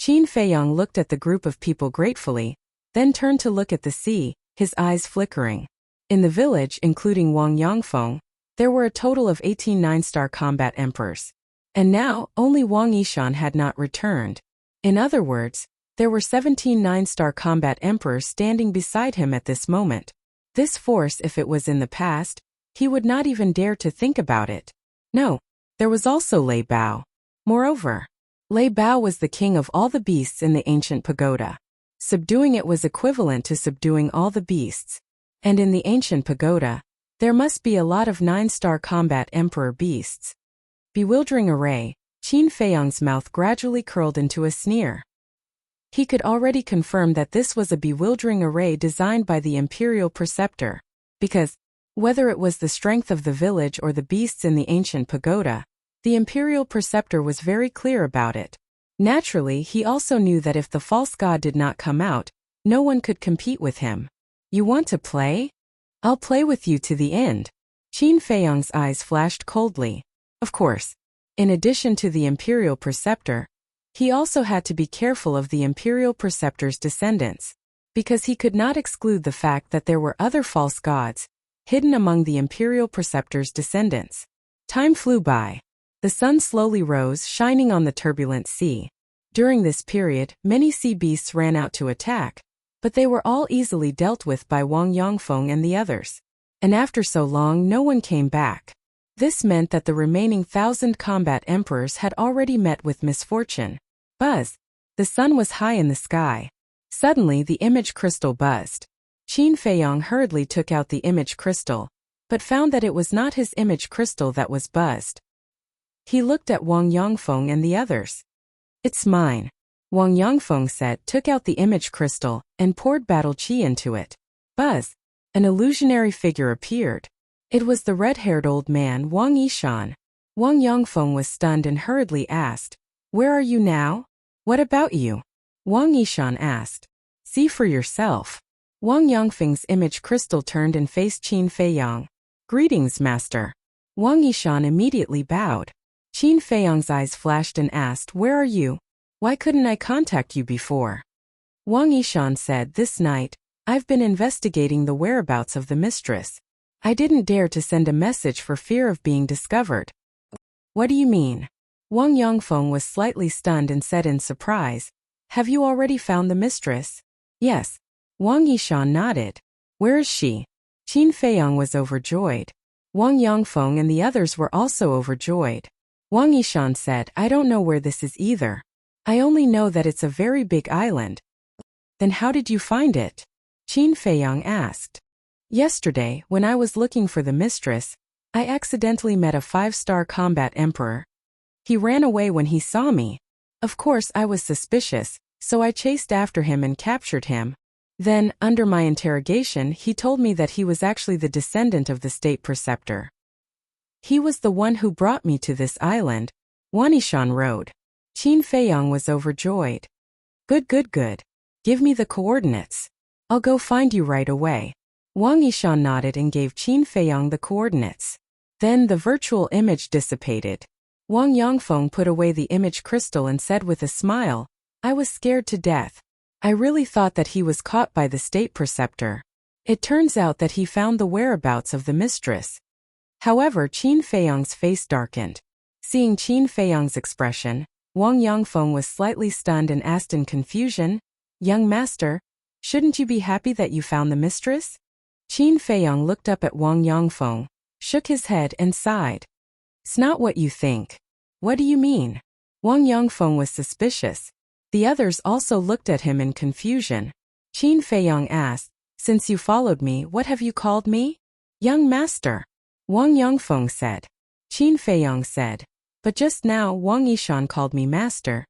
Qin Feiyang looked at the group of people gratefully, then turned to look at the sea, his eyes flickering. In the village, including Wang Yongfeng, there were a total of 18 nine-star combat emperors. And now, only Wang Yishan had not returned. In other words, there were 17 nine-star combat emperors standing beside him at this moment. This force, if it was in the past, he would not even dare to think about it. No, there was also Lei Bao. Moreover, Lei Bao was the king of all the beasts in the ancient pagoda. Subduing it was equivalent to subduing all the beasts. And in the ancient pagoda, there must be a lot of nine-star combat emperor beasts. Bewildering array, Qin Feiyang's mouth gradually curled into a sneer. He could already confirm that this was a bewildering array designed by the imperial preceptor, because, whether it was the strength of the village or the beasts in the ancient pagoda, the imperial preceptor was very clear about it. Naturally, he also knew that if the false god did not come out, no one could compete with him. You want to play? I'll play with you to the end. Qin Feiyang's eyes flashed coldly. Of course, in addition to the imperial preceptor, he also had to be careful of the imperial preceptor's descendants, because he could not exclude the fact that there were other false gods hidden among the imperial preceptor's descendants. Time flew by. The sun slowly rose, shining on the turbulent sea. During this period, many sea beasts ran out to attack, but they were all easily dealt with by Wang Yongfeng and the others. And after so long, no one came back. This meant that the remaining 1,000 combat emperors had already met with misfortune. Buzz! The sun was high in the sky. Suddenly the image crystal buzzed. Qin Feiyang hurriedly took out the image crystal, but found that it was not his image crystal that was buzzed. He looked at Wang Yongfeng and the others. It's mine, Wang Yongfeng said, took out the image crystal, and poured battle qi into it. Buzz! An illusionary figure appeared. It was the red-haired old man Wang Yishan. Wang Yongfeng was stunned and hurriedly asked, "Where are you now? What about you?" Wang Yishan asked. "See for yourself." Wang Yongfeng's image crystal turned and faced Qin Feiyang. "Greetings, master." Wang Yishan immediately bowed. Qin Feiyang's eyes flashed and asked, "Where are you? Why couldn't I contact you before?" Wang Yishan said, "This night, I've been investigating the whereabouts of the mistress. I didn't dare to send a message for fear of being discovered." "What do you mean?" Wang Yongfeng was slightly stunned and said in surprise, "Have you already found the mistress?" "Yes." Wang Yishan nodded. "Where is she?" Qin Feiyang was overjoyed. Wang Yongfeng and the others were also overjoyed. Wang Yishan said, "I don't know where this is either. I only know that it's a very big island." "Then how did you find it?" Qin Feiyang asked. "Yesterday, when I was looking for the mistress, I accidentally met a 5-star combat emperor. He ran away when he saw me. Of course, I was suspicious, so I chased after him and captured him. Then, under my interrogation, he told me that he was actually the descendant of the state preceptor. He was the one who brought me to this island." Wang Yishan wrote. Qin Feiyang was overjoyed. Good. Give me the coordinates. I'll go find you right away." Wang Yishan nodded and gave Qin Feiyang the coordinates. Then the virtual image dissipated. Wang Yongfeng put away the image crystal and said with a smile, "I was scared to death. I really thought that he was caught by the state preceptor. It turns out that he found the whereabouts of the mistress." However, Qin Feiyang's face darkened. Seeing Qin Feiyang's expression, Wang Yongfeng was slightly stunned and asked in confusion, "Young master, shouldn't you be happy that you found the mistress?" Qin Feiyang looked up at Wang Yongfeng, shook his head and sighed. "It's not what you think." "What do you mean?" Wang Yongfeng was suspicious. The others also looked at him in confusion. Qin Feiyang asked, "Since you followed me, what have you called me?" "Young master," Wang Yongfeng said. Qin Feiyang said, "But just now Wang Yishan called me master."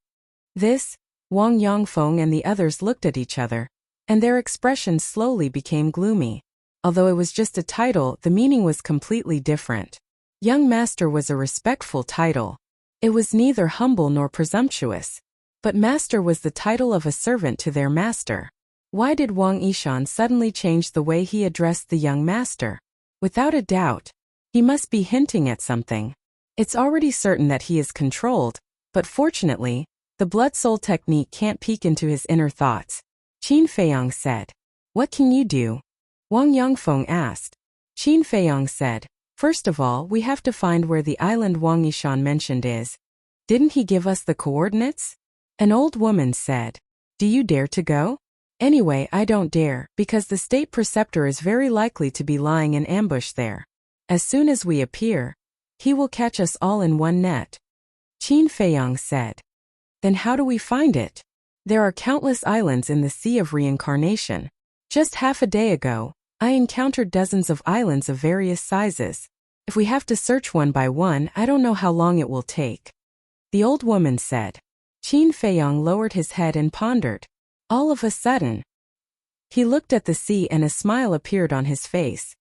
This, Wang Yongfeng and the others looked at each other, and their expressions slowly became gloomy. Although it was just a title, the meaning was completely different. Young master was a respectful title. It was neither humble nor presumptuous. But master was the title of a servant to their master. Why did Wang Yishan suddenly change the way he addressed the young master? Without a doubt, he must be hinting at something. It's already certain that he is controlled, but fortunately, The blood soul technique can't peek into his inner thoughts. Qin Feiyang said. What can you do? Wang Yangfeng asked. Qin Feiyang said, first of all, we have to find where the island Wang Yishan mentioned is. Didn't he give us the coordinates? An old woman said. Do you dare to go? Anyway, I don't dare, because the state preceptor is very likely to be lying in ambush there. As soon as we appear, he will catch us all in one net. Qin Feiyang said. Then how do we find it? There are countless islands in the Sea of Reincarnation. Just half a day ago, I encountered dozens of islands of various sizes. If we have to search one by one, I don't know how long it will take. The old woman said. Qin Feiyang lowered his head and pondered. All of a sudden, he looked at the sea and a smile appeared on his face.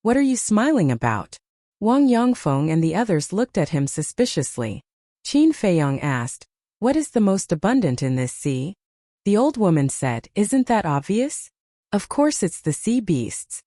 What are you smiling about? Wang Yangfeng and the others looked at him suspiciously. Qin Feiyang asked, what is the most abundant in this sea? The old woman said, isn't that obvious? Of course it's the sea beasts.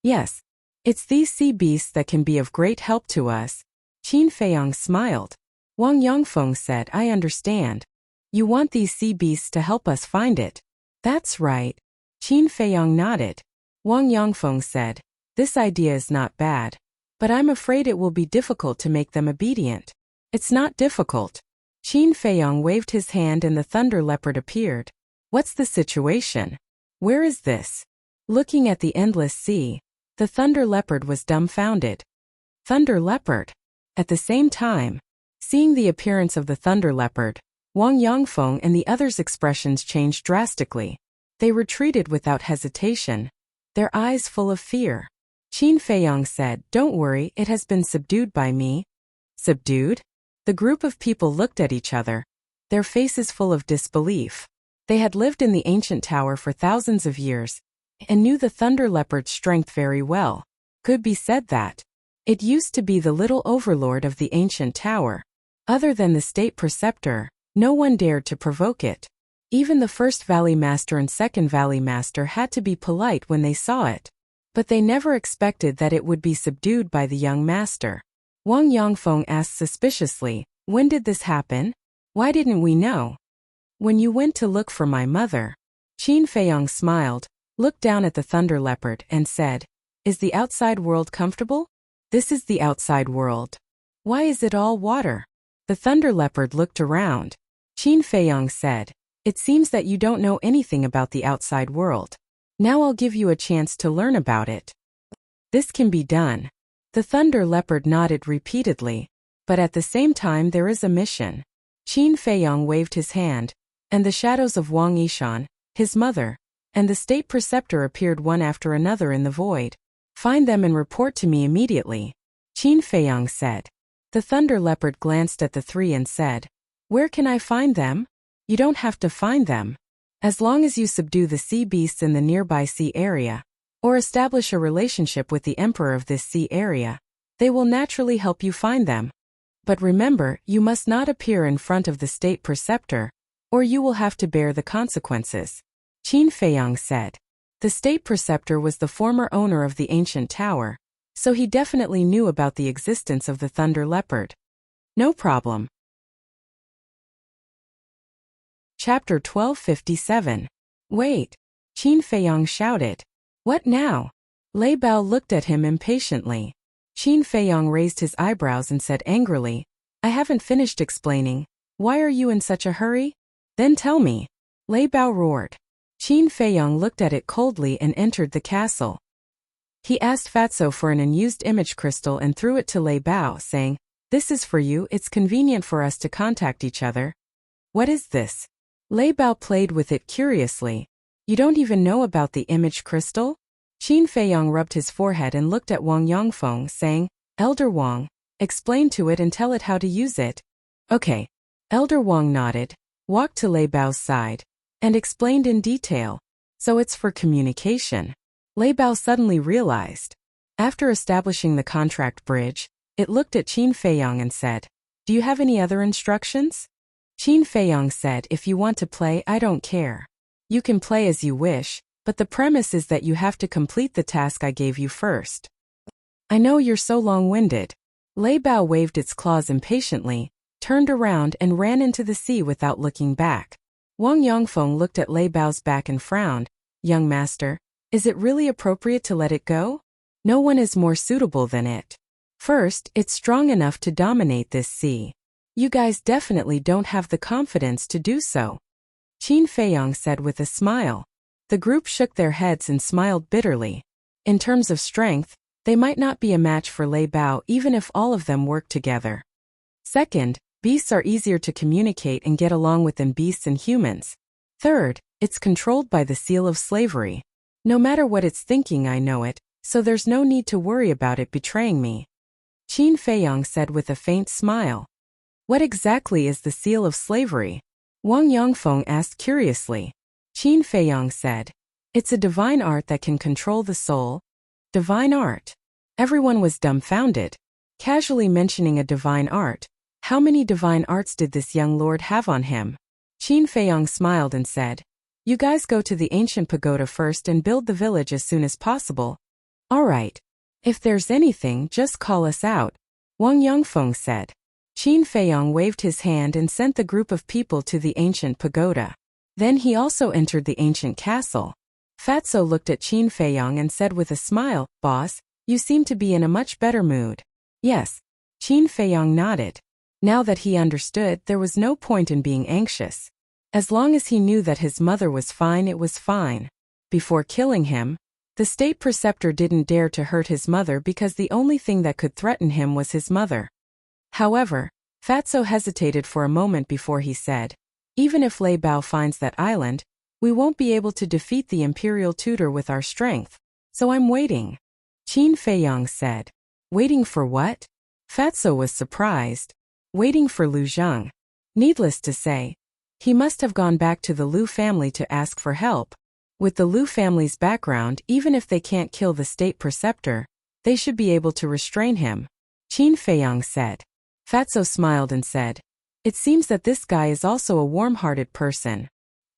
Yes, it's these sea beasts that can be of great help to us. Qin Feiyang smiled. Wang Yangfeng said, I understand. You want these sea beasts to help us find it. That's right. Qin Feiyang nodded. Wang Yangfeng said, this idea is not bad. But I'm afraid it will be difficult to make them obedient. It's not difficult. Qin Feiyang waved his hand and the thunder leopard appeared. What's the situation? Where is this? Looking at the endless sea, the thunder leopard was dumbfounded. Thunder leopard. At the same time, seeing the appearance of the thunder leopard, Wang Yangfeng and the others' expressions changed drastically. They retreated without hesitation, their eyes full of fear. Qin Feiyang said, don't worry, it has been subdued by me. Subdued? The group of people looked at each other, their faces full of disbelief. They had lived in the ancient tower for thousands of years, and knew the thunder leopard's strength very well. Could be said that it used to be the little overlord of the ancient tower. Other than the state preceptor, no one dared to provoke it. Even the first valley master and second valley master had to be polite when they saw it. But they never expected that it would be subdued by the young master. Wang Yangfeng asked suspiciously, when did this happen? Why didn't we know? When you went to look for my mother. Qin Feiyang smiled, looked down at the thunder leopard and said, is the outside world comfortable? This is the outside world. Why is it all water? The thunder leopard looked around. Qin Feiyang said, it seems that you don't know anything about the outside world. Now I'll give you a chance to learn about it. This can be done. The thunder leopard nodded repeatedly, but at the same time there is a mission. Qin Feiyang waved his hand, and the shadows of Wang Yishan, his mother, and the state preceptor appeared one after another in the void. Find them and report to me immediately. Qin Feiyang said. The thunder leopard glanced at the three and said, where can I find them? You don't have to find them. As long as you subdue the sea beasts in the nearby sea area, or establish a relationship with the emperor of this sea area, they will naturally help you find them. But remember, you must not appear in front of the state preceptor, or you will have to bear the consequences. Qin Feiyang said. The state preceptor was the former owner of the ancient tower, so he definitely knew about the existence of the thunder leopard. No problem. Chapter 1257. Wait! Qin Feiyang shouted. What now? Lei Bao looked at him impatiently. Qin Feiyang raised his eyebrows and said angrily, I haven't finished explaining. Why are you in such a hurry? Then tell me. Lei Bao roared. Qin Feiyang looked at it coldly and entered the castle. He asked Fatso for an unused image crystal and threw it to Lei Bao, saying, this is for you, it's convenient for us to contact each other. What is this? Lei Bao played with it curiously. You don't even know about the image crystal? Qin Feiyang rubbed his forehead and looked at Wang Yangfeng, saying, Elder Wang, explain to it and tell it how to use it. Okay. Elder Wang nodded, walked to Lei Bao's side, and explained in detail. So it's for communication. Lei Bao suddenly realized. After establishing the contract bridge, it looked at Qin Feiyang and said, do you have any other instructions? Qin Feiyang said, if you want to play, I don't care. You can play as you wish, but the premise is that you have to complete the task I gave you first. I know you're so long-winded. Lei Bao waved its claws impatiently, turned around and ran into the sea without looking back. Wang Yongfeng looked at Lei Bao's back and frowned. Young master, is it really appropriate to let it go? No one is more suitable than it. First, it's strong enough to dominate this sea. You guys definitely don't have the confidence to do so. Qin Feiyang said with a smile. The group shook their heads and smiled bitterly. In terms of strength, they might not be a match for Lei Bao even if all of them worked together. Second, beasts are easier to communicate and get along with than beasts and humans. Third, it's controlled by the seal of slavery. No matter what it's thinking, I know it, so there's no need to worry about it betraying me. Qin Feiyang said with a faint smile. What exactly is the seal of slavery? Wang Yongfeng asked curiously. Qin Feiyang said. It's a divine art that can control the soul. Divine art. Everyone was dumbfounded. Casually mentioning a divine art. How many divine arts did this young lord have on him? Qin Feiyang smiled and said. You guys go to the ancient pagoda first and build the village as soon as possible. All right. If there's anything, just call us out, Wang Yongfeng said. Qin Feiyang waved his hand and sent the group of people to the ancient pagoda. Then he also entered the ancient castle. Fatso looked at Qin Feiyang and said with a smile, Boss, you seem to be in a much better mood. Yes. Qin Feiyang nodded. Now that he understood, there was no point in being anxious. As long as he knew that his mother was fine, it was fine. Before killing him, the state preceptor didn't dare to hurt his mother because the only thing that could threaten him was his mother. However, Fatso hesitated for a moment before he said, even if Lei Bao finds that island, we won't be able to defeat the imperial tutor with our strength, so I'm waiting. Qin Feiyang said. Waiting for what? Fatso was surprised. Waiting for Lu Zheng. Needless to say, he must have gone back to the Lu family to ask for help. With the Lu family's background, even if they can't kill the state preceptor, they should be able to restrain him. Qin Feiyang said. Fatso smiled and said, it seems that this guy is also a warm-hearted person.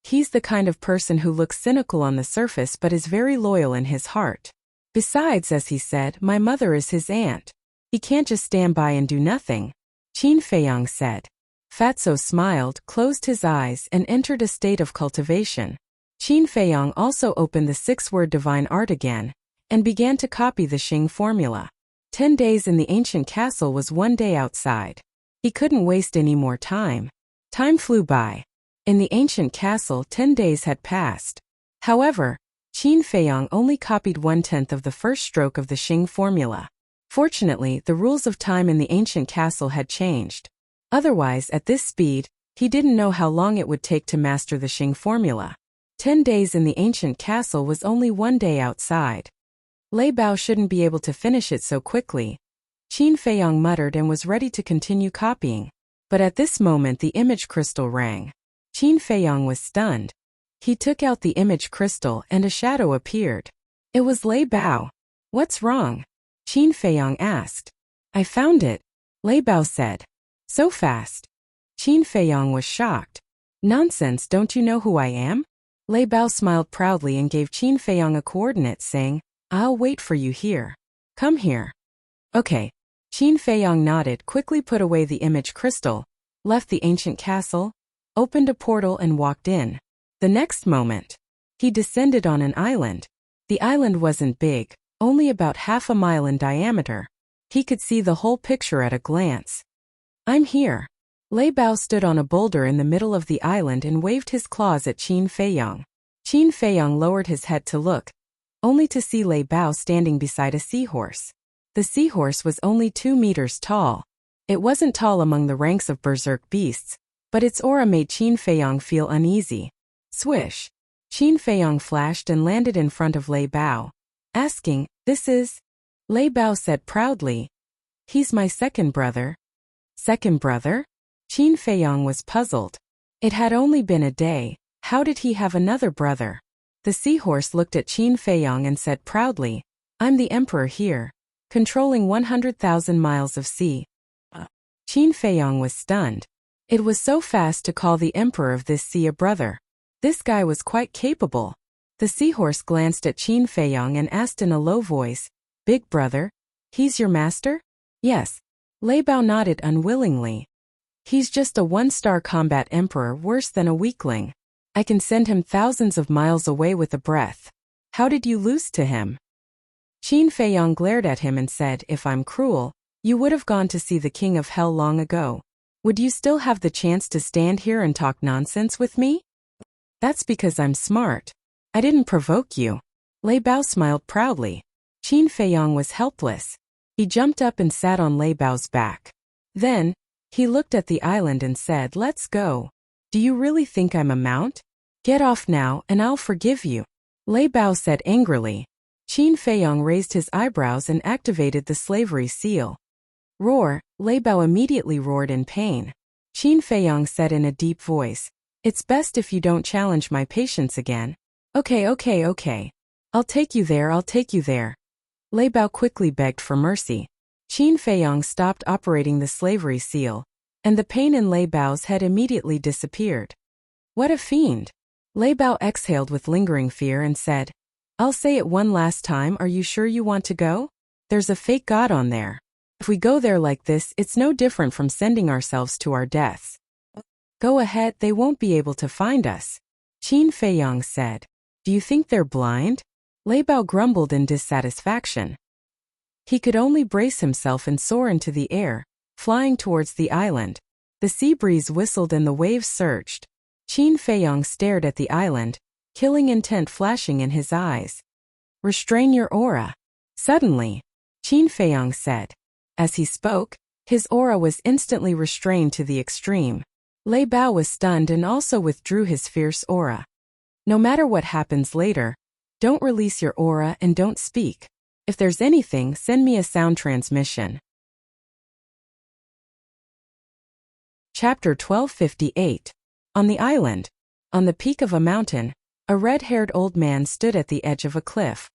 He's the kind of person who looks cynical on the surface but is very loyal in his heart. Besides, as he said, my mother is his aunt. He can't just stand by and do nothing. Qin Feiyang said. Fatso smiled, closed his eyes, and entered a state of cultivation. Qin Feiyang also opened the 6-word divine art again, and began to copy the Xing formula. 10 days in the ancient castle was 1 day outside. He couldn't waste any more time. Time flew by. In the ancient castle, 10 days had passed. However, Qin Feiyang only copied 1/10 of the first stroke of the Xing formula. Fortunately, the rules of time in the ancient castle had changed. Otherwise, at this speed, he didn't know how long it would take to master the Xing formula. 10 days in the ancient castle was only 1 day outside. Lei Bao shouldn't be able to finish it so quickly. Qin Feiyang muttered and was ready to continue copying. But at this moment the image crystal rang. Qin Feiyang was stunned. He took out the image crystal and a shadow appeared. It was Lei Bao. What's wrong? Qin Feiyang asked. I found it, Lei Bao said. So fast. Qin Feiyang was shocked. Nonsense, don't you know who I am? Lei Bao smiled proudly and gave Qin Feiyang a coordinate, saying, I'll wait for you here. Come here. Okay. Qin Feiyang nodded, quickly put away the image crystal, left the ancient castle, opened a portal and walked in. The next moment, he descended on an island. The island wasn't big, only about half a mile in diameter. He could see the whole picture at a glance. I'm here. Lei Bao stood on a boulder in the middle of the island and waved his claws at Qin Feiyang. Qin Feiyang lowered his head to look, only to see Lei Bao standing beside a seahorse. The seahorse was only 2 meters tall. It wasn't tall among the ranks of berserk beasts, but its aura made Qin Feiyang feel uneasy. Swish! Qin Feiyang flashed and landed in front of Lei Bao, asking, This is? Lei Bao said proudly, He's my second brother. Second brother? Qin Feiyang was puzzled. It had only been a day, how did he have another brother? The seahorse looked at Qin Feiyang and said proudly, I'm the emperor here, controlling 100,000 miles of sea. Qin Feiyang was stunned. It was so fast to call the emperor of this sea a brother. This guy was quite capable. The seahorse glanced at Qin Feiyang and asked in a low voice, Big brother? He's your master? Yes. Lei Bao nodded unwillingly. He's just a one-star combat emperor, worse than a weakling. I can send him thousands of miles away with a breath. How did you lose to him? Qin Feiyong glared at him and said, if I'm cruel, you would have gone to see the king of hell long ago. Would you still have the chance to stand here and talk nonsense with me? That's because I'm smart. I didn't provoke you. Lei Bao smiled proudly. Qin Feiyong was helpless. He jumped up and sat on Lei Bao's back. Then, he looked at the island and said, let's go. Do you really think I'm a mount? Get off now and I'll forgive you. Lei Bao said angrily. Qin Feiyong raised his eyebrows and activated the slavery seal. Roar, Lei Bao immediately roared in pain. Qin Feiyong said in a deep voice, it's best if you don't challenge my patience again. Okay. I'll take you there. Lei Bao quickly begged for mercy. Qin Feiyong stopped operating the slavery seal, and the pain in Lei Bao's head immediately disappeared. What a fiend! Lei Bao exhaled with lingering fear and said, I'll say it one last time, are you sure you want to go? There's a fake god on there. If we go there like this, it's no different from sending ourselves to our deaths. Go ahead, they won't be able to find us. Qin Feiyong said. Do you think they're blind? Lei Bao grumbled in dissatisfaction. He could only brace himself and soar into the air, flying towards the island. The sea breeze whistled and the waves surged. Qin Feiyong stared at the island, killing intent flashing in his eyes. Restrain your aura. Suddenly, Qin Feiyong said. As he spoke, his aura was instantly restrained to the extreme. Lei Bao was stunned and also withdrew his fierce aura. No matter what happens later, don't release your aura and don't speak. If there's anything, send me a sound transmission. Chapter 1258. On the island. On the peak of a mountain, a red-haired old man stood at the edge of a cliff.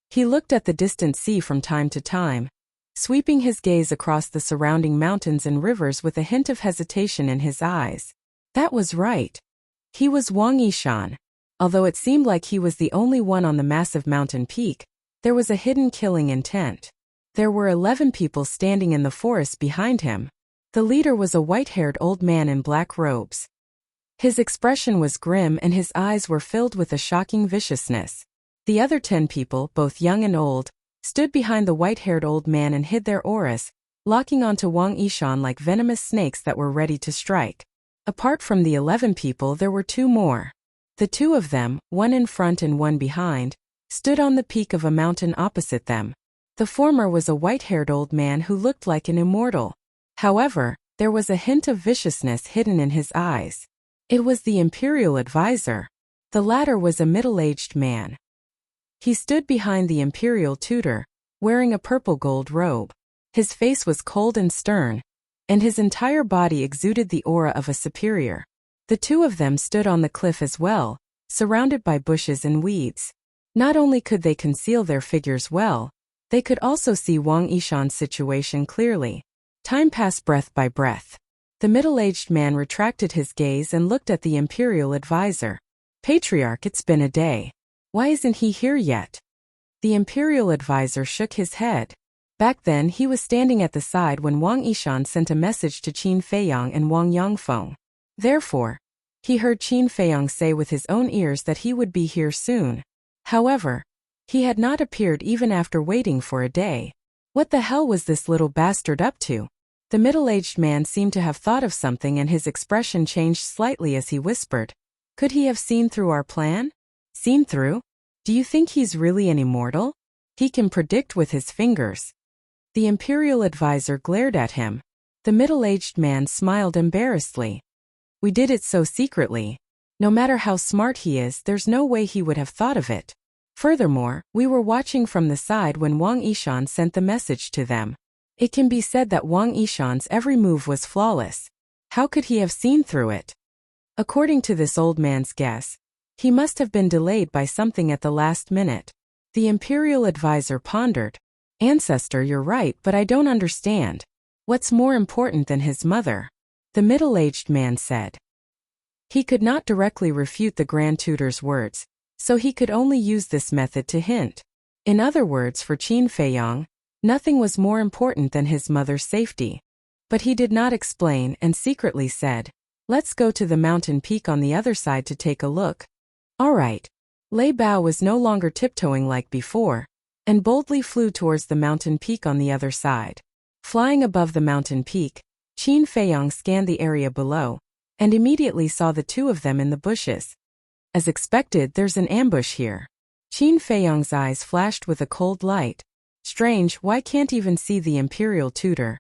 He looked at the distant sea from time to time, sweeping his gaze across the surrounding mountains and rivers with a hint of hesitation in his eyes. That was right. He was Wang Yishan. Although it seemed like he was the only one on the massive mountain peak, there was a hidden killing intent. There were 11 people standing in the forest behind him. The leader was a white-haired old man in black robes. His expression was grim and his eyes were filled with a shocking viciousness. The other 10 people, both young and old, stood behind the white-haired old man and hid their auras, locking onto Wang Yishan like venomous snakes that were ready to strike. Apart from the 11 people, there were 2 more. The 2 of them, one in front and one behind, stood on the peak of a mountain opposite them. The former was a white-haired old man who looked like an immortal. However, there was a hint of viciousness hidden in his eyes. It was the imperial advisor. The latter was a middle-aged man. He stood behind the imperial tutor, wearing a purple-gold robe. His face was cold and stern, and his entire body exuded the aura of a superior. The 2 of them stood on the cliff as well, surrounded by bushes and weeds. Not only could they conceal their figures well, they could also see Wang Yishan's situation clearly. Time passed breath by breath. The middle-aged man retracted his gaze and looked at the imperial advisor. Patriarch, it's been a day. Why isn't he here yet? The imperial advisor shook his head. Back then he was standing at the side when Wang Yishan sent a message to Qin Feiyong and Wang Yongfeng. Therefore, he heard Qin Feiyong say with his own ears that he would be here soon. However, he had not appeared even after waiting for a day. What the hell was this little bastard up to? The middle-aged man seemed to have thought of something and his expression changed slightly as he whispered. Could he have seen through our plan? Seen through? Do you think he's really an immortal? He can predict with his fingers. The imperial advisor glared at him. The middle-aged man smiled embarrassedly. We did it so secretly. No matter how smart he is, there's no way he would have thought of it. Furthermore, we were watching from the side when Wang Yishan sent the message to them. It can be said that Wang Yishan's every move was flawless. How could he have seen through it? According to this old man's guess, he must have been delayed by something at the last minute. The imperial advisor pondered. Ancestor, you're right, but I don't understand. What's more important than his mother? The middle-aged man said. He could not directly refute the Grand Tutor's words, so he could only use this method to hint. In other words, for Qin Feiyong, nothing was more important than his mother's safety. But he did not explain and secretly said, "Let's go to the mountain peak on the other side to take a look." All right. Lei Bao was no longer tiptoeing like before, and boldly flew towards the mountain peak on the other side. Flying above the mountain peak, Qin Feiyong scanned the area below, and immediately saw the two of them in the bushes. As expected, there's an ambush here. Qin Feiyong's eyes flashed with a cold light. Strange, why can't even see the imperial tutor?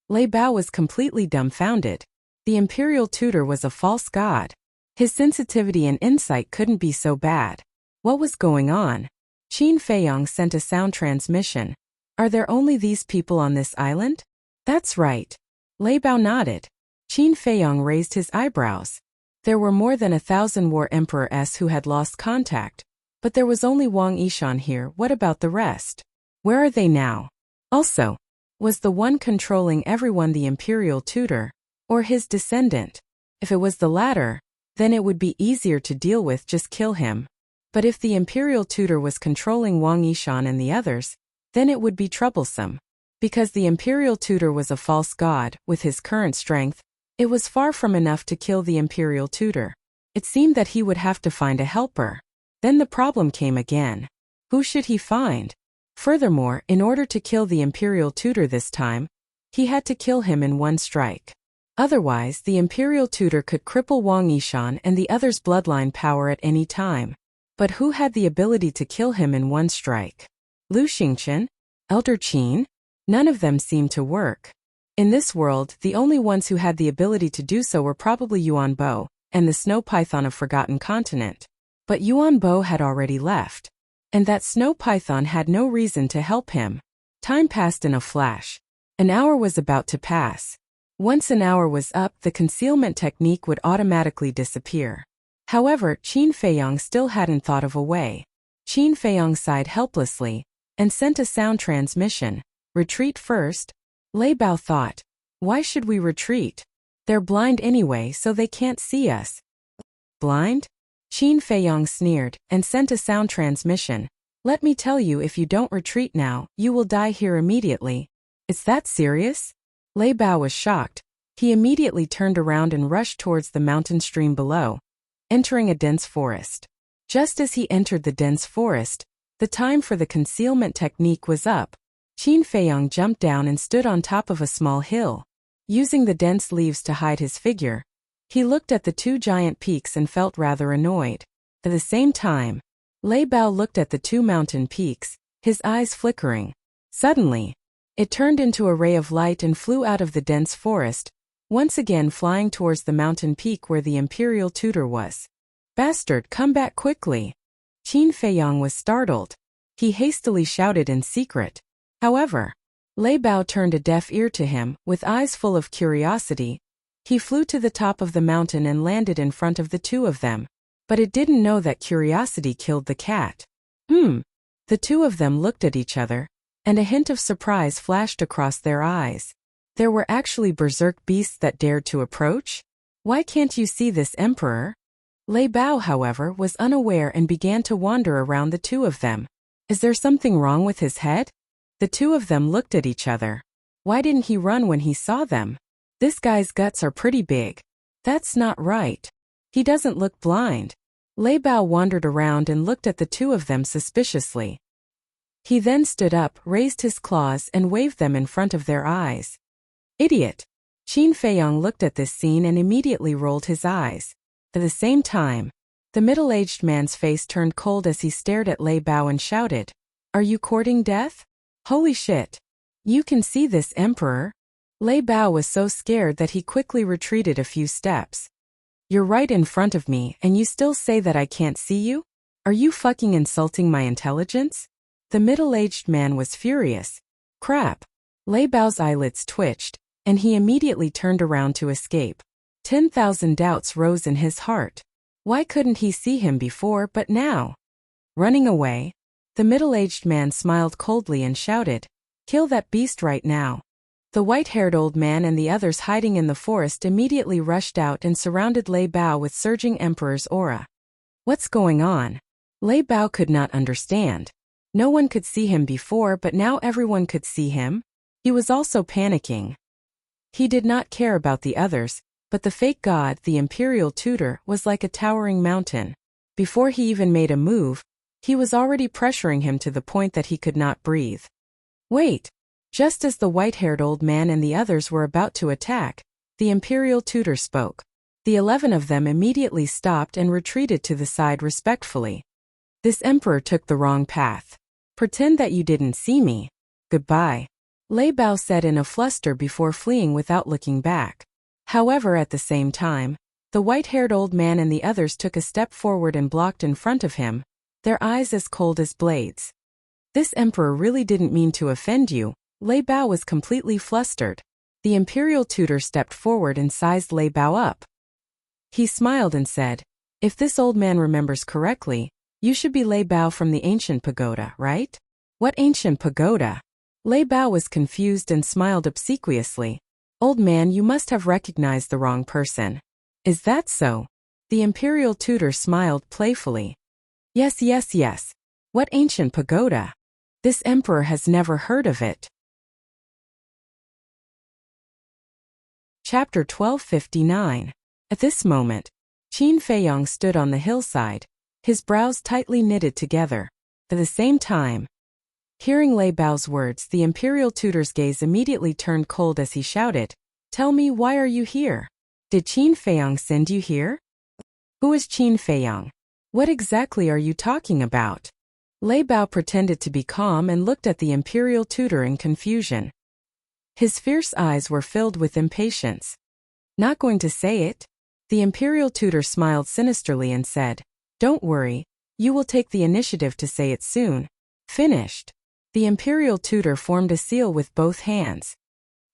Lei Bao was completely dumbfounded. The imperial tutor was a false god. His sensitivity and insight couldn't be so bad. What was going on? Qin Feiyong sent a sound transmission. Are there only these people on this island? That's right. Lei Bao nodded. Qin Feiyong raised his eyebrows. There were more than 1,000 war emperors who had lost contact, but there was only Wang Yishan here. What about the rest? Where are they now? Also, was the one controlling everyone the imperial tutor, or his descendant? If it was the latter, then it would be easier to deal with, just kill him. But if the imperial tutor was controlling Wang Yishan and the others, then it would be troublesome. Because the imperial tutor was a false god, with his current strength, it was far from enough to kill the imperial tutor. It seemed that he would have to find a helper. Then the problem came again. Who should he find? Furthermore, in order to kill the imperial tutor this time, he had to kill him in one strike. Otherwise, the imperial tutor could cripple Wang Yishan and the others' bloodline power at any time. But who had the ability to kill him in one strike? Lu Xingchen? Elder Qin? None of them seemed to work. In this world, the only ones who had the ability to do so were probably Yuan Bo and the snow python of Forgotten Continent. But Yuan Bo had already left, and that snow python had no reason to help him. Time passed in a flash. An hour was about to pass. Once an hour was up, the concealment technique would automatically disappear. However, Qin Feiyong still hadn't thought of a way. Qin Feiyong sighed helplessly and sent a sound transmission. Retreat first? Lei Bao thought. Why should we retreat? They're blind anyway, so they can't see us. Blind? Qin Feiyong sneered and sent a sound transmission. Let me tell you, if you don't retreat now, you will die here immediately. It's that serious? Lei Bao was shocked. He immediately turned around and rushed towards the mountain stream below, entering a dense forest. Just as he entered the dense forest, the time for the concealment technique was up. Qin Feiyong jumped down and stood on top of a small hill. Using the dense leaves to hide his figure, he looked at the two giant peaks and felt rather annoyed. At the same time, Lei Bao looked at the two mountain peaks, his eyes flickering. Suddenly, it turned into a ray of light and flew out of the dense forest, once again flying towards the mountain peak where the imperial tutor was. Bastard, come back quickly! Qin Feiyong was startled. He hastily shouted in secret. However, Lei Bao turned a deaf ear to him, with eyes full of curiosity. He flew to the top of the mountain and landed in front of the two of them. But it didn't know that curiosity killed the cat. The two of them looked at each other, and a hint of surprise flashed across their eyes. There were actually berserk beasts that dared to approach? Why can't you see this, Emperor? Lei Bao, however, was unaware and began to wander around the two of them. Is there something wrong with his head? The two of them looked at each other. Why didn't he run when he saw them? This guy's guts are pretty big. That's not right. He doesn't look blind. Lei Bao wandered around and looked at the two of them suspiciously. He then stood up, raised his claws and waved them in front of their eyes. Idiot! Qin Feiyong looked at this scene and immediately rolled his eyes. At the same time, the middle-aged man's face turned cold as he stared at Lei Bao and shouted, "Are you courting death? Holy shit! You can see this, Emperor?" Lei Bao was so scared that he quickly retreated a few steps. You're right in front of me and you still say that I can't see you? Are you fucking insulting my intelligence? The middle-aged man was furious. Crap! Lei Bao's eyelids twitched, and he immediately turned around to escape. 10,000 doubts rose in his heart. Why couldn't he see him before but now? Running away? The middle-aged man smiled coldly and shouted, "Kill that beast right now." The white-haired old man and the others hiding in the forest immediately rushed out and surrounded Lei Bao with surging Emperor's aura. What's going on? Lei Bao could not understand. No one could see him before, but now everyone could see him. He was also panicking. He did not care about the others, but the fake god, the imperial tutor, was like a towering mountain. Before he even made a move, he was already pressuring him to the point that he could not breathe. Wait! Just as the white-haired old man and the others were about to attack, the imperial tutor spoke. The 11 of them immediately stopped and retreated to the side respectfully. This emperor took the wrong path. Pretend that you didn't see me. Goodbye. Lei Bao said in a fluster before fleeing without looking back. However, at the same time, the white-haired old man and the others took a step forward and blocked in front of him, their eyes as cold as blades. This emperor really didn't mean to offend you. Lei Bao was completely flustered. The imperial tutor stepped forward and sized Lei Bao up. He smiled and said, "If this old man remembers correctly, you should be Lei Bao from the ancient pagoda, right?" "What ancient pagoda?" Lei Bao was confused and smiled obsequiously. "Old man, you must have recognized the wrong person." "Is that so?" The imperial tutor smiled playfully. Yes. What ancient pagoda? This emperor has never heard of it." Chapter 1259. At this moment, Qin Feiyang stood on the hillside, his brows tightly knitted together. At the same time, hearing Lei Bao's words, the imperial tutor's gaze immediately turned cold as he shouted, "Tell me, why are you here? Did Qin Feiyang send you here?" "Who is Qin Feiyang? What exactly are you talking about?" Lei Bao pretended to be calm and looked at the imperial tutor in confusion. His fierce eyes were filled with impatience. "Not going to say it?" The imperial tutor smiled sinisterly and said, "Don't worry, you will take the initiative to say it soon." Finished. The imperial tutor formed a seal with both hands.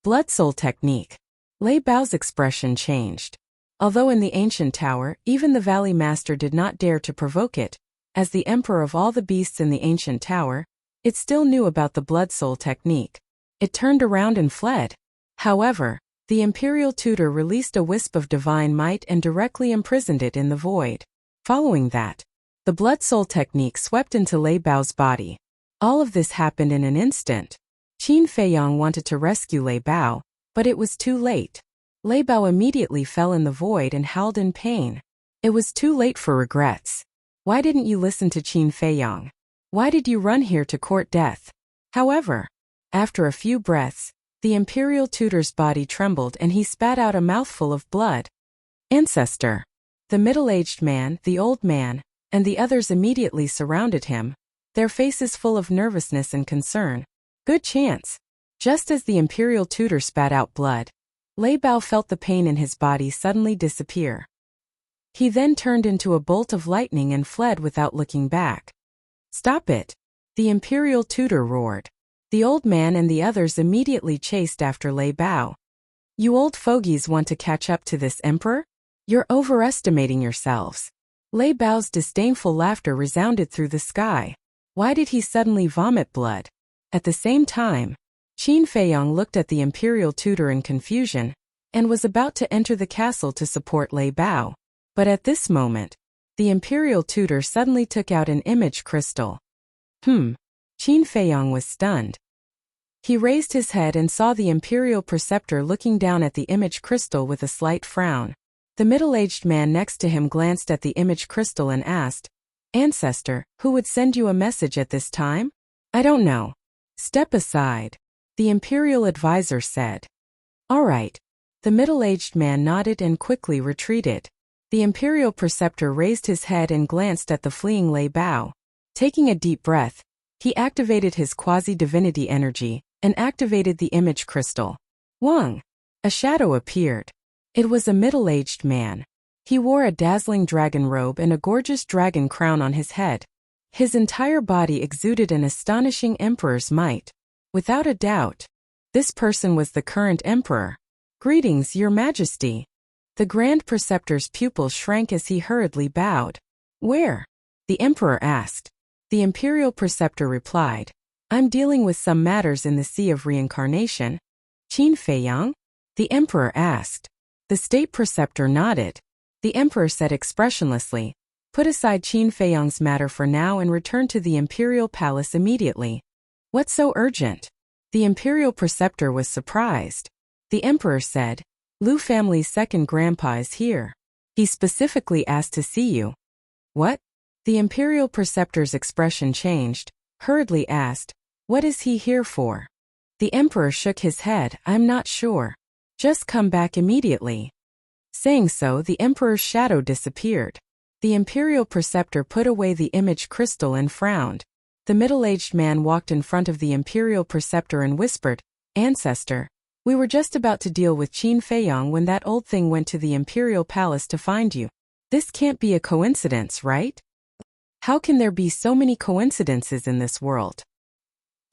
Blood soul technique. Lei Bao's expression changed. Although in the ancient tower, even the valley master did not dare to provoke it, as the emperor of all the beasts in the ancient tower, it still knew about the blood soul technique. It turned around and fled. However, the imperial tutor released a wisp of divine might and directly imprisoned it in the void. Following that, the blood soul technique swept into Lei Bao's body. All of this happened in an instant. Qin Feiyang wanted to rescue Lei Bao, but it was too late. Lei Bao immediately fell in the void and howled in pain. It was too late for regrets. Why didn't you listen to Qin Feiyang? Why did you run here to court death? However, after a few breaths, the imperial tutor's body trembled and he spat out a mouthful of blood. "Ancestor!" The middle-aged man, the old man, and the others immediately surrounded him, their faces full of nervousness and concern. Good chance. Just as the imperial tutor spat out blood, Lei Bao felt the pain in his body suddenly disappear. He then turned into a bolt of lightning and fled without looking back. "Stop it!" the imperial tutor roared. The old man and the others immediately chased after Lei Bao. "You old fogies want to catch up to this emperor? You're overestimating yourselves." Lei Bao's disdainful laughter resounded through the sky. Why did he suddenly vomit blood? At the same time, Qin Feiyang looked at the imperial tutor in confusion, and was about to enter the castle to support Lei Bao. But at this moment, the imperial tutor suddenly took out an image crystal. Qin Feiyang was stunned. He raised his head and saw the imperial preceptor looking down at the image crystal with a slight frown. The middle-aged man next to him glanced at the image crystal and asked, "Ancestor, who would send you a message at this time?" "I don't know." "Step aside," the imperial advisor said. "All right." The middle-aged man nodded and quickly retreated. The imperial preceptor raised his head and glanced at the fleeing Lei Bao. Taking a deep breath, he activated his quasi-divinity energy and activated the image crystal. Wang! A shadow appeared. It was a middle-aged man. He wore a dazzling dragon robe and a gorgeous dragon crown on his head. His entire body exuded an astonishing emperor's might. Without a doubt, this person was the current emperor. "Greetings, Your Majesty." The Grand Preceptor's pupil shrank as he hurriedly bowed. "Where?" the emperor asked. The Imperial Preceptor replied, "I'm dealing with some matters in the Sea of Reincarnation." "Qin Feiyang?" the emperor asked. The State Preceptor nodded. The emperor said expressionlessly, "Put aside Qin Feiyang's matter for now and return to the Imperial Palace immediately." "What's so urgent?" The Imperial Preceptor was surprised. The emperor said, Lu family's second grandpa is here. He specifically asked to see you. What? The imperial preceptor's expression changed, hurriedly asked, what is he here for? The emperor shook his head, I'm not sure. Just come back immediately. Saying so, the emperor's shadow disappeared. The imperial preceptor put away the image crystal and frowned. The middle-aged man walked in front of the imperial preceptor and whispered, Ancestor, we were just about to deal with Qin Feiyang when that old thing went to the imperial palace to find you. This can't be a coincidence, right? How can there be so many coincidences in this world?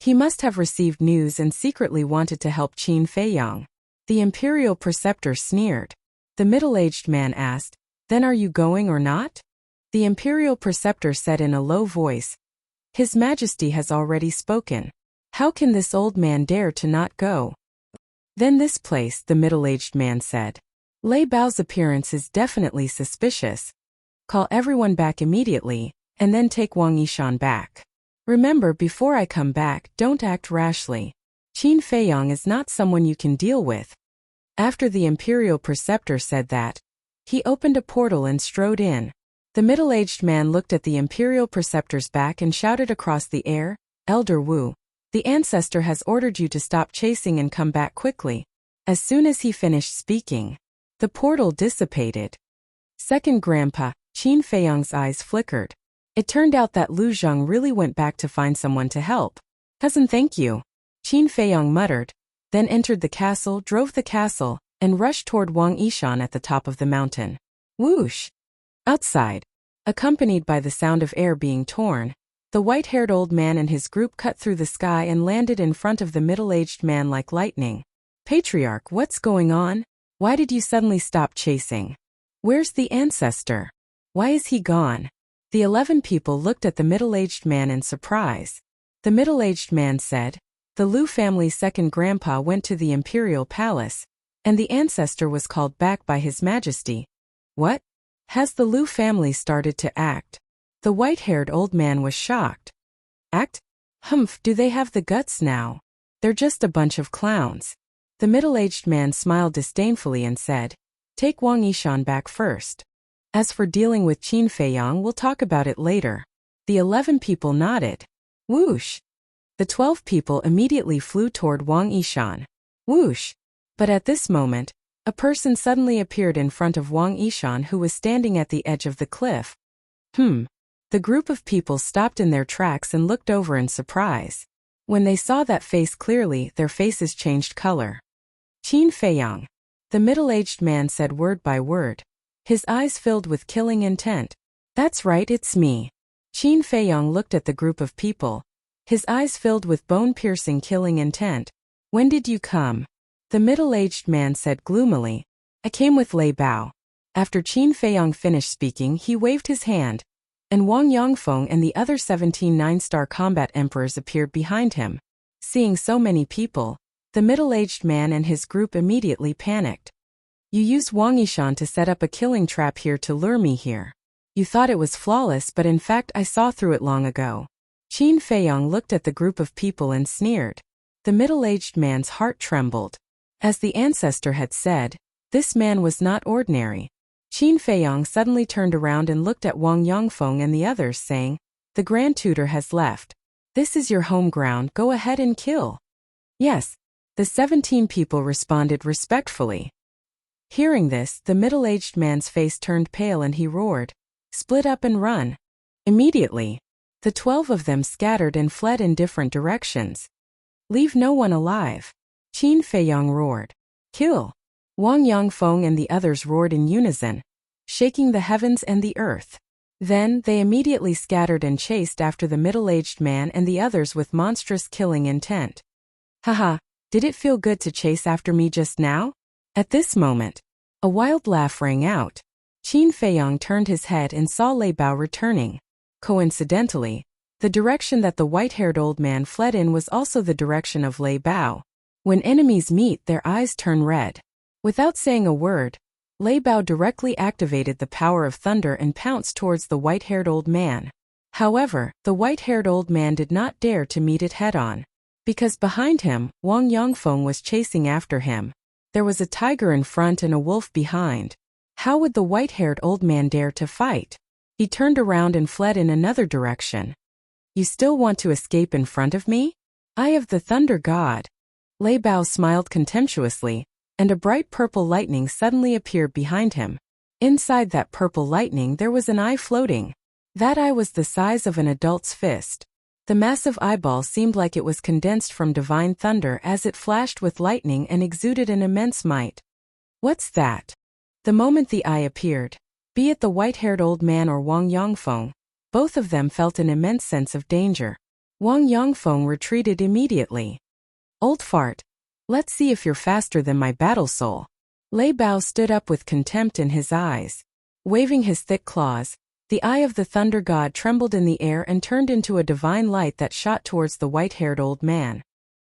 He must have received news and secretly wanted to help Qin Feiyang. The imperial preceptor sneered. The middle-aged man asked, Then are you going or not? The imperial preceptor said in a low voice, His Majesty has already spoken. How can this old man dare to not go? Then this place, the middle-aged man said. Lei Bao's appearance is definitely suspicious. Call everyone back immediately, and then take Wang Yishan back. Remember, before I come back, don't act rashly. Qin Feiyang is not someone you can deal with. After the imperial preceptor said that, he opened a portal and strode in. The middle-aged man looked at the imperial preceptor's back and shouted across the air, Elder Wu, the ancestor has ordered you to stop chasing and come back quickly. As soon as he finished speaking, the portal dissipated. Second Grandpa, Qin Feiyang's eyes flickered. It turned out that Lu Zheng really went back to find someone to help. Cousin, thank you. Qin Feiyang muttered, then entered the castle, drove the castle, and rushed toward Wang Yishan at the top of the mountain. Whoosh! Outside, accompanied by the sound of air being torn, the white-haired old man and his group cut through the sky and landed in front of the middle-aged man like lightning. Patriarch, what's going on? Why did you suddenly stop chasing? Where's the ancestor? Why is he gone? The 11 people looked at the middle-aged man in surprise. The middle-aged man said, The Lu family's second grandpa went to the imperial palace, and the ancestor was called back by His Majesty. What? Has the Lu family started to act? The white-haired old man was shocked. Act? Humph, do they have the guts now? They're just a bunch of clowns. The middle-aged man smiled disdainfully and said, Take Wang Yishan back first. As for dealing with Qin Feiyang, we'll talk about it later. The 11 people nodded. Whoosh! The 12 people immediately flew toward Wang Yishan. Whoosh! But at this moment, a person suddenly appeared in front of Wang Yishan who was standing at the edge of the cliff. The group of people stopped in their tracks and looked over in surprise. When they saw that face clearly, their faces changed color. Qin Feiyang. The middle-aged man said word by word. His eyes filled with killing intent. That's right, it's me. Qin Feiyang looked at the group of people. His eyes filled with bone-piercing killing intent. When did you come? The middle-aged man said gloomily. I came with Lei Bao. After Qin Feiyang finished speaking, he waved his hand, and Wang Yangfeng and the other 17 nine-star combat emperors appeared behind him. Seeing so many people, the middle-aged man and his group immediately panicked. You used Wang Yishan to set up a killing trap here to lure me here. You thought it was flawless, but in fact I saw through it long ago. Qin Feiyang looked at the group of people and sneered. The middle-aged man's heart trembled. As the ancestor had said, this man was not ordinary. Qin Feiyang suddenly turned around and looked at Wang Yangfeng and the others, saying, The Grand Tutor has left. This is your home ground, go ahead and kill. Yes, the 17 people responded respectfully. Hearing this, the middle-aged man's face turned pale and he roared, Split up and run. Immediately, the 12 of them scattered and fled in different directions. Leave no one alive. Qin Feiyang roared. Kill. Wang Yangfeng and the others roared in unison, shaking the heavens and the earth. Then, they immediately scattered and chased after the middle-aged man and the others with monstrous killing intent. Haha, did it feel good to chase after me just now? At this moment, a wild laugh rang out. Qin Feiyang turned his head and saw Lei Bao returning. Coincidentally, the direction that the white-haired old man fled in was also the direction of Lei Bao. When enemies meet, their eyes turn red. Without saying a word, Lei Bao directly activated the power of thunder and pounced towards the white-haired old man. However, the white-haired old man did not dare to meet it head-on. Because behind him, Wang Yangfeng was chasing after him. There was a tiger in front and a wolf behind. How would the white-haired old man dare to fight? He turned around and fled in another direction. You still want to escape in front of me? Eye of the Thunder God. Lei Bao smiled contemptuously, and a bright purple lightning suddenly appeared behind him. Inside that purple lightning there was an eye floating. That eye was the size of an adult's fist. The massive eyeball seemed like it was condensed from divine thunder as it flashed with lightning and exuded an immense might. What's that? The moment the eye appeared, be it the white-haired old man or Wang Yongfeng, both of them felt an immense sense of danger. Wang Yongfeng retreated immediately. Old fart. Let's see if you're faster than my battle soul. Lei Bao stood up with contempt in his eyes. Waving his thick claws, the eye of the Thunder God trembled in the air and turned into a divine light that shot towards the white-haired old man.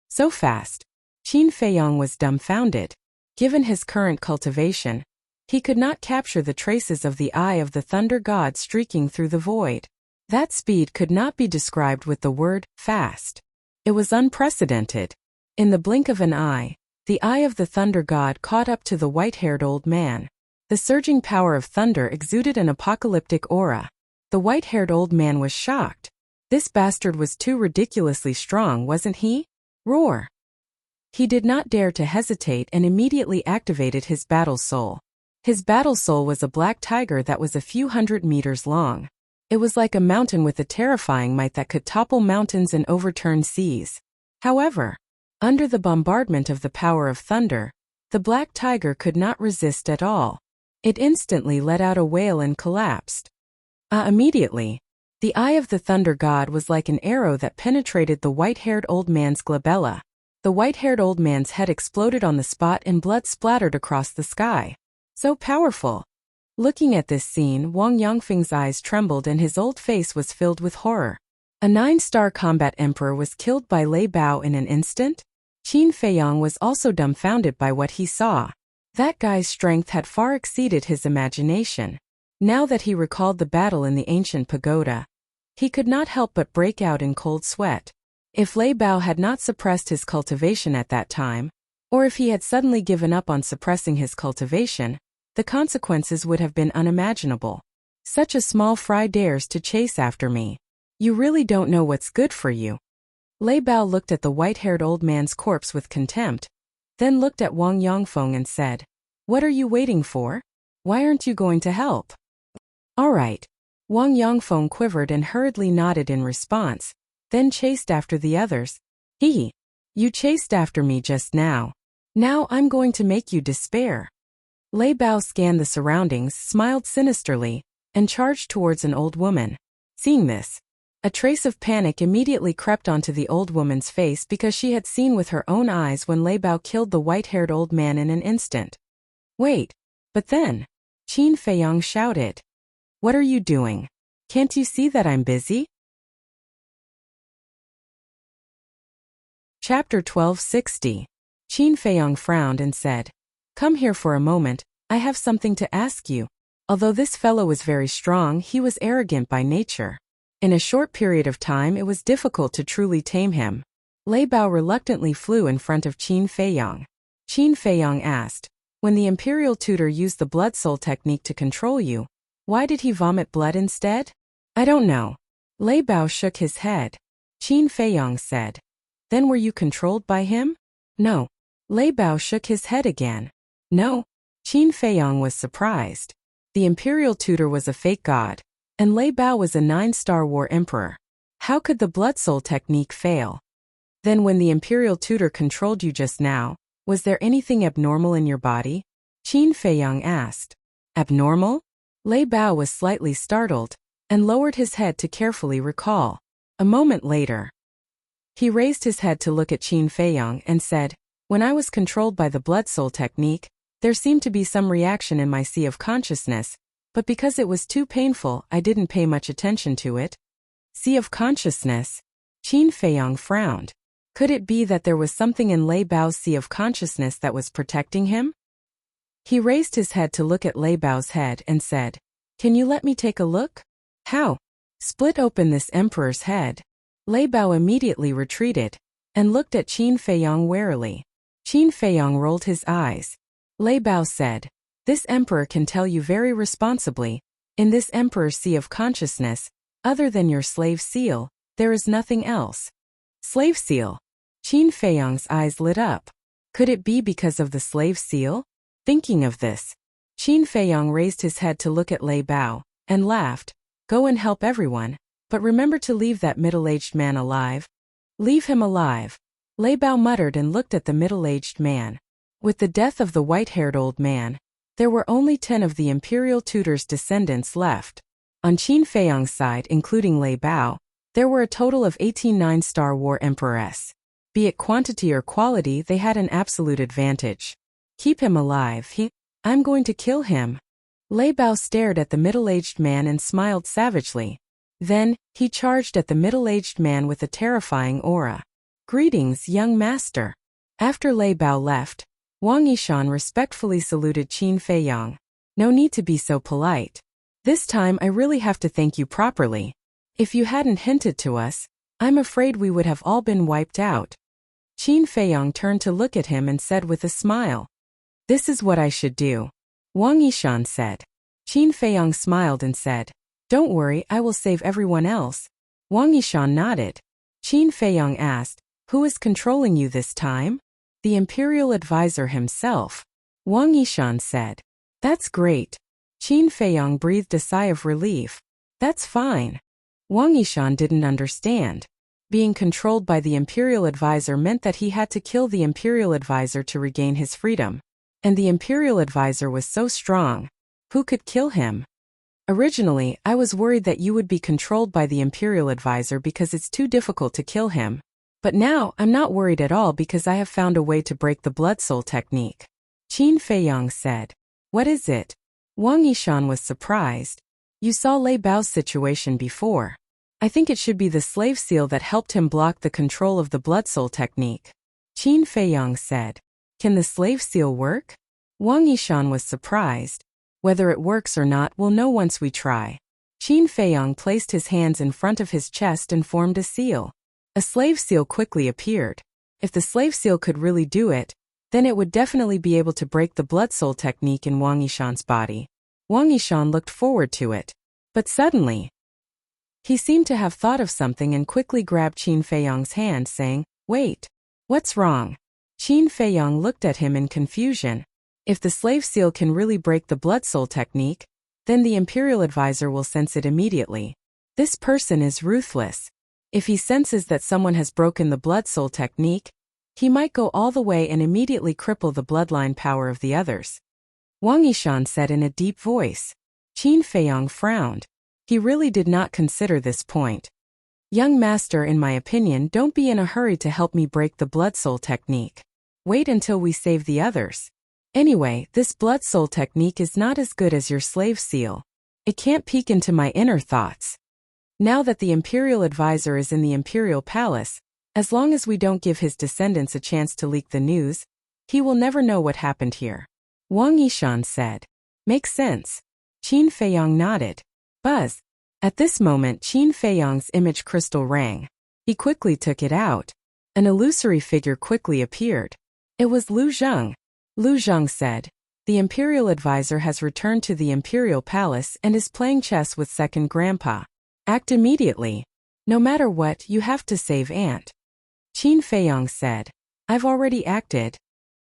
So fast. Qin Feiyang was dumbfounded. Given his current cultivation, he could not capture the traces of the eye of the Thunder God streaking through the void. That speed could not be described with the word fast. It was unprecedented. In the blink of an eye, the eye of the Thunder God caught up to the white-haired old man. The surging power of thunder exuded an apocalyptic aura. The white-haired old man was shocked. This bastard was too ridiculously strong, wasn't he? Roar! He did not dare to hesitate and immediately activated his battle soul. His battle soul was a black tiger that was a few hundred meters long. It was like a mountain with a terrifying might that could topple mountains and overturn seas. However, under the bombardment of the power of thunder, the black tiger could not resist at all. It instantly let out a wail and collapsed. Immediately, the eye of the Thunder God was like an arrow that penetrated the white-haired old man's glabella. The white-haired old man's head exploded on the spot and blood splattered across the sky. So powerful. Looking at this scene, Wang Yongfeng's eyes trembled and his old face was filled with horror. A 9-star combat emperor was killed by Lei Bao in an instant? Qin Feiyang was also dumbfounded by what he saw. That guy's strength had far exceeded his imagination. Now that he recalled the battle in the ancient pagoda, he could not help but break out in cold sweat. If Lei Bao had not suppressed his cultivation at that time, or if he had suddenly given up on suppressing his cultivation, the consequences would have been unimaginable. Such a small fry dares to chase after me. You really don't know what's good for you. Lei Bao looked at the white-haired old man's corpse with contempt, then looked at Wang Yongfeng and said, What are you waiting for? Why aren't you going to help? All right. Wang Yongfeng quivered and hurriedly nodded in response, then chased after the others. You chased after me just now. Now I'm going to make you despair. Lei Bao scanned the surroundings, smiled sinisterly, and charged towards an old woman. Seeing this, a trace of panic immediately crept onto the old woman's face because she had seen with her own eyes when Lei Bao killed the white-haired old man in an instant. Wait, but then, Qin Feiyang shouted. What are you doing? Can't you see that I'm busy? Chapter 1260. Qin Feiyang frowned and said, Come here for a moment, I have something to ask you. Although this fellow was very strong, he was arrogant by nature. In a short period of time it was difficult to truly tame him. Lei Bao reluctantly flew in front of Qin Feiyang. Qin Feiyang asked, When the imperial tutor used the blood soul technique to control you, why did he vomit blood instead? I don't know. Lei Bao shook his head. Qin Feiyang said, Then were you controlled by him? No. Lei Bao shook his head again. No. Qin Feiyang was surprised. The imperial tutor was a fake god, and Lei Bao was a 9-star war emperor. How could the blood soul technique fail? Then when the imperial tutor controlled you just now, was there anything abnormal in your body? Qin Feiyang asked. Abnormal? Lei Bao was slightly startled, and lowered his head to carefully recall. A moment later, he raised his head to look at Qin Feiyang and said, When I was controlled by the blood soul technique, there seemed to be some reaction in my sea of consciousness, but because it was too painful, I didn't pay much attention to it. Sea of consciousness? Qin Feiyang frowned. Could it be that there was something in Lei Bao's sea of consciousness that was protecting him? He raised his head to look at Lei Bao's head and said, Can you let me take a look? How? Split open this emperor's head. Lei Bao immediately retreated, and looked at Qin Feiyang warily. Qin Feiyong rolled his eyes. Lei Bao said, "This emperor can tell you very responsibly, in this emperor's sea of consciousness, other than your slave seal, there is nothing else." Slave seal? Qin Feiyong's eyes lit up. Could it be because of the slave seal? Thinking of this, Qin Feiyong raised his head to look at Lei Bao, and laughed. "Go and help everyone, but remember to leave that middle-aged man alive." "Leave him alive," Lei Bao muttered and looked at the middle-aged man. With the death of the white-haired old man, there were only 10 of the imperial tutor's descendants left. On Qin Feiyong's side, including Lei Bao, there were a total of 18 nine-star war emperors. Be it quantity or quality, they had an absolute advantage. "Keep him alive, I'm going to kill him." Lei Bao stared at the middle-aged man and smiled savagely. Then, he charged at the middle-aged man with a terrifying aura. "Greetings, young master." After Lei Bao left, Wang Yishan respectfully saluted Qin Feiyong. "No need to be so polite. This time I really have to thank you properly. If you hadn't hinted to us, I'm afraid we would have all been wiped out." Qin Feiyong turned to look at him and said with a smile, "This is what I should do." Wang Yishan said. Qin Feiyong smiled and said, "Don't worry, I will save everyone else." Wang Yishan nodded. Qin Feiyong asked, "Who is controlling you this time?" "The imperial advisor himself." Wang Yishan said. "That's great." Qin Feiyong breathed a sigh of relief. "That's fine." Wang Yishan didn't understand. Being controlled by the imperial advisor meant that he had to kill the imperial advisor to regain his freedom. And the imperial advisor was so strong. Who could kill him? "Originally, I was worried that you would be controlled by the imperial advisor because it's too difficult to kill him. But now, I'm not worried at all because I have found a way to break the blood soul technique." Qin Feiyong said. "What is it?" Wang Yishan was surprised. "You saw Lei Bao's situation before. I think it should be the slave seal that helped him block the control of the blood soul technique." Qin Feiyong said. "Can the slave seal work?" Wang Yishan was surprised. "Whether it works or not, we'll know once we try." Qin Feiyong placed his hands in front of his chest and formed a seal. A slave seal quickly appeared. If the slave seal could really do it, then it would definitely be able to break the blood soul technique in Wang Yishan's body. Wang Yishan looked forward to it. But suddenly, he seemed to have thought of something and quickly grabbed Qin Feiyong's hand, saying, "Wait. What's wrong?" Qin Feiyong looked at him in confusion. If the slave seal can really break the blood soul technique, then the imperial advisor will sense it immediately. This person is ruthless. If he senses that someone has broken the blood soul technique, he might go all the way and immediately cripple the bloodline power of the others. Wang Yishan said in a deep voice. Qin Feiyong frowned. He really did not consider this point. "Young master, in my opinion, don't be in a hurry to help me break the blood soul technique. Wait until we save the others. Anyway, this blood soul technique is not as good as your slave seal. It can't peek into my inner thoughts. Now that the imperial advisor is in the imperial palace, as long as we don't give his descendants a chance to leak the news, he will never know what happened here." Wang Yishan said. "Makes sense." Qin Feiyong nodded. Buzz. At this moment, Qin Feiyong's image crystal rang. He quickly took it out. An illusory figure quickly appeared. It was Lu Zheng. Lu Zheng said, "The imperial advisor has returned to the imperial palace and is playing chess with second grandpa. Act immediately. No matter what, you have to save Aunt." Qin Feiyong said, "I've already acted."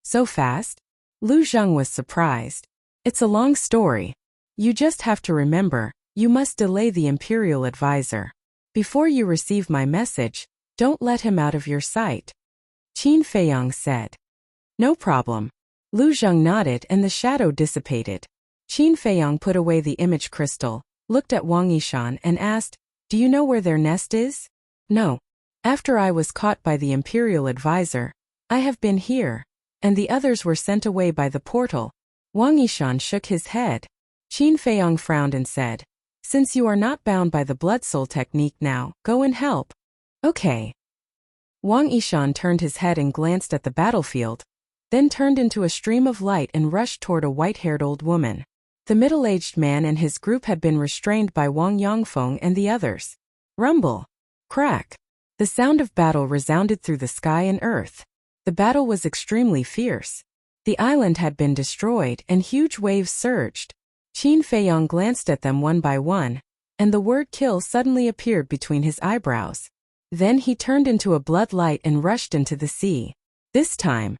"So fast?" Lu Zheng was surprised. "It's a long story. You just have to remember, you must delay the imperial advisor. Before you receive my message, don't let him out of your sight." Qin Feiyong said. "No problem." Lu Zheng nodded and the shadow dissipated. Qin Feiyong put away the image crystal, looked at Wang Yishan and asked, "Do you know where their nest is?" "No. After I was caught by the imperial advisor, I have been here, and the others were sent away by the portal." Wang Yishan shook his head. Qin Feiyong frowned and said, "Since you are not bound by the blood soul technique now, go and help." "Okay." Wang Yishan turned his head and glanced at the battlefield, then turned into a stream of light and rushed toward a white-haired old woman. The middle-aged man and his group had been restrained by Wang Yongfeng and the others. Rumble. Crack. The sound of battle resounded through the sky and earth. The battle was extremely fierce. The island had been destroyed and huge waves surged. Qin Feiyang glanced at them one by one, and the word kill suddenly appeared between his eyebrows. Then he turned into a blood light and rushed into the sea. This time,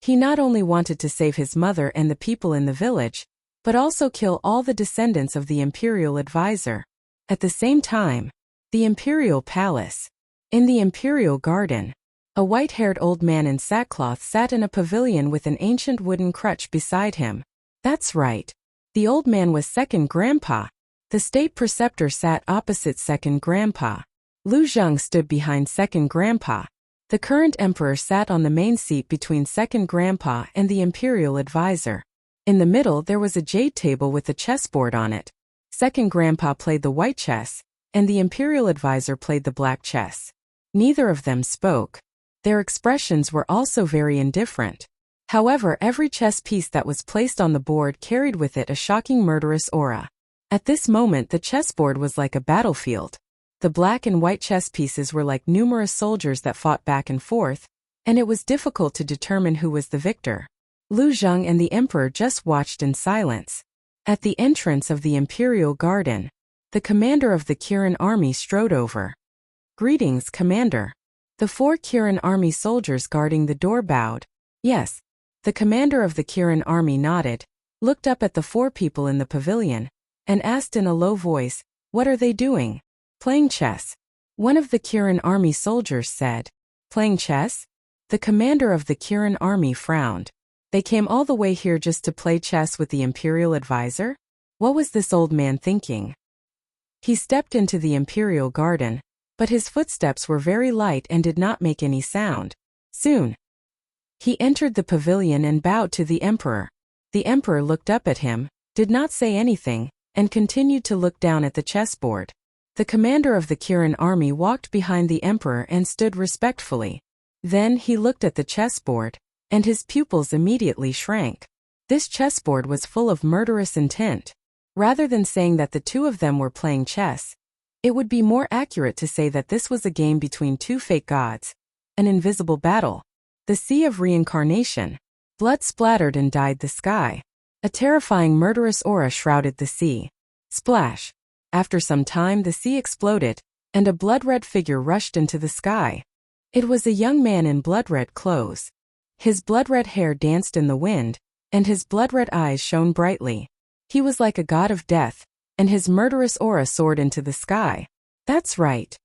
he not only wanted to save his mother and the people in the village, but also kill all the descendants of the imperial advisor. At the same time, the imperial palace. In the imperial garden, a white-haired old man in sackcloth sat in a pavilion with an ancient wooden crutch beside him. That's right. The old man was second grandpa. The state preceptor sat opposite second grandpa. Lu Zheng stood behind second grandpa. The current emperor sat on the main seat between second grandpa and the imperial advisor. In the middle there was a jade table with a chessboard on it. Second grandpa played the white chess, and the imperial advisor played the black chess. Neither of them spoke. Their expressions were also very indifferent. However, every chess piece that was placed on the board carried with it a shocking murderous aura. At this moment the chessboard was like a battlefield. The black and white chess pieces were like numerous soldiers that fought back and forth, and it was difficult to determine who was the victor. Lu Zheng and the emperor just watched in silence. At the entrance of the imperial garden, the commander of the Kirin army strode over. "Greetings, commander." The 4 Kirin army soldiers guarding the door bowed. "Yes." The commander of the Kirin army nodded, looked up at the 4 people in the pavilion, and asked in a low voice, "What are they doing?" "Playing chess." One of the Kirin army soldiers said. "Playing chess?" The commander of the Kirin army frowned. They came all the way here just to play chess with the imperial advisor? What was this old man thinking? He stepped into the imperial garden, but his footsteps were very light and did not make any sound. Soon, he entered the pavilion and bowed to the emperor. The emperor looked up at him, did not say anything, and continued to look down at the chessboard. The commander of the Kirin army walked behind the emperor and stood respectfully. Then he looked at the chessboard, and his pupils immediately shrank. This chessboard was full of murderous intent. Rather than saying that the 2 of them were playing chess, it would be more accurate to say that this was a game between 2 fake gods. An invisible battle. The sea of reincarnation. Blood splattered and dyed the sky. A terrifying murderous aura shrouded the sea. Splash. After some time the sea exploded, and a blood-red figure rushed into the sky. It was a young man in blood-red clothes. His blood-red hair danced in the wind, and his blood-red eyes shone brightly. He was like a god of death, and his murderous aura soared into the sky. That's right.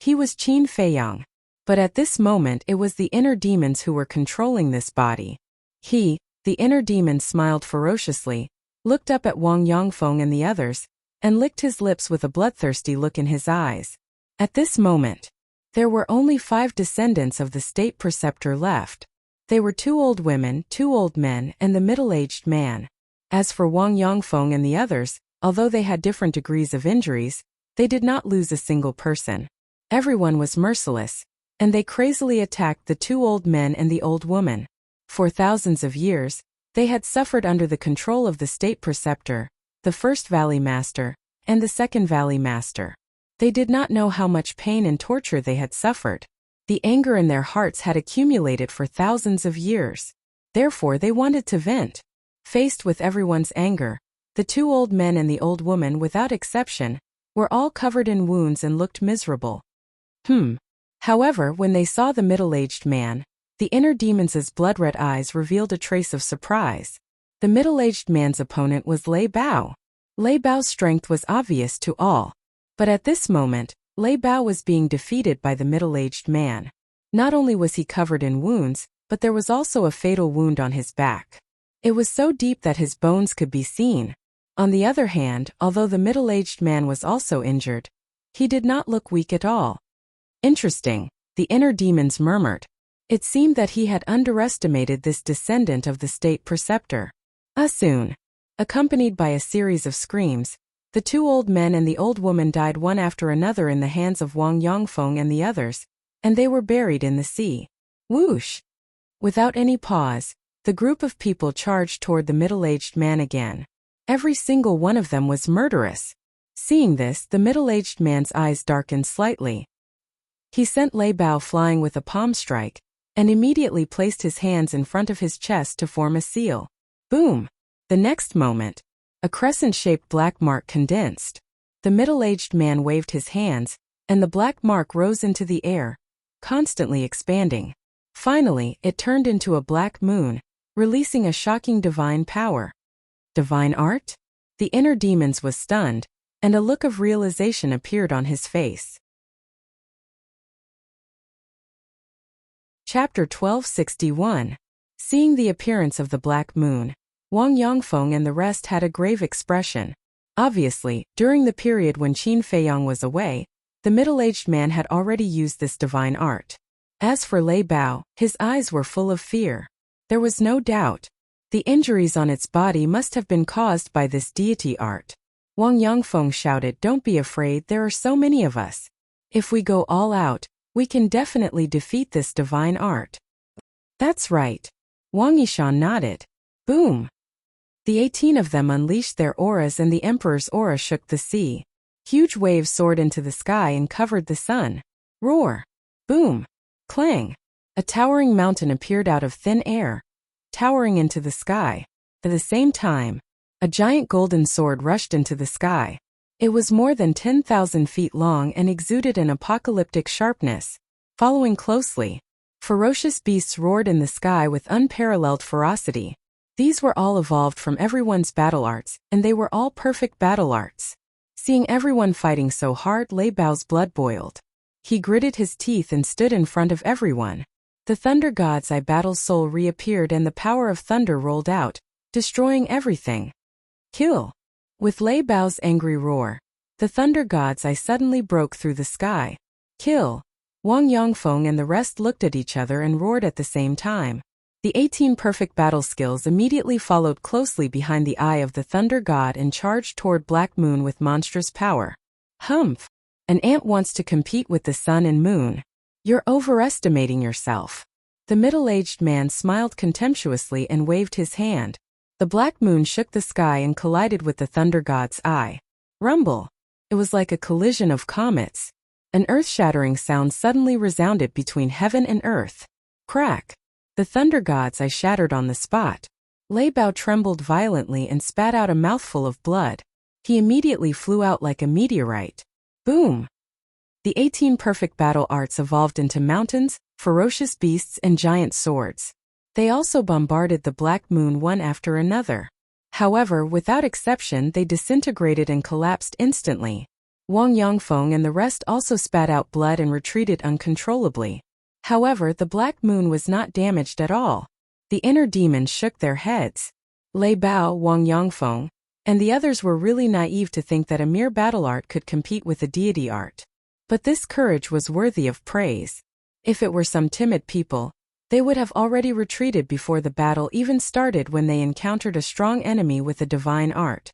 He was Qin Feiyang. But at this moment it was the inner demons who were controlling this body. He, the inner demon, smiled ferociously, looked up at Wang Yongfeng and the others, and licked his lips with a bloodthirsty look in his eyes. At this moment, there were only 5 descendants of the state preceptor left. They were 2 old women, 2 old men, and the middle-aged man. As for Wang Yongfeng and the others, although they had different degrees of injuries, they did not lose a single person. Everyone was merciless, and they crazily attacked the 2 old men and the old woman. For thousands of years, they had suffered under the control of the state preceptor, the first Valley Master, and the second Valley Master. They did not know how much pain and torture they had suffered. The anger in their hearts had accumulated for thousands of years. Therefore they wanted to vent. Faced with everyone's anger, the 2 old men and the old woman, without exception, were all covered in wounds and looked miserable. However, when they saw the middle-aged man, the inner demon's blood-red eyes revealed a trace of surprise. The middle-aged man's opponent was Lei Bao. Lei Bao's strength was obvious to all. But at this moment, Lei Bao was being defeated by the middle-aged man. Not only was he covered in wounds, but there was also a fatal wound on his back. It was so deep that his bones could be seen. On the other hand, although the middle-aged man was also injured, he did not look weak at all. Interesting, the inner demons murmured. It seemed that he had underestimated this descendant of the state preceptor. Soon, accompanied by a series of screams, the 2 old men and the old woman died one after another in the hands of Wang Yongfeng and the others, and they were buried in the sea. Whoosh! Without any pause, the group of people charged toward the middle-aged man again. Every single one of them was murderous. Seeing this, the middle-aged man's eyes darkened slightly. He sent Lei Bao flying with a palm strike, and immediately placed his hands in front of his chest to form a seal. Boom! The next moment, a crescent-shaped black mark condensed. The middle-aged man waved his hands, and the black mark rose into the air, constantly expanding. Finally, it turned into a black moon, releasing a shocking divine power. Divine art? The inner demons was stunned, and a look of realization appeared on his face. Chapter 1261. Seeing the appearance of the black moon, Wang Yongfeng and the rest had a grave expression. Obviously, during the period when Qin Feiyang was away, the middle-aged man had already used this divine art. As for Lei Bao, his eyes were full of fear. There was no doubt. The injuries on its body must have been caused by this deity art. Wang Yongfeng shouted, "Don't be afraid, there are so many of us. If we go all out, we can definitely defeat this divine art." "That's right." Wang Yishan nodded. Boom! The 18 of them unleashed their auras and the emperor's aura shook the sea. Huge waves soared into the sky and covered the sun. Roar! Boom! Clang! A towering mountain appeared out of thin air, towering into the sky. At the same time, a giant golden sword rushed into the sky. It was more than 10,000 feet long and exuded an apocalyptic sharpness. Following closely, ferocious beasts roared in the sky with unparalleled ferocity. These were all evolved from everyone's battle arts, and they were all perfect battle arts. Seeing everyone fighting so hard, Lei Bao's blood boiled. He gritted his teeth and stood in front of everyone. The thunder god's eye battle soul reappeared and the power of thunder rolled out, destroying everything. Kill! With Lei Bao's angry roar, the thunder god's eye suddenly broke through the sky. Kill! Wang Yongfeng and the rest looked at each other and roared at the same time. The 18 perfect battle skills immediately followed closely behind the eye of the thunder god and charged toward Black Moon with monstrous power. Humph! An ant wants to compete with the sun and moon. You're overestimating yourself. The middle-aged man smiled contemptuously and waved his hand. The black moon shook the sky and collided with the thunder god's eye. Rumble! It was like a collision of comets. An earth-shattering sound suddenly resounded between heaven and earth. Crack! The thunder god's eye shattered on the spot. Lei Bao trembled violently and spat out a mouthful of blood. He immediately flew out like a meteorite. Boom! The 18 perfect battle arts evolved into mountains, ferocious beasts, and giant swords. They also bombarded the black moon one after another. However, without exception, they disintegrated and collapsed instantly. Wang Yongfeng and the rest also spat out blood and retreated uncontrollably. However, the black moon was not damaged at all. The inner demons shook their heads. Lei Bao, Wang Yongfeng, and the others were really naive to think that a mere battle art could compete with a deity art. But this courage was worthy of praise. If it were some timid people, they would have already retreated before the battle even started when they encountered a strong enemy with a divine art.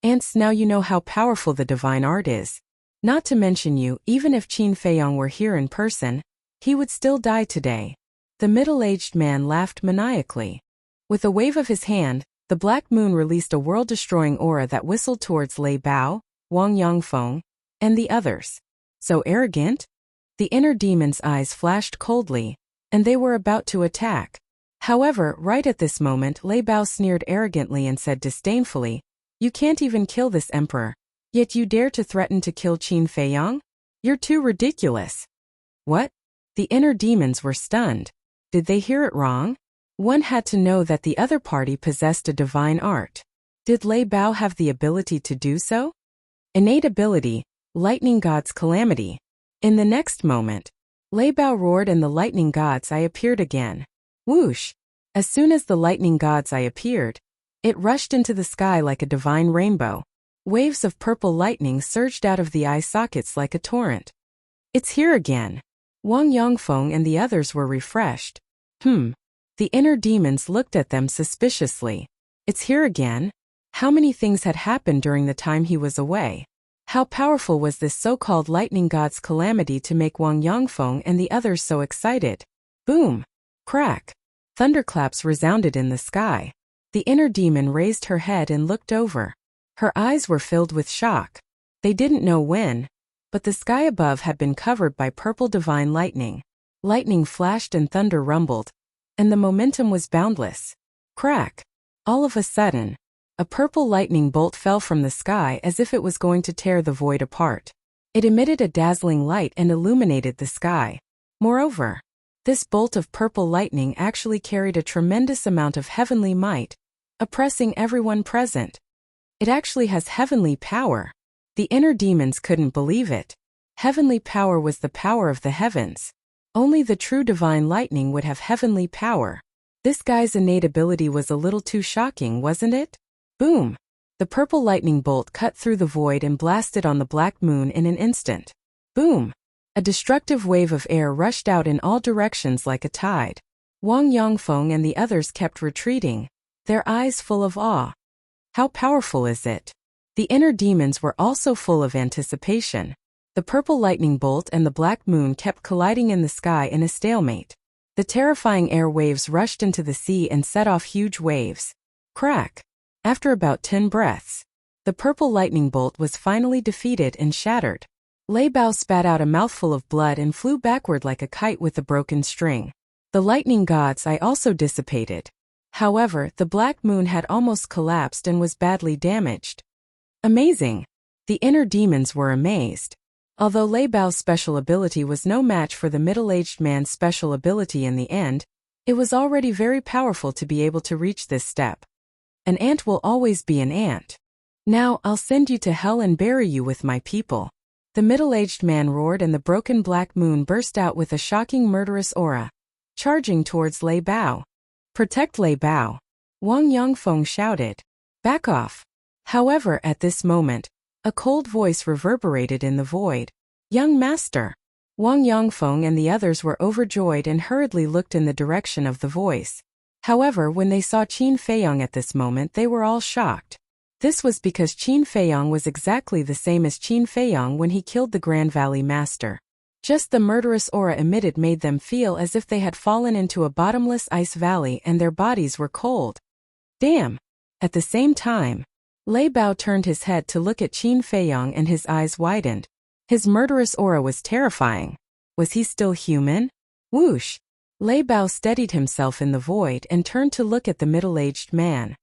Ants, now you know how powerful the divine art is. Not to mention you, even if Qin Feiyang were here in person, he would still die today. The middle-aged man laughed maniacally. With a wave of his hand, the black moon released a world-destroying aura that whistled towards Lei Bao, Wang Yongfeng, and the others. So arrogant? The inner demon's eyes flashed coldly, and they were about to attack. However, right at this moment, Lei Bao sneered arrogantly and said disdainfully, "You can't even kill this emperor, yet you dare to threaten to kill Qin Feiyang? You're too ridiculous." What? The inner demons were stunned. Did they hear it wrong? One had to know that the other party possessed a divine art. Did Lei Bao have the ability to do so? Innate ability, lightning god's calamity. In the next moment, Lei Bao roared and the lightning god's eye appeared again. Whoosh! As soon as the lightning god's eye appeared, it rushed into the sky like a divine rainbow. Waves of purple lightning surged out of the eye sockets like a torrent. It's here again. Wang Yongfeng and the others were refreshed. The inner demons looked at them suspiciously. It's here again? How many things had happened during the time he was away? How powerful was this so-called lightning god's calamity to make Wang Yongfeng and the others so excited? Boom! Crack! Thunderclaps resounded in the sky. The inner demon raised her head and looked over. Her eyes were filled with shock. They didn't know when, but the sky above had been covered by purple divine lightning. Lightning flashed and thunder rumbled, and the momentum was boundless. Crack! All of a sudden, a purple lightning bolt fell from the sky as if it was going to tear the void apart. It emitted a dazzling light and illuminated the sky. Moreover, this bolt of purple lightning actually carried a tremendous amount of heavenly might, oppressing everyone present. It actually has heavenly power. The inner demons couldn't believe it. Heavenly power was the power of the heavens. Only the true divine lightning would have heavenly power. This guy's innate ability was a little too shocking, wasn't it? Boom! The purple lightning bolt cut through the void and blasted on the black moon in an instant. Boom! A destructive wave of air rushed out in all directions like a tide. Wang Yongfeng and the others kept retreating, their eyes full of awe. How powerful is it? The inner demons were also full of anticipation. The purple lightning bolt and the black moon kept colliding in the sky in a stalemate. The terrifying air waves rushed into the sea and set off huge waves. Crack! After about 10 breaths, the purple lightning bolt was finally defeated and shattered. Lei Bao spat out a mouthful of blood and flew backward like a kite with a broken string. The lightning god's eye also dissipated. However, the black moon had almost collapsed and was badly damaged. Amazing! The inner demons were amazed. Although Lei Bao's special ability was no match for the middle-aged man's special ability in the end, it was already very powerful to be able to reach this step. An ant will always be an ant. Now I'll send you to hell and bury you with my people. The middle-aged man roared and the broken black moon burst out with a shocking murderous aura, charging towards Lei Bao. Protect Lei Bao! Wang Yongfeng shouted. Back off! However, at this moment, a cold voice reverberated in the void. Young master! Wang Yongfeng and the others were overjoyed and hurriedly looked in the direction of the voice. However, when they saw Qin Feiyong at this moment, they were all shocked. This was because Qin Feiyong was exactly the same as Qin Feiyong when he killed the Grand Valley Master. Just the murderous aura emitted made them feel as if they had fallen into a bottomless ice valley and their bodies were cold. Damn! At the same time, Lei Bao turned his head to look at Qin Feiyong and his eyes widened. His murderous aura was terrifying. Was he still human? Whoosh! Lei Bao steadied himself in the void and turned to look at the middle-aged man.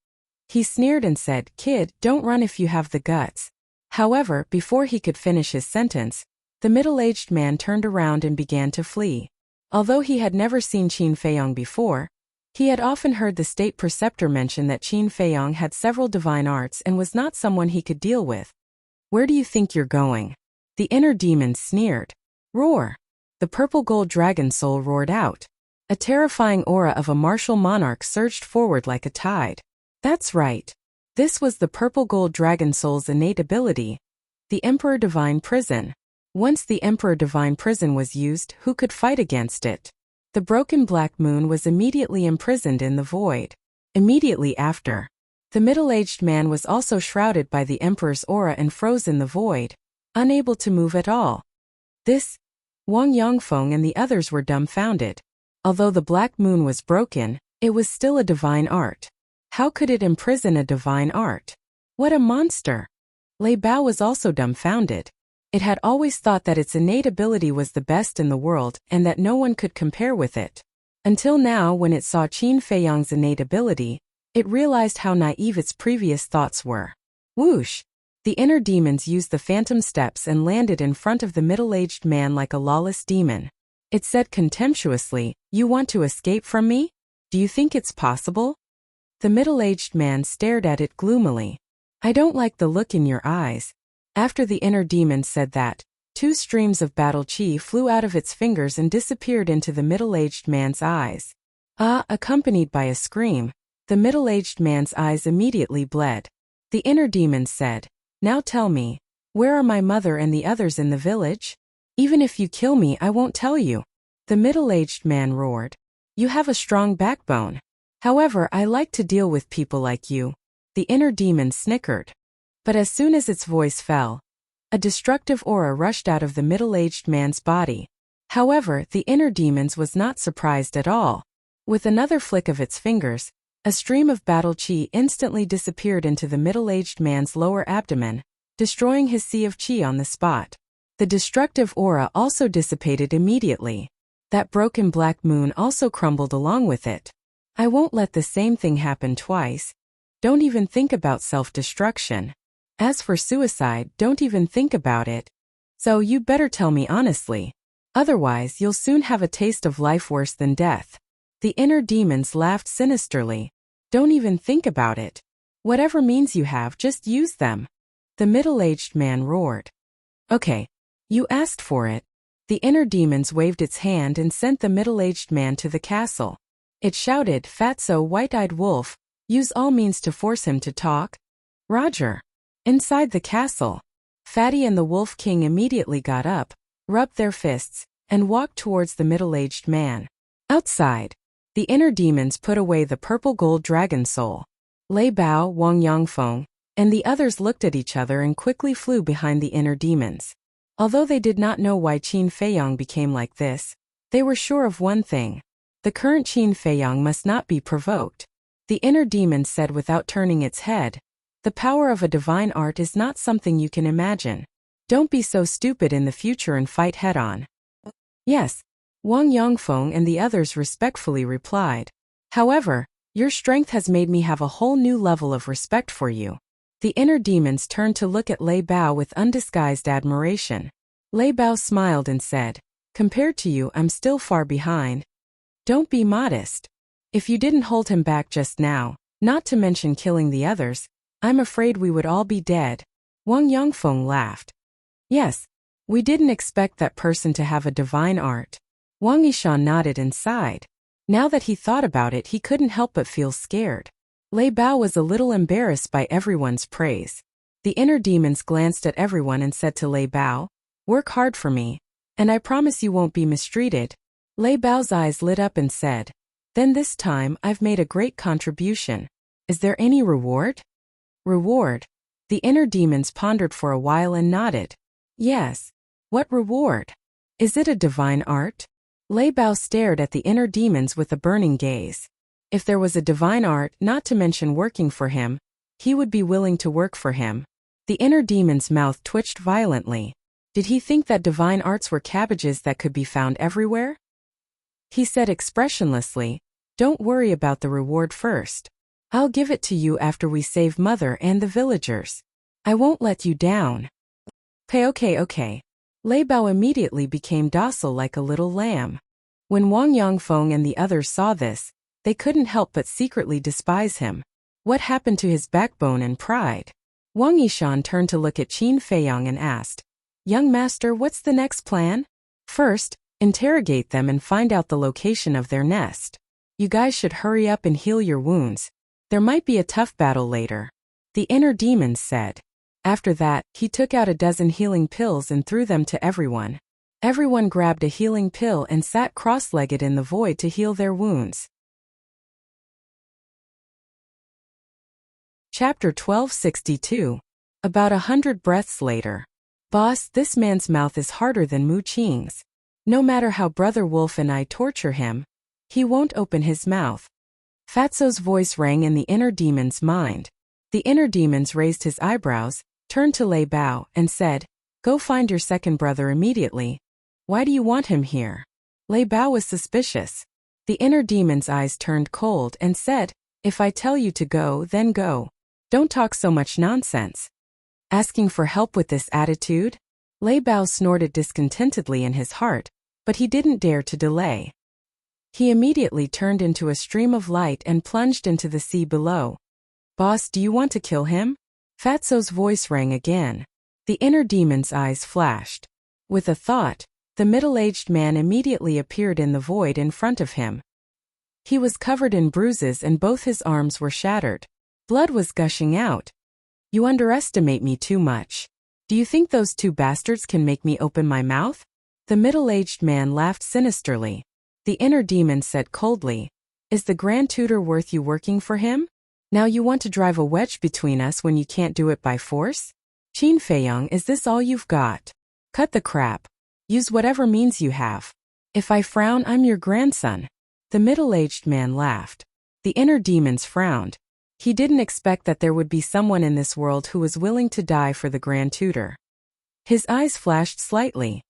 He sneered and said, "Kid, don't run if you have the guts." However, before he could finish his sentence, the middle-aged man turned around and began to flee. Although he had never seen Qin Feiyong before, he had often heard the state preceptor mention that Qin Feiyong had several divine arts and was not someone he could deal with. Where do you think you're going? The inner demon sneered. Roar! The purple gold dragon soul roared out. A terrifying aura of a martial monarch surged forward like a tide. That's right. This was the purple gold dragon soul's innate ability, the Emperor Divine Prison. Once the Emperor Divine Prison was used, who could fight against it? The broken black moon was immediately imprisoned in the void. Immediately after, the middle-aged man was also shrouded by the Emperor's aura and froze in the void, unable to move at all. Wang Yongfeng and the others were dumbfounded. Although the black moon was broken, it was still a divine art. How could it imprison a divine art? What a monster! Lei Bao was also dumbfounded. It had always thought that its innate ability was the best in the world and that no one could compare with it. Until now, when it saw Qin Feiyong's innate ability, it realized how naive its previous thoughts were. Whoosh! The inner demons used the phantom steps and landed in front of the middle-aged man like a lawless demon. It said contemptuously, "You want to escape from me? Do you think it's possible?" The middle-aged man stared at it gloomily. "I don't like the look in your eyes." After the inner demon said that, 2 streams of battle chi flew out of its fingers and disappeared into the middle-aged man's eyes. Accompanied by a scream, the middle-aged man's eyes immediately bled. The inner demon said, "Now tell me, where are my mother and the others in the village? Even if you kill me, I won't tell you." The middle-aged man roared, "You have a strong backbone. However, I like to deal with people like you." The inner demon snickered. But as soon as its voice fell, a destructive aura rushed out of the middle-aged man's body. However, the inner demons was not surprised at all. With another flick of its fingers, a stream of battle chi instantly disappeared into the middle-aged man's lower abdomen, destroying his sea of chi on the spot. The destructive aura also dissipated immediately. That broken black moon also crumbled along with it. I won't let the same thing happen twice. Don't even think about self-destruction. As for suicide, don't even think about it. So you better tell me honestly. Otherwise, you'll soon have a taste of life worse than death. The inner demons laughed sinisterly. Don't even think about it. Whatever means you have, just use them. The middle-aged man roared. Okay. You asked for it. The inner demons waved its hand and sent the middle-aged man to the castle. It shouted, Fatso, white-eyed wolf, use all means to force him to talk. Roger. Inside the castle, Fatty and the Wolf King immediately got up, rubbed their fists, and walked towards the middle-aged man. Outside, the inner demons put away the purple gold dragon soul. Lei Bao, Wang Yangfeng, and the others looked at each other and quickly flew behind the inner demons. Although they did not know why Qin Feiyang became like this, they were sure of one thing. The current Qin Feiyang must not be provoked. The inner demon said without turning its head, the power of a divine art is not something you can imagine. Don't be so stupid in the future and fight head-on. Yes, Wang Yangfeng and the others respectfully replied. However, your strength has made me have a whole new level of respect for you. The inner demons turned to look at Lei Bao with undisguised admiration. Lei Bao smiled and said, compared to you, I'm still far behind. Don't be modest. If you didn't hold him back just now, not to mention killing the others, I'm afraid we would all be dead. Wang Yangfeng laughed. Yes, we didn't expect that person to have a divine art. Wang Yishan nodded and sighed. Now that he thought about it, he couldn't help but feel scared. Lei Bao was a little embarrassed by everyone's praise. The inner demons glanced at everyone and said to Lei Bao, work hard for me, and I promise you won't be mistreated. Lei Bao's eyes lit up and said, then this time I've made a great contribution. Is there any reward? Reward? The inner demons pondered for a while and nodded. Yes. What reward? Is it a divine art? Lei Bao stared at the inner demons with a burning gaze. If there was a divine art, not to mention working for him, he would be willing to work for him. The inner demon's mouth twitched violently. Did he think that divine arts were cabbages that could be found everywhere? He said expressionlessly, don't worry about the reward first. I'll give it to you after we save Mother and the villagers. I won't let you down. Okay. Lei Bao immediately became docile like a little lamb. When Wang Yangfeng and the others saw this, they couldn't help but secretly despise him. What happened to his backbone and pride? Wang Yishan turned to look at Qin Feiyang and asked, young master, what's the next plan? First, interrogate them and find out the location of their nest. You guys should hurry up and heal your wounds. There might be a tough battle later. The inner demons said. After that, he took out a dozen healing pills and threw them to everyone. Everyone grabbed a healing pill and sat cross-legged in the void to heal their wounds. Chapter 1262. About 100 breaths later. Boss, this man's mouth is harder than Mu Qing's. No matter how Brother Wolf and I torture him, he won't open his mouth. Fatso's voice rang in the inner demon's mind. The inner demons raised his eyebrows, turned to Lei Bao, and said, go find your second brother immediately. Why do you want him here? Lei Bao was suspicious. The inner demon's eyes turned cold and said, if I tell you to go, then go. Don't talk so much nonsense. Asking for help with this attitude? Lei Bao snorted discontentedly in his heart, but he didn't dare to delay. He immediately turned into a stream of light and plunged into the sea below. Boss, do you want to kill him? Fatso's voice rang again. The inner demon's eyes flashed. With a thought, the middle-aged man immediately appeared in the void in front of him. He was covered in bruises and both his arms were shattered. Blood was gushing out. You underestimate me too much. Do you think those two bastards can make me open my mouth? The middle-aged man laughed sinisterly. The inner demon said coldly, is the Grand Tutor worth you working for him? Now you want to drive a wedge between us when you can't do it by force? Qin Feiyang, is this all you've got? Cut the crap. Use whatever means you have. If I frown, I'm your grandson. The middle-aged man laughed. The inner demons frowned. He didn't expect that there would be someone in this world who was willing to die for the Grand Tutor. His eyes flashed slightly.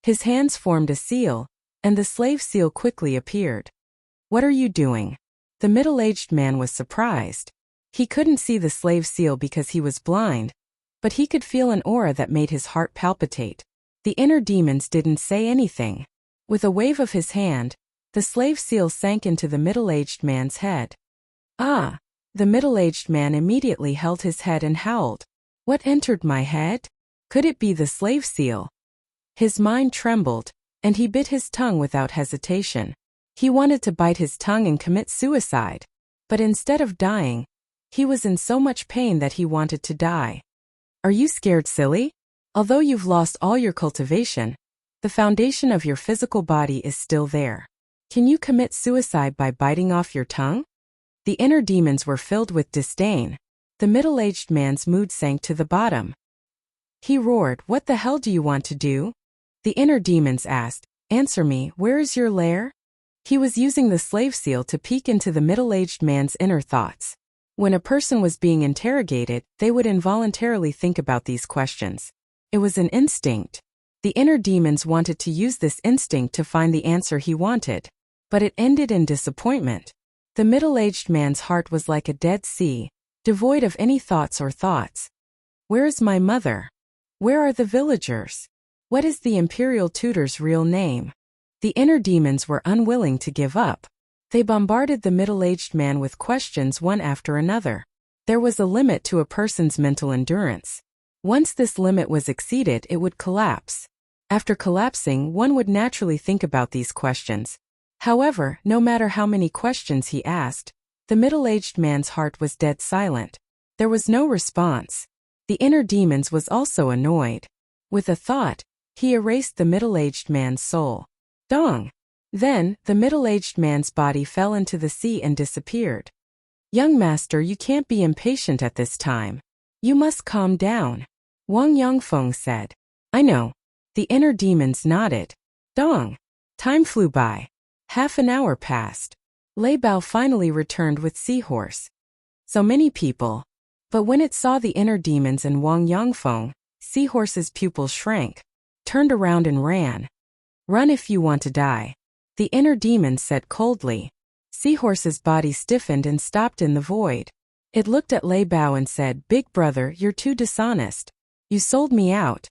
His hands formed a seal, and the slave seal quickly appeared. "What are you doing?" The middle-aged man was surprised. He couldn't see the slave seal because he was blind, but he could feel an aura that made his heart palpitate. The inner demons didn't say anything. With a wave of his hand, the slave seal sank into the middle-aged man's head. "Ah!" The middle-aged man immediately held his head and howled. "What entered my head? Could it be the slave seal?" His mind trembled, and he bit his tongue without hesitation. He wanted to bite his tongue and commit suicide, but instead of dying, he was in so much pain that he wanted to die. Are you scared, silly? Although you've lost all your cultivation, the foundation of your physical body is still there. Can you commit suicide by biting off your tongue? The inner demons were filled with disdain. The middle-aged man's mood sank to the bottom. He roared, "What the hell do you want to do?" The inner demons asked, "Answer me, where is your lair?" He was using the slave seal to peek into the middle-aged man's inner thoughts. When a person was being interrogated, they would involuntarily think about these questions. It was an instinct. The inner demons wanted to use this instinct to find the answer he wanted, but it ended in disappointment. The middle-aged man's heart was like a dead sea, devoid of any thoughts or thoughts. Where is my mother? Where are the villagers? What is the imperial tutor's real name? The inner demons were unwilling to give up. They bombarded the middle-aged man with questions one after another. There was a limit to a person's mental endurance. Once this limit was exceeded, it would collapse. After collapsing, one would naturally think about these questions. However, no matter how many questions he asked, the middle-aged man's heart was dead silent. There was no response. The inner demons was also annoyed. With a thought, he erased the middle-aged man's soul. Dong! Then, the middle-aged man's body fell into the sea and disappeared. "Young master, you can't be impatient at this time. You must calm down," Wang Yongfeng said. "I know." The inner demons nodded. Dong! Time flew by. Half an hour passed. Lei Bao finally returned with Seahorse. So many people. But when it saw the inner demons and Wang Yongfeng, Seahorse's pupils shrank, turned around and ran. "Run if you want to die," the inner demons said coldly. Seahorse's body stiffened and stopped in the void. It looked at Lei Bao and said, "Big brother, you're too dishonest. You sold me out."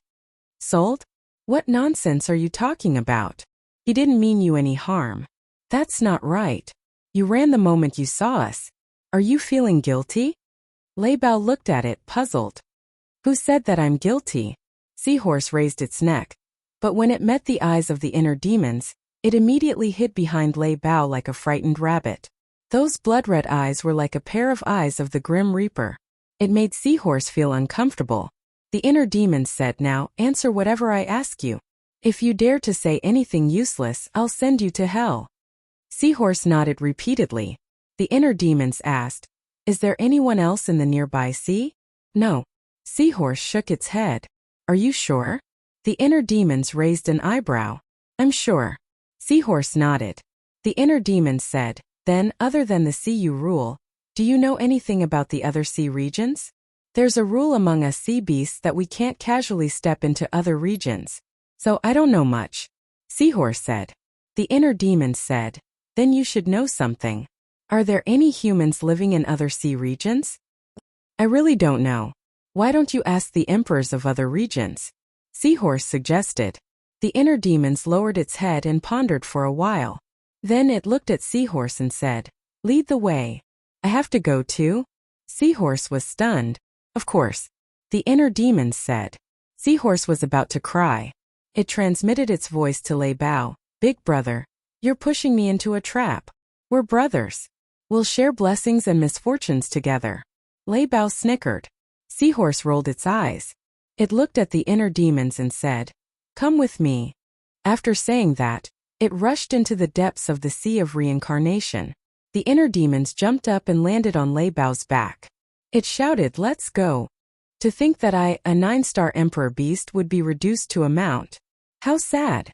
"Sold? What nonsense are you talking about? He didn't mean you any harm. That's not right. You ran the moment you saw us. Are you feeling guilty?" Lei Bao looked at it, puzzled. "Who said that I'm guilty?" Seahorse raised its neck. But when it met the eyes of the inner demons, it immediately hid behind Lei Bao like a frightened rabbit. Those blood-red eyes were like a pair of eyes of the Grim Reaper. It made Seahorse feel uncomfortable. The inner demons said, "Now, answer whatever I ask you. If you dare to say anything useless, I'll send you to hell." Seahorse nodded repeatedly. The inner demons asked, "Is there anyone else in the nearby sea?" "No." Seahorse shook its head. "Are you sure?" The inner demons raised an eyebrow. "I'm sure." Seahorse nodded. The inner demons said, "Then, other than the sea you rule, do you know anything about the other sea regions? There's a rule among us sea beasts that we can't casually step into other regions. So I don't know much." Seahorse said. The inner demons said, "Then you should know something. Are there any humans living in other sea regions?" "I really don't know. Why don't you ask the emperors of other regions?" Seahorse suggested. The inner demons lowered its head and pondered for a while. Then it looked at Seahorse and said, "Lead the way. I have to go too?" Seahorse was stunned. "Of course." The inner demons said. Seahorse was about to cry. It transmitted its voice to Lei Bao. "Big brother, you're pushing me into a trap. We're brothers. We'll share blessings and misfortunes together." Lei Bao snickered. Seahorse rolled its eyes. It looked at the inner demons and said, "Come with me." After saying that, it rushed into the depths of the sea of reincarnation. The inner demons jumped up and landed on Lei Bao's back. It shouted, "Let's go." To think that I, a 9-star emperor beast, would be reduced to a mount. How sad.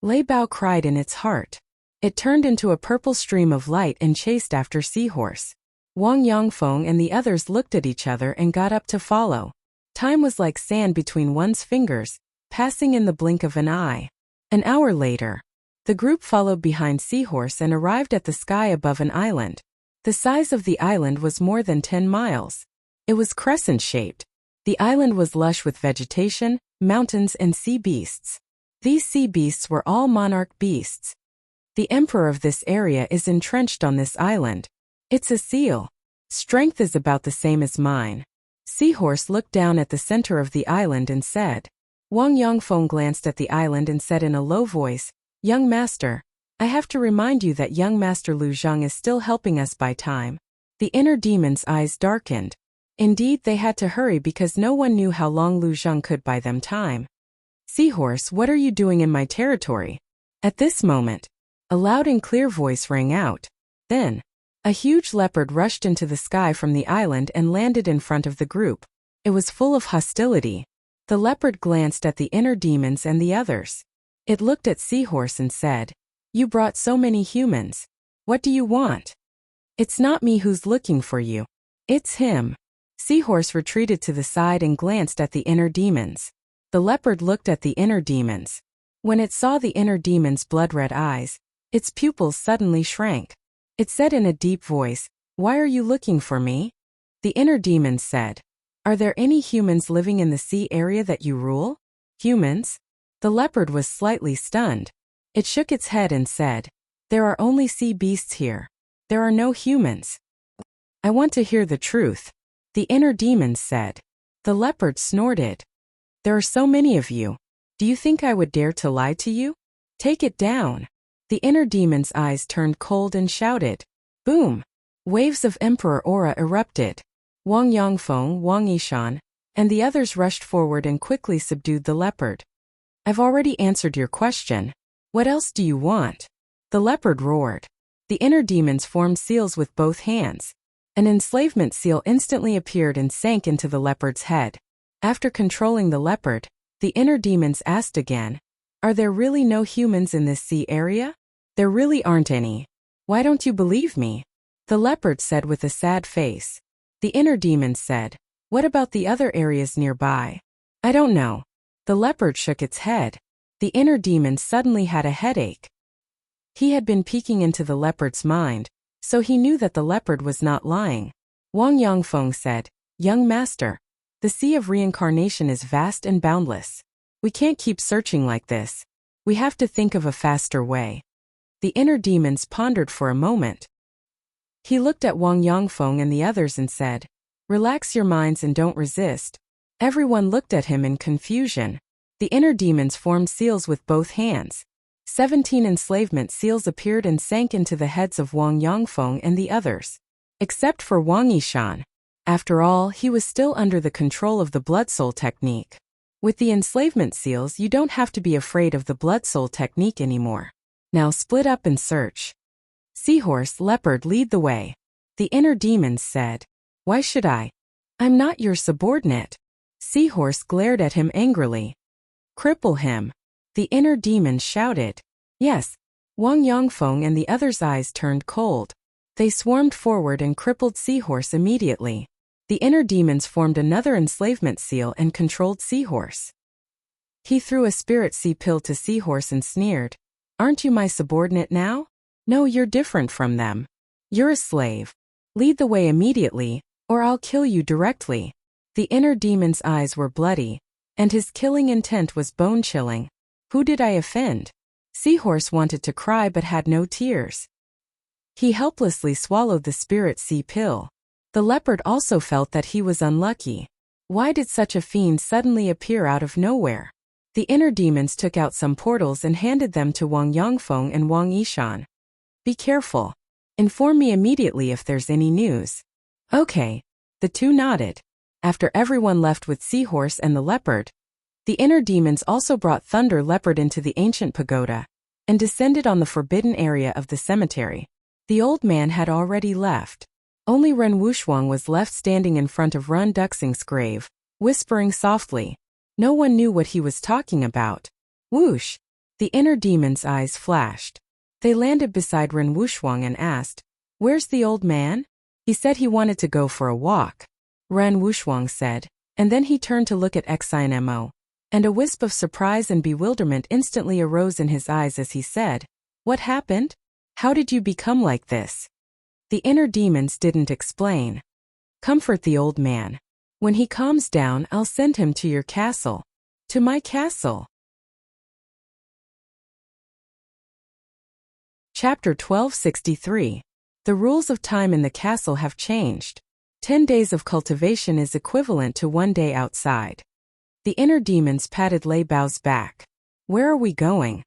Lei Bao cried in its heart. It turned into a purple stream of light and chased after Seahorse. Wang Yongfeng and the others looked at each other and got up to follow. Time was like sand between one's fingers, passing in the blink of an eye. An hour later, The group followed behind Seahorse and arrived at the sky above an island. The size of the island was more than 10 miles. It was crescent-shaped. The island was lush with vegetation, mountains, and sea beasts. These sea beasts were all monarch beasts. The emperor of this area is entrenched on this island. It's a seal. Strength is about the same as mine. Seahorse looked down at the center of the island and said. Wang Yongfeng glanced at the island and said in a low voice, Young master, I have to remind you that young master Lu Zhang is still helping us buy time. The inner demon's eyes darkened. Indeed, they had to hurry because no one knew how long Lu Zhang could buy them time. Seahorse, what are you doing in my territory? At this moment, a loud and clear voice rang out. Then, a huge leopard rushed into the sky from the island and landed in front of the group. It was full of hostility. The leopard glanced at the inner demons and the others. It looked at Seahorse and said, You brought so many humans. What do you want? It's not me who's looking for you. It's him. Seahorse retreated to the side and glanced at the inner demons. The leopard looked at the inner demons. When it saw the inner demon's blood-red eyes, its pupils suddenly shrank. It said in a deep voice, Why are you looking for me? The inner demons said, Are there any humans living in the sea area that you rule? Humans? The leopard was slightly stunned. It shook its head and said, There are only sea beasts here. There are no humans. I want to hear the truth. The inner demons said. The leopard snorted. There are so many of you. Do you think I would dare to lie to you? Take it down. The inner demon's eyes turned cold and shouted. Boom! Waves of emperor aura erupted. Wang Yongfeng, Wang Yishan, and the others rushed forward and quickly subdued the leopard. I've already answered your question. What else do you want? The leopard roared. The inner demons formed seals with both hands. An enslavement seal instantly appeared and sank into the leopard's head. After controlling the leopard, the inner demons asked again, Are there really no humans in this sea area? There really aren't any. Why don't you believe me? The leopard said with a sad face. The inner demons said, What about the other areas nearby? I don't know. The leopard shook its head. The inner demon suddenly had a headache. He had been peeking into the leopard's mind, so he knew that the leopard was not lying. Wang Yongfeng said, Young master, the sea of reincarnation is vast and boundless. We can't keep searching like this. We have to think of a faster way. The inner demons pondered for a moment. He looked at Wang Yongfeng and the others and said, Relax your minds and don't resist. Everyone looked at him in confusion. The inner demons formed seals with both hands. 17 enslavement seals appeared and sank into the heads of Wang Yongfeng and the others. Except for Wang Yishan. After all, he was still under the control of the blood soul technique. With the enslavement seals, you don't have to be afraid of the blood soul technique anymore. Now split up and search. Seahorse, leopard, lead the way. The inner demons said. Why should I? I'm not your subordinate. Seahorse glared at him angrily. Cripple him. The inner demon shouted. Yes. Wang Yongfeng and the others' eyes turned cold. They swarmed forward and crippled Seahorse immediately. The inner demons formed another enslavement seal and controlled Seahorse. He threw a spirit sea pill to Seahorse and sneered. Aren't you my subordinate now? No, you're different from them. You're a slave. Lead the way immediately, or I'll kill you directly. The inner demon's eyes were bloody, and his killing intent was bone-chilling. Who did I offend? Seahorse wanted to cry but had no tears. He helplessly swallowed the spirit sea pill. The leopard also felt that he was unlucky. Why did such a fiend suddenly appear out of nowhere? The inner demons took out some portals and handed them to Wang Yongfeng and Wang Yishan. Be careful. Inform me immediately if there's any news. Okay. The two nodded. After everyone left with Seahorse and the leopard, the inner demons also brought Thunder Leopard into the ancient pagoda and descended on the forbidden area of the cemetery. The old man had already left. Only Ren Wuxuang was left standing in front of Ren Duxing's grave, whispering softly. No one knew what he was talking about. Whoosh! The inner demon's eyes flashed. They landed beside Ren Wuxuang and asked, Where's the old man? He said he wanted to go for a walk. Ren Wuxuang said, and then he turned to look at Xinmo. And a wisp of surprise and bewilderment instantly arose in his eyes as he said, What happened? How did you become like this? The inner demons didn't explain. Comfort the old man. When he calms down, I'll send him to your castle. To my castle. Chapter 1263. The rules of time in the castle have changed. 10 days of cultivation is equivalent to 1 day outside. The inner demons patted Lei Bao's back. Where are we going?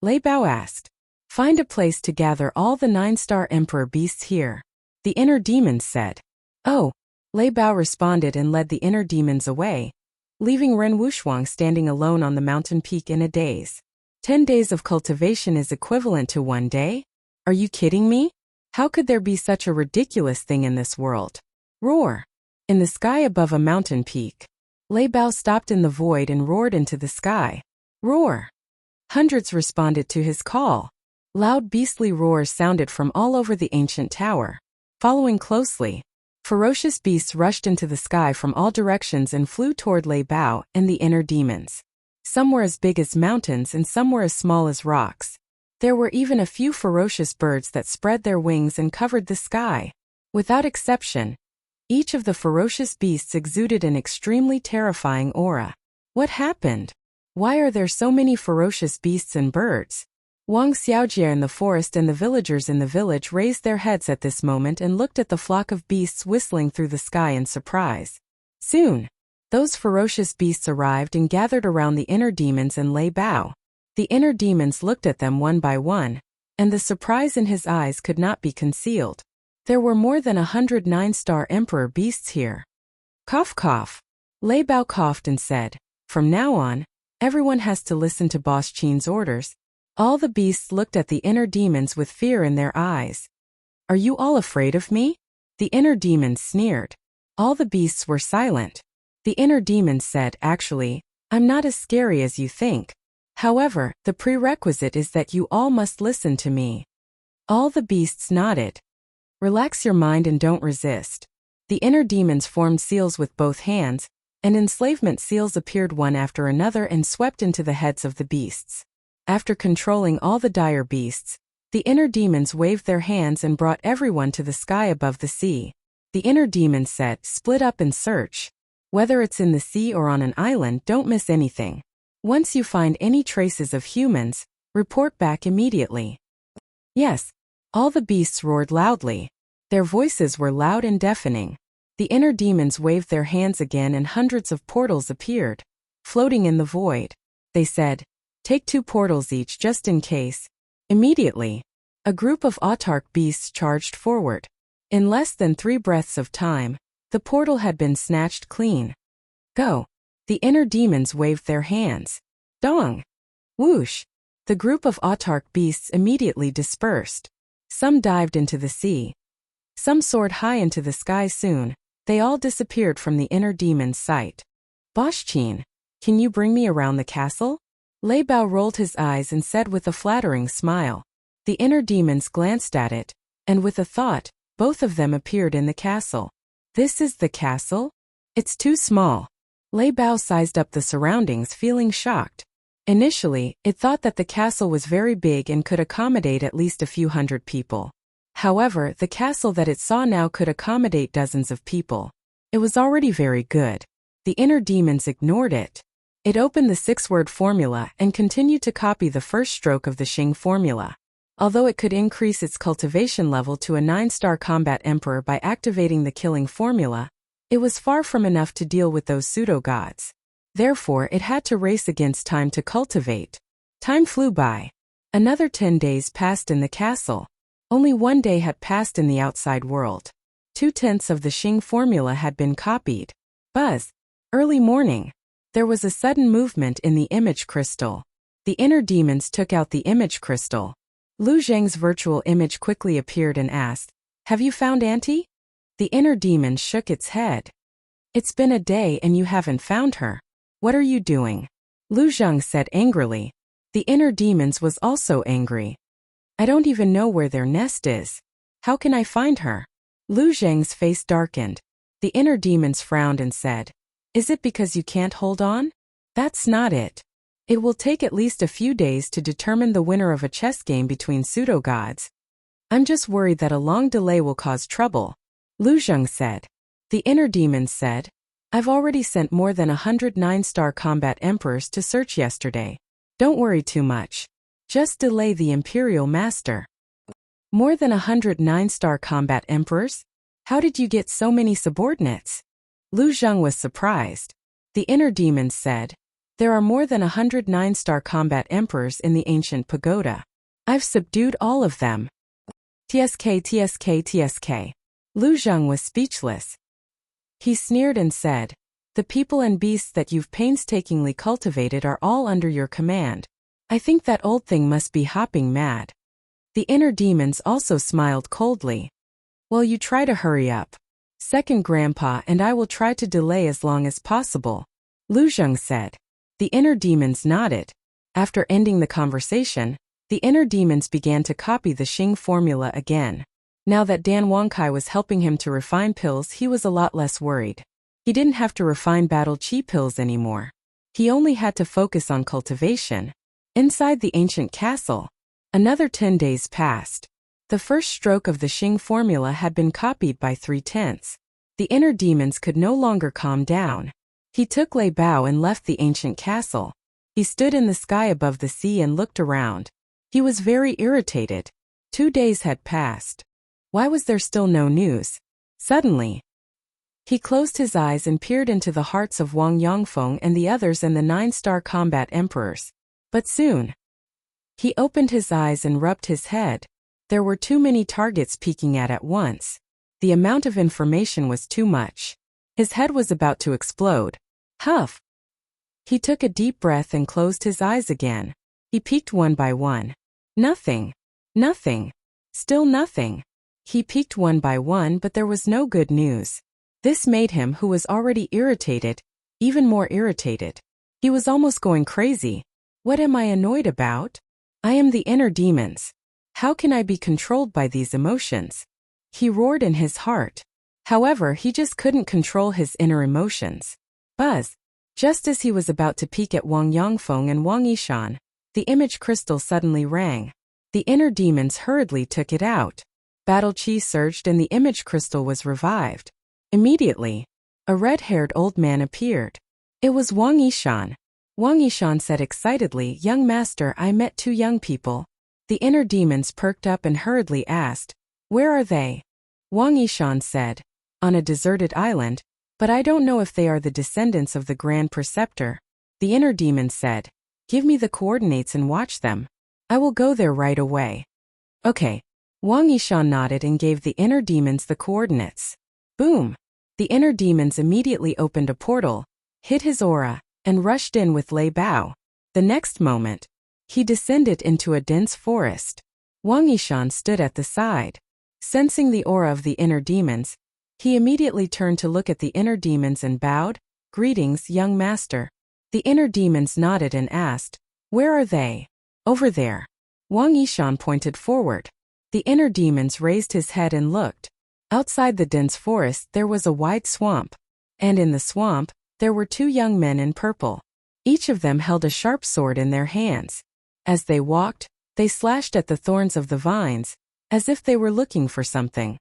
Lei Bao asked. Find a place to gather all the 9-star emperor beasts here. The inner demons said. Oh. Lei Bao responded and led the inner demons away, leaving Ren Wushuang standing alone on the mountain peak in a daze. 10 days of cultivation is equivalent to 1 day? Are you kidding me? How could there be such a ridiculous thing in this world? Roar! In the sky above a mountain peak. Lei Bao stopped in the void and roared into the sky. Roar! Hundreds responded to his call. Loud beastly roars sounded from all over the ancient tower. Following closely, ferocious beasts rushed into the sky from all directions and flew toward Lei Bao and the inner demons. Some were as big as mountains and some were as small as rocks. There were even a few ferocious birds that spread their wings and covered the sky. Without exception, each of the ferocious beasts exuded an extremely terrifying aura. What happened? Why are there so many ferocious beasts and birds? Wang Xiaojie in the forest and the villagers in the village raised their heads at this moment and looked at the flock of beasts whistling through the sky in surprise. Soon, those ferocious beasts arrived and gathered around the inner demons and Lei Bao. The inner demons looked at them one by one, and the surprise in his eyes could not be concealed. There were more than 100 9-star emperor beasts here. Cough cough. Lei Bao coughed and said, From now on, everyone has to listen to Boss Qin's orders. All the beasts looked at the inner demons with fear in their eyes. Are you all afraid of me? The inner demons sneered. All the beasts were silent. The inner demons said, Actually, I'm not as scary as you think. However, the prerequisite is that you all must listen to me. All the beasts nodded. Relax your mind and don't resist. The inner demons formed seals with both hands, and enslavement seals appeared one after another and swept into the heads of the beasts. After controlling all the dire beasts, the inner demons waved their hands and brought everyone to the sky above the sea. The inner demons said, Split up and search. Whether it's in the sea or on an island, don't miss anything. Once you find any traces of humans, report back immediately. Yes. All the beasts roared loudly. Their voices were loud and deafening. The inner demons waved their hands again and hundreds of portals appeared, floating in the void. They said, Take 2 portals each just in case. Immediately, a group of autarch beasts charged forward. In less than 3 breaths of time, the portal had been snatched clean. Go! The inner demons waved their hands. Dong! Whoosh! The group of autarch beasts immediately dispersed. Some dived into the sea. Some soared high into the sky soon. They all disappeared from the inner demon's sight. Boss Qin, can you bring me around the castle? Lei Bao rolled his eyes and said with a flattering smile. The inner demons glanced at it, and with a thought, both of them appeared in the castle. This is the castle? It's too small. Lei Bao sized up the surroundings, feeling shocked. Initially, it thought that the castle was very big and could accommodate at least a few hundred people. However, the castle that it saw now could accommodate dozens of people. It was already very good. The inner demons ignored it. It opened the 6-word formula and continued to copy the first stroke of the Xing formula. Although it could increase its cultivation level to a 9-star combat emperor by activating the killing formula, it was far from enough to deal with those pseudo-gods. Therefore, it had to race against time to cultivate. Time flew by. Another 10 days passed in the castle. Only 1 day had passed in the outside world. 2/10 of the Xing formula had been copied. Buzz. Early morning. There was a sudden movement in the image crystal. The inner demons took out the image crystal. Lu Zheng's virtual image quickly appeared and asked, Have you found Auntie? The inner demon shook its head. It's been a day and you haven't found her. What are you doing? Lu Zheng said angrily. The inner demons was also angry. I don't even know where their nest is. How can I find her? Lu Zheng's face darkened. The inner demons frowned and said, Is it because you can't hold on? That's not it. It will take at least a few days to determine the winner of a chess game between pseudo-gods. I'm just worried that a long delay will cause trouble, Lu Zheng said. The inner demons said, I've already sent more than 100 9-star combat emperors to search yesterday. Don't worry too much. Just delay the Imperial Master. More than 100 9-star combat emperors? How did you get so many subordinates? Lu Zheng was surprised. The inner demons said, there are more than 100 9-star combat emperors in the ancient pagoda. I've subdued all of them. TSK. Lu Zheng was speechless. He sneered and said, the people and beasts that you've painstakingly cultivated are all under your command. I think that old thing must be hopping mad. The inner demons also smiled coldly. Well, you try to hurry up. Second Grandpa and I will try to delay as long as possible, Lu Zheng said. The inner demons nodded. After ending the conversation, the inner demons began to copy the Xing formula again. Now that Dan Wangkai was helping him to refine pills, he was a lot less worried. He didn't have to refine battle chi pills anymore. He only had to focus on cultivation. Inside the ancient castle, another 10 days passed. The first stroke of the Xing formula had been copied by 3/10. The inner demons could no longer calm down. He took Lei Bao and left the ancient castle. He stood in the sky above the sea and looked around. He was very irritated. 2 days had passed. Why was there still no news? Suddenly, he closed his eyes and peered into the hearts of Wang Yongfeng and the others and the 9-star combat emperors. But soon, he opened his eyes and rubbed his head. There were too many targets peeking at once. The amount of information was too much. His head was about to explode. Huff! He took a deep breath and closed his eyes again. He peeked one by one. Nothing. Nothing. Still nothing. He peeked one by one, but there was no good news. This made him, who was already irritated, even more irritated. He was almost going crazy. What am I annoyed about? I am the inner demons. How can I be controlled by these emotions? He roared in his heart. However, he just couldn't control his inner emotions. Buzz! Just as he was about to peek at Wang Yongfeng and Wang Yishan, the image crystal suddenly rang. The inner demons hurriedly took it out. Battle chi surged and the image crystal was revived. Immediately, a red-haired old man appeared. It was Wang Yishan. Wang Yishan said excitedly, Young master, I met 2 young people. The inner demons perked up and hurriedly asked, where are they? Wang Yishan said, on a deserted island, but I don't know if they are the descendants of the Grand Preceptor. The inner demon said, give me the coordinates and watch them. I will go there right away. Okay. Wang Yishan nodded and gave the inner demons the coordinates. Boom! The inner demons immediately opened a portal, hid his aura, and rushed in with Lei Bao. The next moment, he descended into a dense forest. Wang Yishan stood at the side. Sensing the aura of the inner demons, he immediately turned to look at the inner demons and bowed. Greetings, young master. The inner demons nodded and asked, where are they? Over there. Wang Yishan pointed forward. The inner demons raised his head and looked. Outside the dense forest there was a wide swamp. And in the swamp, there were 2 young men in purple. Each of them held a sharp sword in their hands. As they walked, they slashed at the thorns of the vines, as if they were looking for something.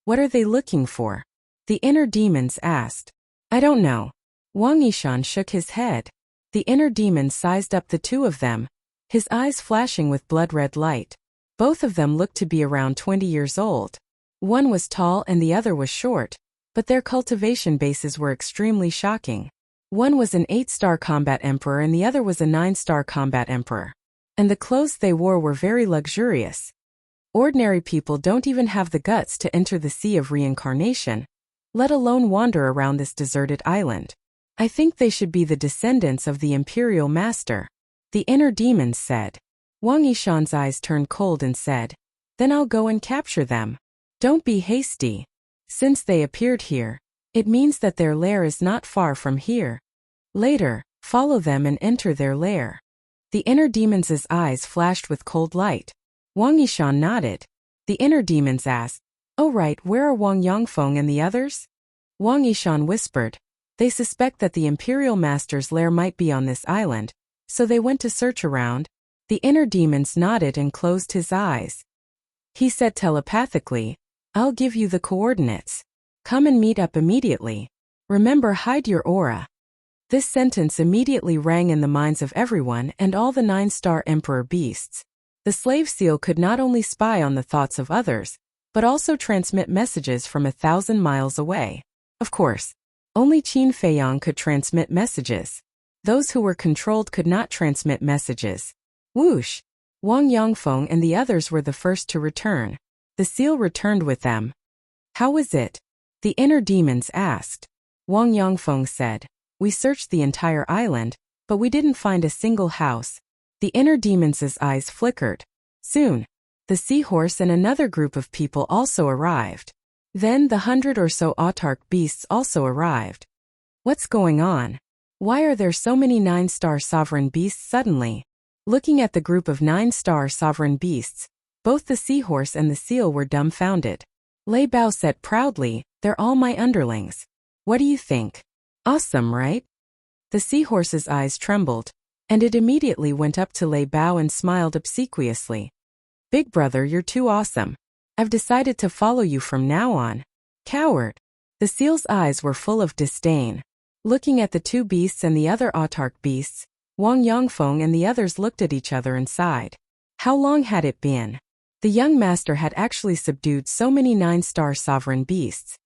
What are they looking for? The inner demons asked. I don't know. Wang Yishan shook his head. The inner demon sized up the 2 of them, his eyes flashing with blood-red light. Both of them looked to be around 20 years old. One was tall and the other was short, but their cultivation bases were extremely shocking. One was an 8-star combat emperor and the other was a 9-star combat emperor. And the clothes they wore were very luxurious. Ordinary people don't even have the guts to enter the sea of reincarnation, let alone wander around this deserted island. I think they should be the descendants of the Imperial Master, the inner demons said. Wang Yishan's eyes turned cold and said, then I'll go and capture them. Don't be hasty. Since they appeared here, it means that their lair is not far from here. Later, follow them and enter their lair. The inner demons' eyes flashed with cold light. Wang Yishan nodded. The inner demons asked, oh right, where are Wang Yongfeng and the others? Wang Yishan whispered, they suspect that the Imperial Master's lair might be on this island, So they went to search around. The inner demons nodded and closed his eyes. He said telepathically, "I'll give you the coordinates. Come and meet up immediately. Remember, hide your aura." This sentence immediately rang in the minds of everyone and all the 9-star emperor beasts. The slave seal could not only spy on the thoughts of others, but also transmit messages from 1,000 miles away. Of course, only Qin Feiyang could transmit messages. Those who were controlled could not transmit messages. Whoosh! Wang Yongfeng and the others were the first to return. The seal returned with them. "How was it?" the inner demons asked. Wang Yongfeng said, "We searched the entire island, but we didn't find a single house." The inner demons' eyes flickered. Soon, the seahorse and another group of people also arrived. Then the 100 or so autarch beasts also arrived. What's going on? Why are there so many 9-star sovereign beasts suddenly? Looking at the group of 9-star sovereign beasts, both the seahorse and the seal were dumbfounded. Lei Bao said proudly, "They're all my underlings. What do you think? Awesome, right?" The seahorse's eyes trembled, and it immediately went up to Lei Bao and smiled obsequiously. "Big brother, you're too awesome. I've decided to follow you from now on." Coward! The seal's eyes were full of disdain. Looking at the two beasts and the other autarch beasts, Wang Yongfeng and the others looked at each other and sighed. How long had it been? The young master had actually subdued so many 9-star sovereign beasts.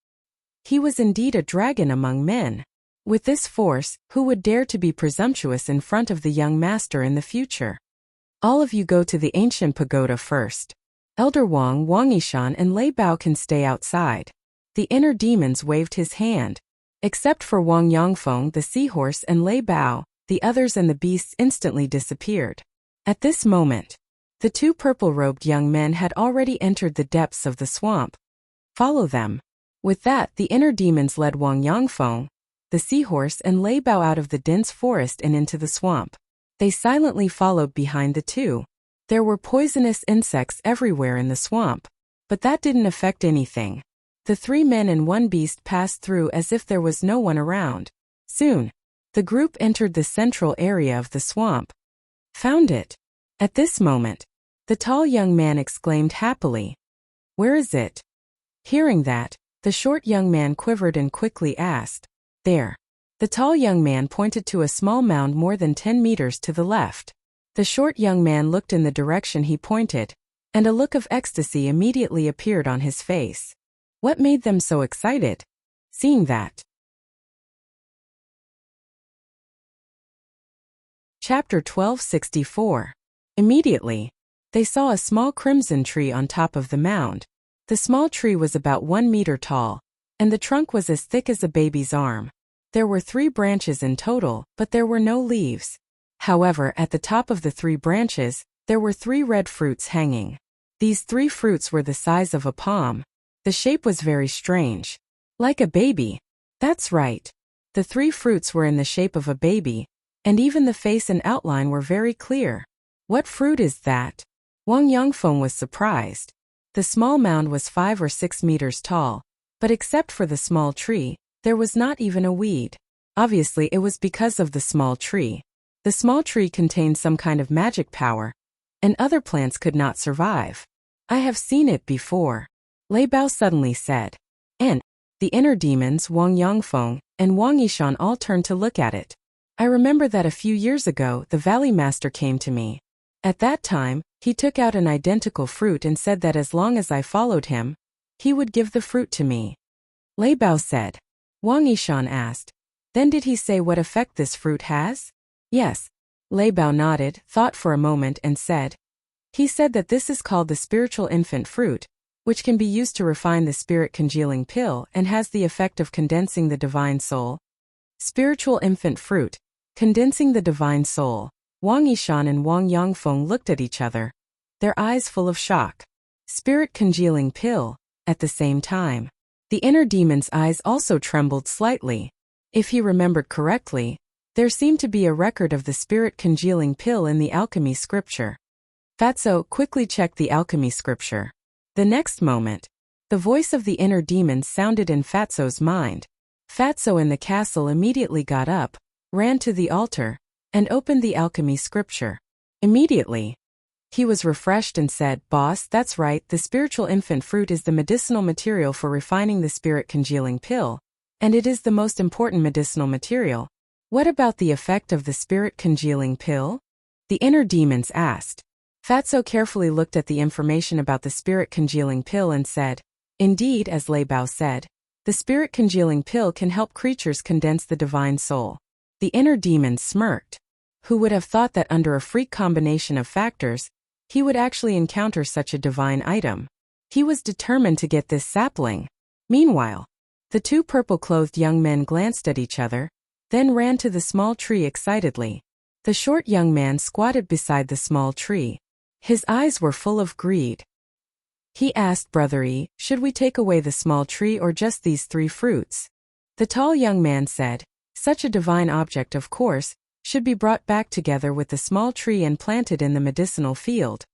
He was indeed a dragon among men. With this force, who would dare to be presumptuous in front of the young master in the future? "All of you go to the ancient pagoda first. Elder Wang, Wang Yishan and Lei Bao can stay outside." The inner demons waved his hand. Except for Wang Yongfeng, the seahorse and Lei Bao, the others and the beasts instantly disappeared. At this moment, the two purple-robed young men had already entered the depths of the swamp. "Follow them." With that, the inner demons led Wang Yongfeng, the seahorse and Lei Bao out of the dense forest and into the swamp. They silently followed behind the two. There were poisonous insects everywhere in the swamp, but that didn't affect anything. The 3 men and 1 beast passed through as if there was no one around. Soon, the group entered the central area of the swamp. "Found it." At this moment, the tall young man exclaimed happily. "Where is it?" Hearing that, the short young man quivered and quickly asked, "There." The tall young man pointed to a small mound more than 10 meters to the left. The short young man looked in the direction he pointed, and a look of ecstasy immediately appeared on his face. What made them so excited? Seeing that. Chapter 1264. Immediately, they saw a small crimson tree on top of the mound. The small tree was about 1 meter tall, and the trunk was as thick as a baby's arm. There were 3 branches in total, but there were no leaves. However, at the top of the 3 branches, there were 3 red fruits hanging. These 3 fruits were the size of a palm. The shape was very strange. Like a baby. That's right. The 3 fruits were in the shape of a baby, and even the face and outline were very clear. What fruit is that? Wang Yongfeng was surprised. The small mound was 5 or 6 meters tall, but except for the small tree, there was not even a weed. Obviously, it was because of the small tree. The small tree contained some kind of magic power, and other plants could not survive. "I have seen it before," Lei Bao suddenly said. And the inner demons, Wang Yongfeng and Wang Yishan, all turned to look at it. "I remember that a few years ago the Valley Master came to me. At that time, he took out an identical fruit and said that as long as I followed him, he would give the fruit to me." Lei Bao said. Wang Yishan asked, "Then did he say what effect this fruit has?" "Yes." Lei Bao nodded, thought for a moment and said, "He said that this is called the spiritual infant fruit, which can be used to refine the spirit congealing pill and has the effect of condensing the divine soul." Spiritual infant fruit, condensing the divine soul. Wang Yishan and Wang Yongfeng looked at each other, their eyes full of shock. Spirit congealing pill, at the same time. The inner demon's eyes also trembled slightly. If he remembered correctly, there seemed to be a record of the spirit congealing pill in the alchemy scripture. Fatso quickly checked the alchemy scripture. The next moment, the voice of the inner demon sounded in Fatso's mind. Fatso in the castle immediately got up, ran to the altar, and opened the alchemy scripture. Immediately, he was refreshed and said, "Boss, that's right, the spiritual infant fruit is the medicinal material for refining the spirit congealing pill, and it is the most important medicinal material. What about the effect of the spirit congealing pill?" The inner demons asked. Fatso carefully looked at the information about the spirit congealing pill and said, "Indeed, as Lei Bao said, the spirit congealing pill can help creatures condense the divine soul." The inner demons smirked. Who would have thought that under a freak combination of factors, he would actually encounter such a divine item? He was determined to get this sapling. Meanwhile, the two purple-clothed young men glanced at each other, then ran to the small tree excitedly. The short young man squatted beside the small tree. His eyes were full of greed. He asked Brother E, "Should we take away the small tree or just these 3 fruits?" The tall young man said, "Such a divine object, of course, should be brought back together with the small tree and planted in the medicinal field."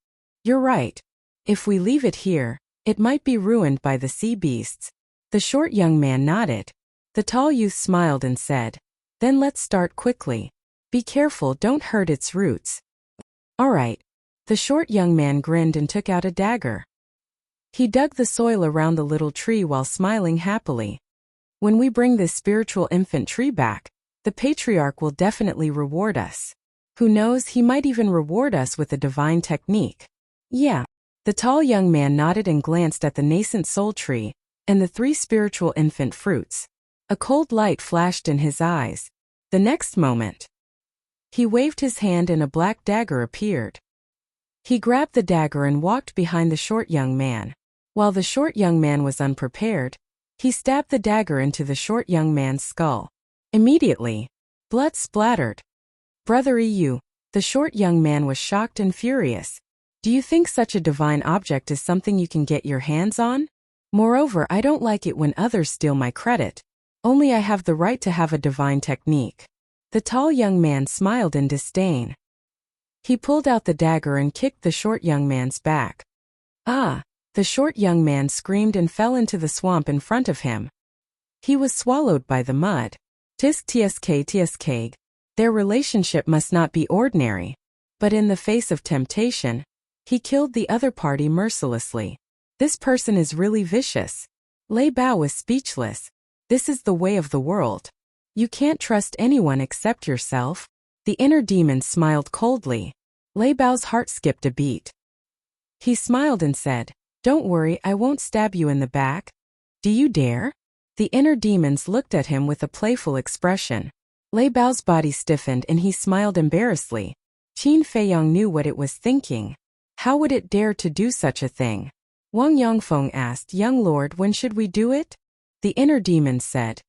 "You're right. If we leave it here, it might be ruined by the sea beasts." The short young man nodded. The tall youth smiled and said, "Then let's start quickly. Be careful, don't hurt its roots." "All right." The short young man grinned and took out a dagger. He dug the soil around the little tree while smiling happily. "When we bring this spiritual infant tree back, the patriarch will definitely reward us. Who knows, he might even reward us with a divine technique." "Yeah." The tall young man nodded and glanced at the nascent soul tree and the 3 spiritual infant fruits. A cold light flashed in his eyes. The next moment, he waved his hand and a black dagger appeared. He grabbed the dagger and walked behind the short young man. While the short young man was unprepared, he stabbed the dagger into the short young man's skull. Immediately, blood splattered. "Brother EU," the short young man was shocked and furious. "Do you think such a divine object is something you can get your hands on? Moreover, I don't like it when others steal my credit. Only I have the right to have a divine technique." The tall young man smiled in disdain. He pulled out the dagger and kicked the short young man's back. "Ah!" The short young man screamed and fell into the swamp in front of him. He was swallowed by the mud. Tisk tsk. Their relationship must not be ordinary. But in the face of temptation, he killed the other party mercilessly. This person is really vicious. Lei Bao was speechless. This is the way of the world. You can't trust anyone except yourself. The inner demon smiled coldly. Lei Bao's heart skipped a beat. He smiled and said, "Don't worry, I won't stab you in the back." "Do you dare?" The inner demons looked at him with a playful expression. Lei Bao's body stiffened and he smiled embarrassedly. Qin Feiyong knew what it was thinking. How would it dare to do such a thing? Wang Yongfeng asked, "Young lord, when should we do it?" The inner demons said,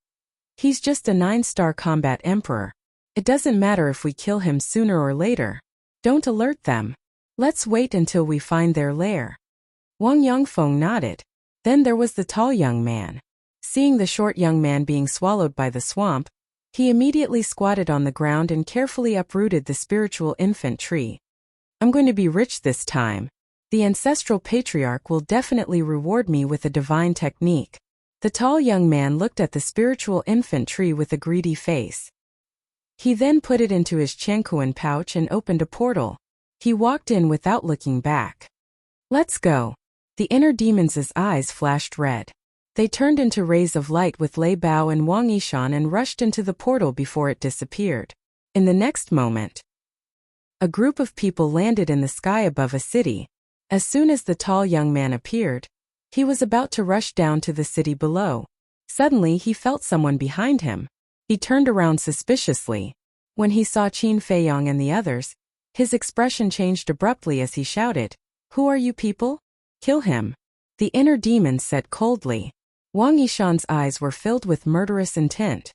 "He's just a 9-star combat emperor. It doesn't matter if we kill him sooner or later. Don't alert them. Let's wait until we find their lair." Wang Yongfeng nodded. Then there was the tall young man. Seeing the short young man being swallowed by the swamp, he immediately squatted on the ground and carefully uprooted the spiritual infant tree. "I'm going to be rich this time. The ancestral patriarch will definitely reward me with a divine technique." The tall young man looked at the spiritual infant tree with a greedy face. He then put it into his Qiankuan pouch and opened a portal. He walked in without looking back. "Let's go." The inner demons' eyes flashed red. They turned into rays of light with Lei Bao and Wang Yishan and rushed into the portal before it disappeared. In the next moment, a group of people landed in the sky above a city. As soon as the tall young man appeared, he was about to rush down to the city below. Suddenly he felt someone behind him. He turned around suspiciously. When he saw Qin Feiyong and the others, his expression changed abruptly as he shouted, "Who are you people? Kill him." The inner demon said coldly. Wang Yishan's eyes were filled with murderous intent.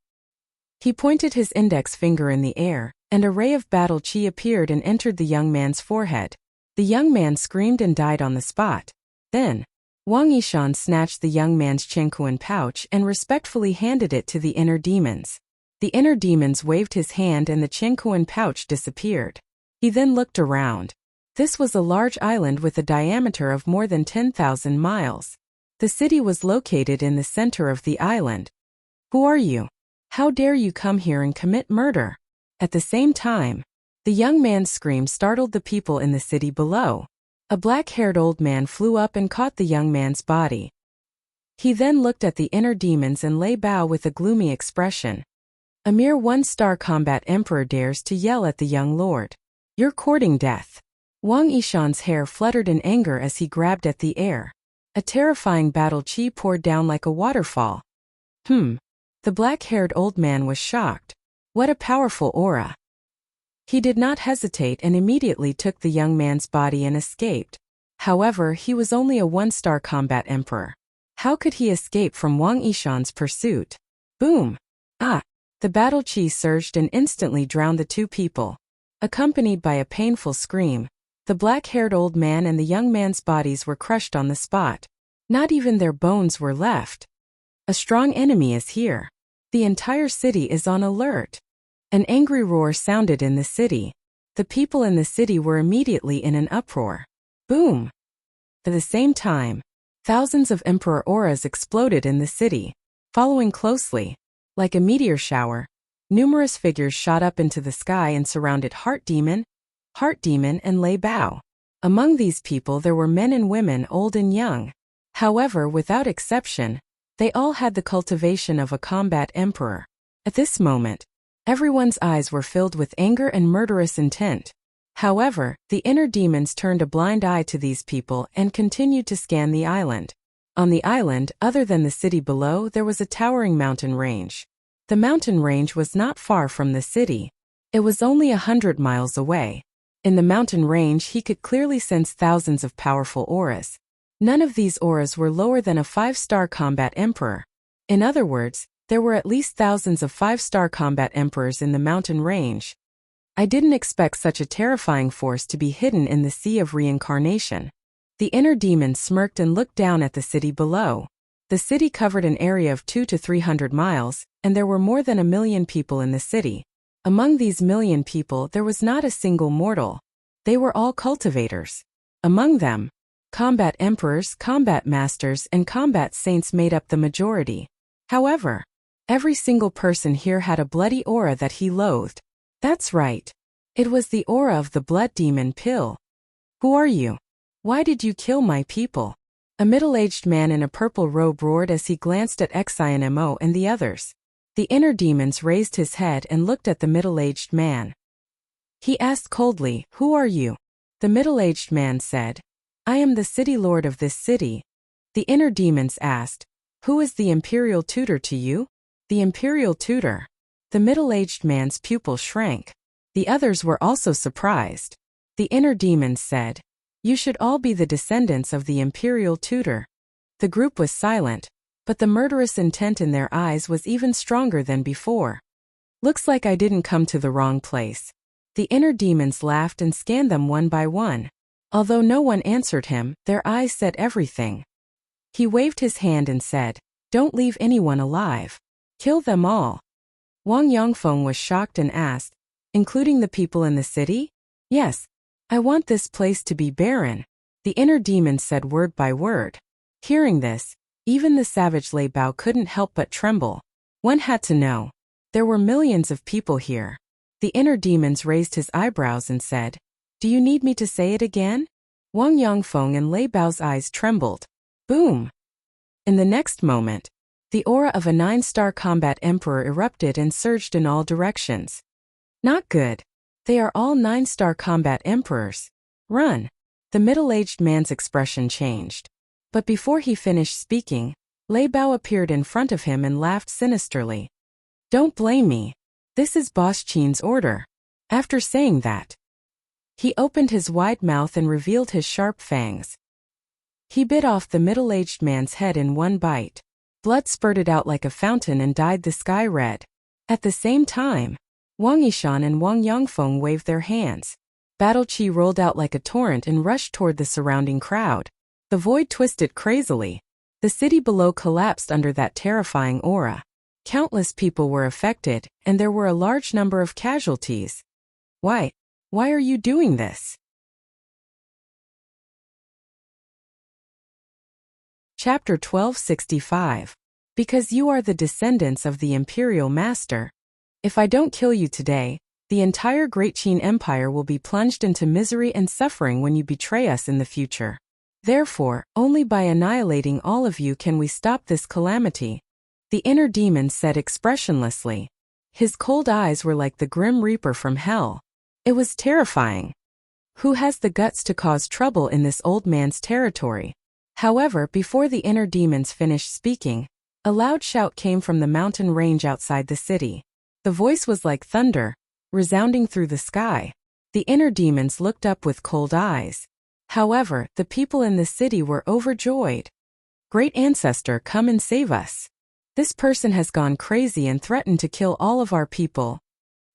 He pointed his index finger in the air, and a ray of battle qi appeared and entered the young man's forehead. The young man screamed and died on the spot. Then, Wang Yishan snatched the young man's Qiankuan pouch and respectfully handed it to the inner demons. The inner demons waved his hand and the Qiankuan pouch disappeared. He then looked around. This was a large island with a diameter of more than 10,000 miles. The city was located in the center of the island. "Who are you? How dare you come here and commit murder?" At the same time, the young man's scream startled the people in the city below. A black-haired old man flew up and caught the young man's body. He then looked at the inner demons and lay bow with a gloomy expression. A mere one-star combat emperor dares to yell at the young lord. You're courting death. Wang Yishan's hair fluttered in anger as he grabbed at the air. A terrifying battle chi poured down like a waterfall. The black-haired old man was shocked. What a powerful aura. He did not hesitate and immediately took the young man's body and escaped. However, he was only a one-star combat emperor. How could he escape from Wang Yishan's pursuit? Boom! The battle chi surged and instantly drowned the two people. Accompanied by a painful scream, the black-haired old man and the young man's bodies were crushed on the spot. Not even their bones were left. A strong enemy is here. The entire city is on alert. An angry roar sounded in the city. The people in the city were immediately in an uproar. Boom! At the same time, thousands of emperor auras exploded in the city. Following closely, like a meteor shower, numerous figures shot up into the sky and surrounded Heart Demon, and Lei Bao. Among these people there were men and women, old and young. However, without exception, they all had the cultivation of a combat emperor. At this moment, everyone's eyes were filled with anger and murderous intent. However, the inner demons turned a blind eye to these people and continued to scan the island. On the island, other than the city below, there was a towering mountain range. The mountain range was not far from the city. It was only 100 miles away. In the mountain range, he could clearly sense thousands of powerful auras. None of these auras were lower than a 5-star combat emperor. In other words, there were at least thousands of 5-star combat emperors in the mountain range. I didn't expect such a terrifying force to be hidden in the sea of reincarnation. The inner demon smirked and looked down at the city below. The city covered an area of 200 to 300 miles, and there were more than 1 million people in the city. Among these million people there was not a single mortal. They were all cultivators. Among them, combat emperors, combat masters, and combat saints made up the majority. However, every single person here had a bloody aura that he loathed. That's right. It was the aura of the blood demon pill. Who are you? Why did you kill my people? A middle-aged man in a purple robe roared as he glanced at Xinmo and the others. The inner demons raised his head and looked at the middle-aged man. He asked coldly, "Who are you?" The middle-aged man said, "I am the city lord of this city." The inner demons asked, "Who is the imperial tutor to you?" The imperial tutor. The middle-aged man's pupil shrank. The others were also surprised. The inner demons said, "You should all be the descendants of the imperial tutor." The group was silent, but the murderous intent in their eyes was even stronger than before. Looks like I didn't come to the wrong place. The inner demons laughed and scanned them one by one. Although no one answered him, their eyes said everything. He waved his hand and said, "Don't leave anyone alive. Kill them all." Wang Yongfeng was shocked and asked, "Including the people in the city?" "Yes. I want this place to be barren," the inner demon said word by word. Hearing this, even the savage Lei Bao couldn't help but tremble. One had to know. There were millions of people here. The inner demons raised his eyebrows and said, "Do you need me to say it again?" Wang Yongfeng and Lei Bao's eyes trembled. Boom! In the next moment, the aura of a 9-star combat emperor erupted and surged in all directions. Not good. They are all 9-star combat emperors. Run! The middle-aged man's expression changed. But before he finished speaking, Lei Bao appeared in front of him and laughed sinisterly. "Don't blame me. This is Boss Qin's order." After saying that, he opened his wide mouth and revealed his sharp fangs. He bit off the middle-aged man's head in one bite. Blood spurted out like a fountain and dyed the sky red. At the same time, Wang Yishan and Wang Yongfeng waved their hands. Battle chi rolled out like a torrent and rushed toward the surrounding crowd. The void twisted crazily. The city below collapsed under that terrifying aura. Countless people were affected, and there were a large number of casualties. Why are you doing this? Chapter 1265. Because you are the descendants of the Imperial Master. If I don't kill you today, The entire Great Qin Empire will be plunged into misery and suffering when you betray us in the future. Therefore, only by annihilating all of you can we stop this calamity. The inner demon said expressionlessly. His cold eyes were like the grim reaper from hell. It was terrifying. Who has the guts to cause trouble in this old man's territory? However, before the inner demons finished speaking, a loud shout came from the mountain range outside the city. The voice was like thunder, resounding through the sky. The inner demons looked up with cold eyes. However, the people in the city were overjoyed. Great Ancestor, come and save us. This person has gone crazy and threatened to kill all of our people.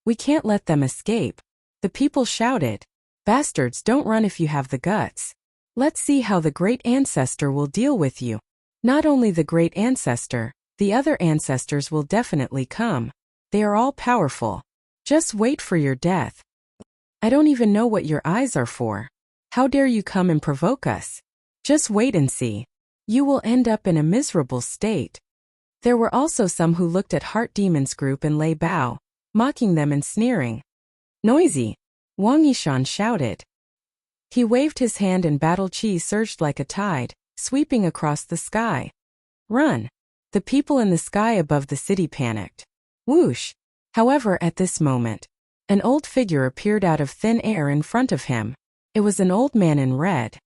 We can't let them escape. The people shouted. Bastards, don't run if you have the guts. Let's see how the Great Ancestor will deal with you. Not only the Great Ancestor, the other ancestors will definitely come. They are all powerful. Just wait for your death. I don't even know what your eyes are for. How dare you come and provoke us? Just wait and see. You will end up in a miserable state. There were also some who looked at Heart Demon's group and lay bow, mocking them and sneering. Noisy! Wang Yishan shouted. He waved his hand and battle chi surged like a tide, sweeping across the sky. Run! The people in the sky above the city panicked. Whoosh! However, at this moment, an old figure appeared out of thin air in front of him. It was an old man in red.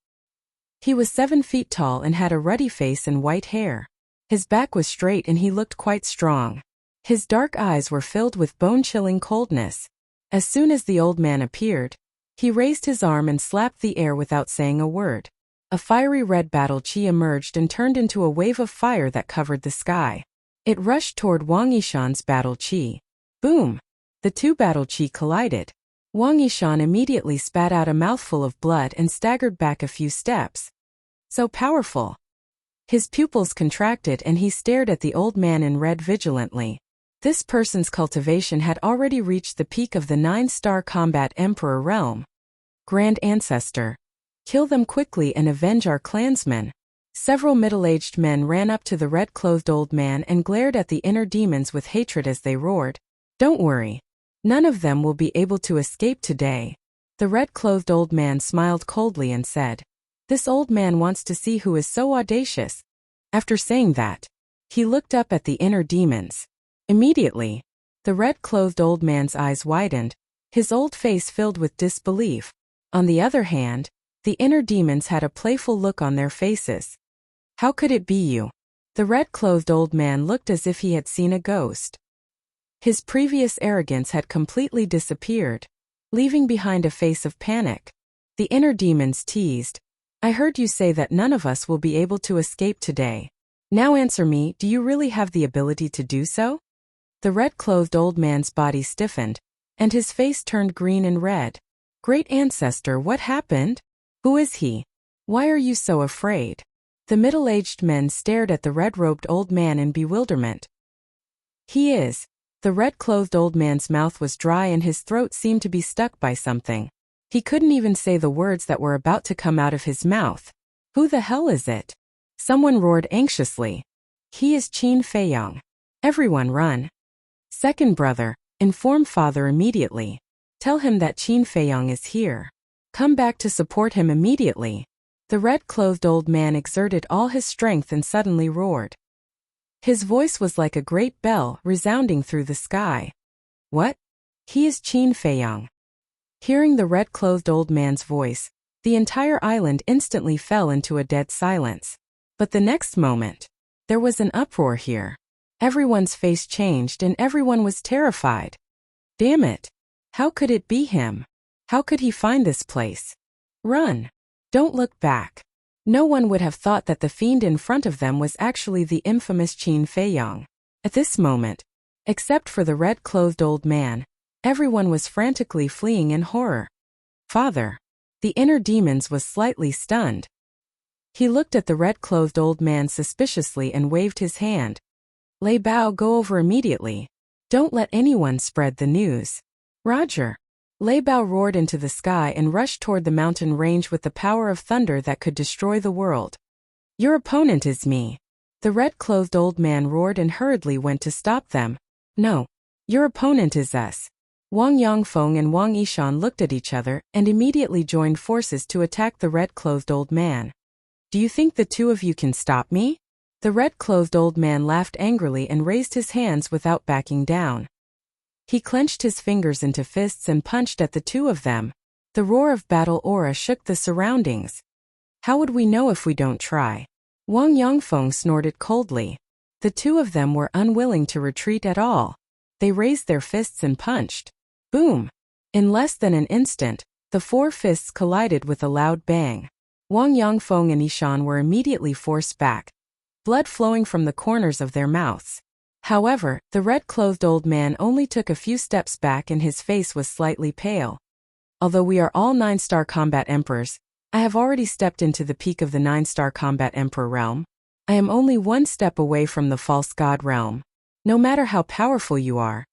He was 7 feet tall and had a ruddy face and white hair. His back was straight and he looked quite strong. His dark eyes were filled with bone-chilling coldness. As soon as the old man appeared, he raised his arm and slapped the air without saying a word. A fiery red battle chi emerged and turned into a wave of fire that covered the sky. It rushed toward Wang Yishan's battle chi. Boom! The two battle chi collided. Wang Yishan immediately spat out a mouthful of blood and staggered back a few steps. So powerful. His pupils contracted and he stared at the old man in red vigilantly. This person's cultivation had already reached the peak of the 9-star combat emperor realm. Grand Ancestor. Kill them quickly and avenge our clansmen. Several middle-aged men ran up to the red-clothed old man and glared at the inner demons with hatred as they roared. Don't worry. None of them will be able to escape today. The red-clothed old man smiled coldly and said, This old man wants to see who is so audacious. After saying that, he looked up at the inner demons. Immediately, the red-clothed old man's eyes widened, his old face filled with disbelief. On the other hand, the inner demons had a playful look on their faces. How could it be you? The red-clothed old man looked as if he had seen a ghost. His previous arrogance had completely disappeared, leaving behind a face of panic. The inner demons teased. I heard you say that none of us will be able to escape today. Now answer me, do you really have the ability to do so? The red-clothed old man's body stiffened, and his face turned green and red. Great Ancestor, what happened? Who is he? Why are you so afraid? The middle-aged men stared at the red-robed old man in bewilderment. He is. The red-clothed old man's mouth was dry and his throat seemed to be stuck by something. He couldn't even say the words that were about to come out of his mouth. Who the hell is it? Someone roared anxiously. He is Qin Feiyang. Everyone run. Second brother, inform father immediately. Tell him that Qin Feiyang is here. Come back to support him immediately. The red-clothed old man exerted all his strength and suddenly roared. His voice was like a great bell resounding through the sky. What? He is Qin Feiyang. Hearing the red-clothed old man's voice, the entire island instantly fell into a dead silence. But the next moment, there was an uproar here. Everyone's face changed and everyone was terrified. Damn it! How could it be him? How could he find this place? Run! Don't look back. No one would have thought that the fiend in front of them was actually the infamous Qin Feiyang. At this moment, except for the red-clothed old man, everyone was frantically fleeing in horror. Father. The inner demons was slightly stunned. He looked at the red-clothed old man suspiciously and waved his hand. Lei Bao, go over immediately. Don't let anyone spread the news. Roger. Lei Bao roared into the sky and rushed toward the mountain range with the power of thunder that could destroy the world. Your opponent is me. The red-clothed old man roared and hurriedly went to stop them. No. Your opponent is us. Wang Yongfeng and Wang Yishan looked at each other and immediately joined forces to attack the red-clothed old man. Do you think the two of you can stop me? The red-clothed old man laughed angrily and raised his hands without backing down. He clenched his fingers into fists and punched at the two of them. The roar of battle aura shook the surroundings. How would we know if we don't try? Wang Yongfeng snorted coldly. The two of them were unwilling to retreat at all. They raised their fists and punched. Boom! In less than an instant, the four fists collided with a loud bang. Wang Yongfeng and Yishan were immediately forced back, blood flowing from the corners of their mouths. However, the red-clothed old man only took a few steps back and his face was slightly pale. Although we are all 9-star combat emperors, I have already stepped into the peak of the 9-star combat emperor realm. I am only one step away from the false god realm. No matter how powerful you are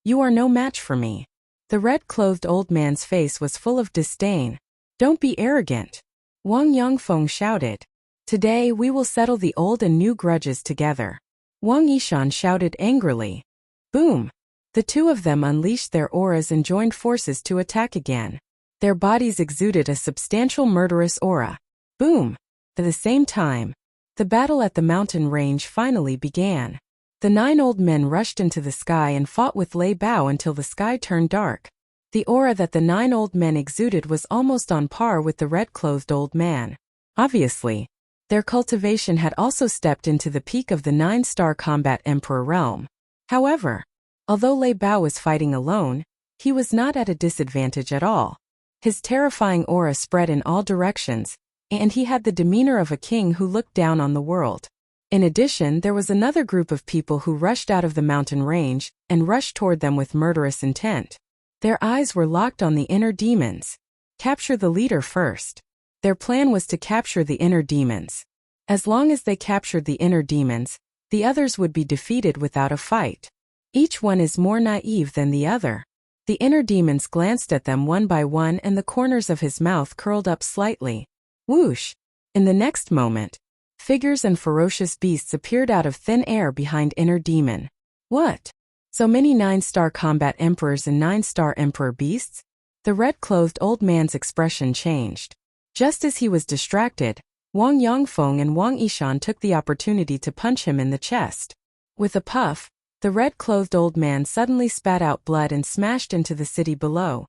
no match for me. The red-clothed old man's face was full of disdain. Don't be arrogant. Wang Yongfeng shouted. Today we will settle the old and new grudges together. Wang Yishan shouted angrily. Boom! The two of them unleashed their auras and joined forces to attack again. Their bodies exuded a substantial murderous aura. Boom! At the same time, the battle at the mountain range finally began. The 9 old men rushed into the sky and fought with Lei Bao until the sky turned dark. The aura that the 9 old men exuded was almost on par with the red-clothed old man. Obviously, their cultivation had also stepped into the peak of the 9-star combat emperor realm. However, although Lei Bao was fighting alone, he was not at a disadvantage at all. His terrifying aura spread in all directions, and he had the demeanor of a king who looked down on the world. In addition, there was another group of people who rushed out of the mountain range and rushed toward them with murderous intent. Their eyes were locked on the inner demons. Capture the leader first. Their plan was to capture the inner demons. As long as they captured the inner demons, the others would be defeated without a fight. Each one is more naive than the other. The inner demons glanced at them one by one and the corners of his mouth curled up slightly. Whoosh! In the next moment, figures and ferocious beasts appeared out of thin air behind inner demon. What? So many 9-star combat emperors and 9-star emperor beasts? The red-clothed old man's expression changed. Just as he was distracted, Wang Yongfeng and Wang Yishan took the opportunity to punch him in the chest. With a puff, the red-clothed old man suddenly spat out blood and smashed into the city below.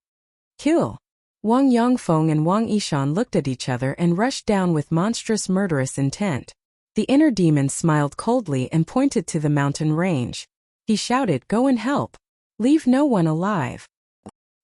Kill! Wang Yongfeng and Wang Yishan looked at each other and rushed down with monstrous murderous intent. The inner demon smiled coldly and pointed to the mountain range. He shouted, "Go and help. Leave no one alive.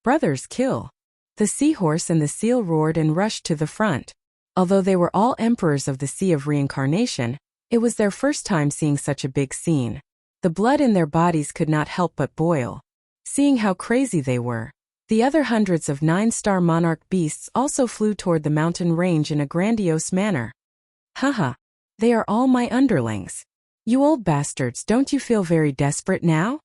Brothers, kill." The seahorse and the seal roared and rushed to the front. Although they were all emperors of the Sea of Reincarnation, it was their first time seeing such a big scene. The blood in their bodies could not help but boil. Seeing how crazy they were, the other hundreds of 9-star monarch beasts also flew toward the mountain range in a grandiose manner. Haha, they are all my underlings. You old bastards, don't you feel very desperate now?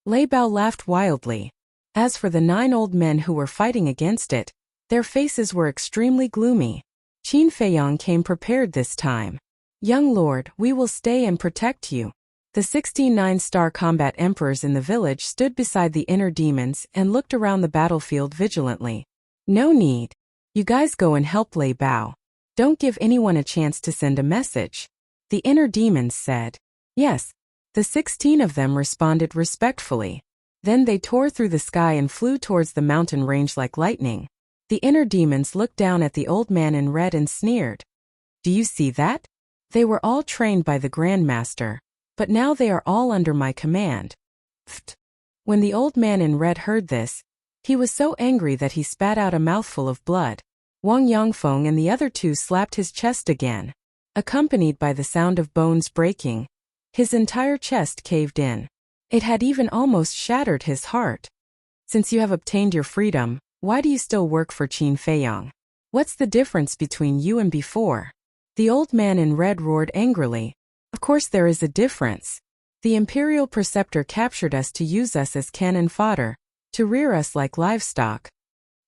Lei Bao laughed wildly. As for the 9 old men who were fighting against it, their faces were extremely gloomy. Qin Feiyang came prepared this time. Young lord, we will stay and protect you. The 16 9-star combat emperors in the village stood beside the inner demons and looked around the battlefield vigilantly. No need. You guys go and help Lei Bao. Don't give anyone a chance to send a message. The inner demons said. Yes. The 16 of them responded respectfully. Then they tore through the sky and flew towards the mountain range like lightning. The inner demons looked down at the old man in red and sneered. Do you see that? They were all trained by the Grandmaster, but now they are all under my command. Pfft. When the old man in red heard this, he was so angry that he spat out a mouthful of blood. Wang Yongfeng and the other two slapped his chest again. Accompanied by the sound of bones breaking, his entire chest caved in. It had even almost shattered his heart. Since you have obtained your freedom, why do you still work for Qin Feiyang? What's the difference between you and before? The old man in red roared angrily. Of course there is a difference. The Imperial Preceptor captured us to use us as cannon fodder, to rear us like livestock.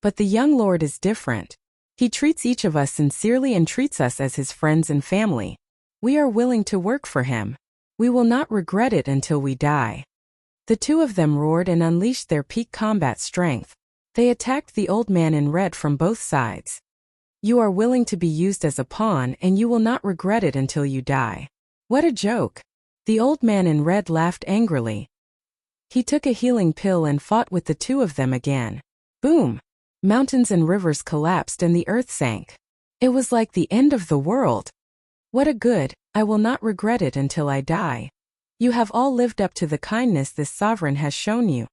But the young lord is different. He treats each of us sincerely and treats us as his friends and family. We are willing to work for him. We will not regret it until we die. The two of them roared and unleashed their peak combat strength. They attacked the old man in red from both sides. You are willing to be used as a pawn and you will not regret it until you die. What a joke. The old man in red laughed angrily. He took a healing pill and fought with the two of them again. Boom! Mountains and rivers collapsed and the earth sank. It was like the end of the world. What a good, I will not regret it until I die. You have all lived up to the kindness this sovereign has shown you.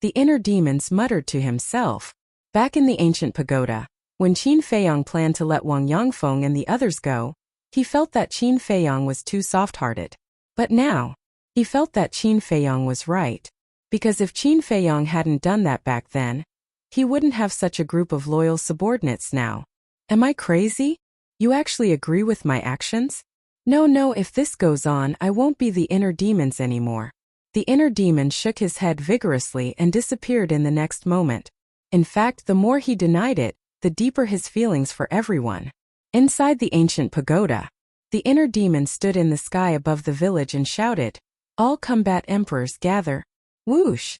The inner demons muttered to himself. Back in the ancient pagoda, when Qin Feiyong planned to let Wang Yongfeng and the others go, he felt that Qin Feiyong was too soft-hearted. But now, he felt that Qin Feiyong was right. Because if Qin Feiyong hadn't done that back then, he wouldn't have such a group of loyal subordinates now. Am I crazy? You actually agree with my actions? No, if this goes on, I won't be the inner demons anymore. The inner demon shook his head vigorously and disappeared in the next moment. In fact, the more he denied it, the deeper his feelings for everyone. Inside the ancient pagoda, the inner demon stood in the sky above the village and shouted, "All combat emperors gather." Whoosh!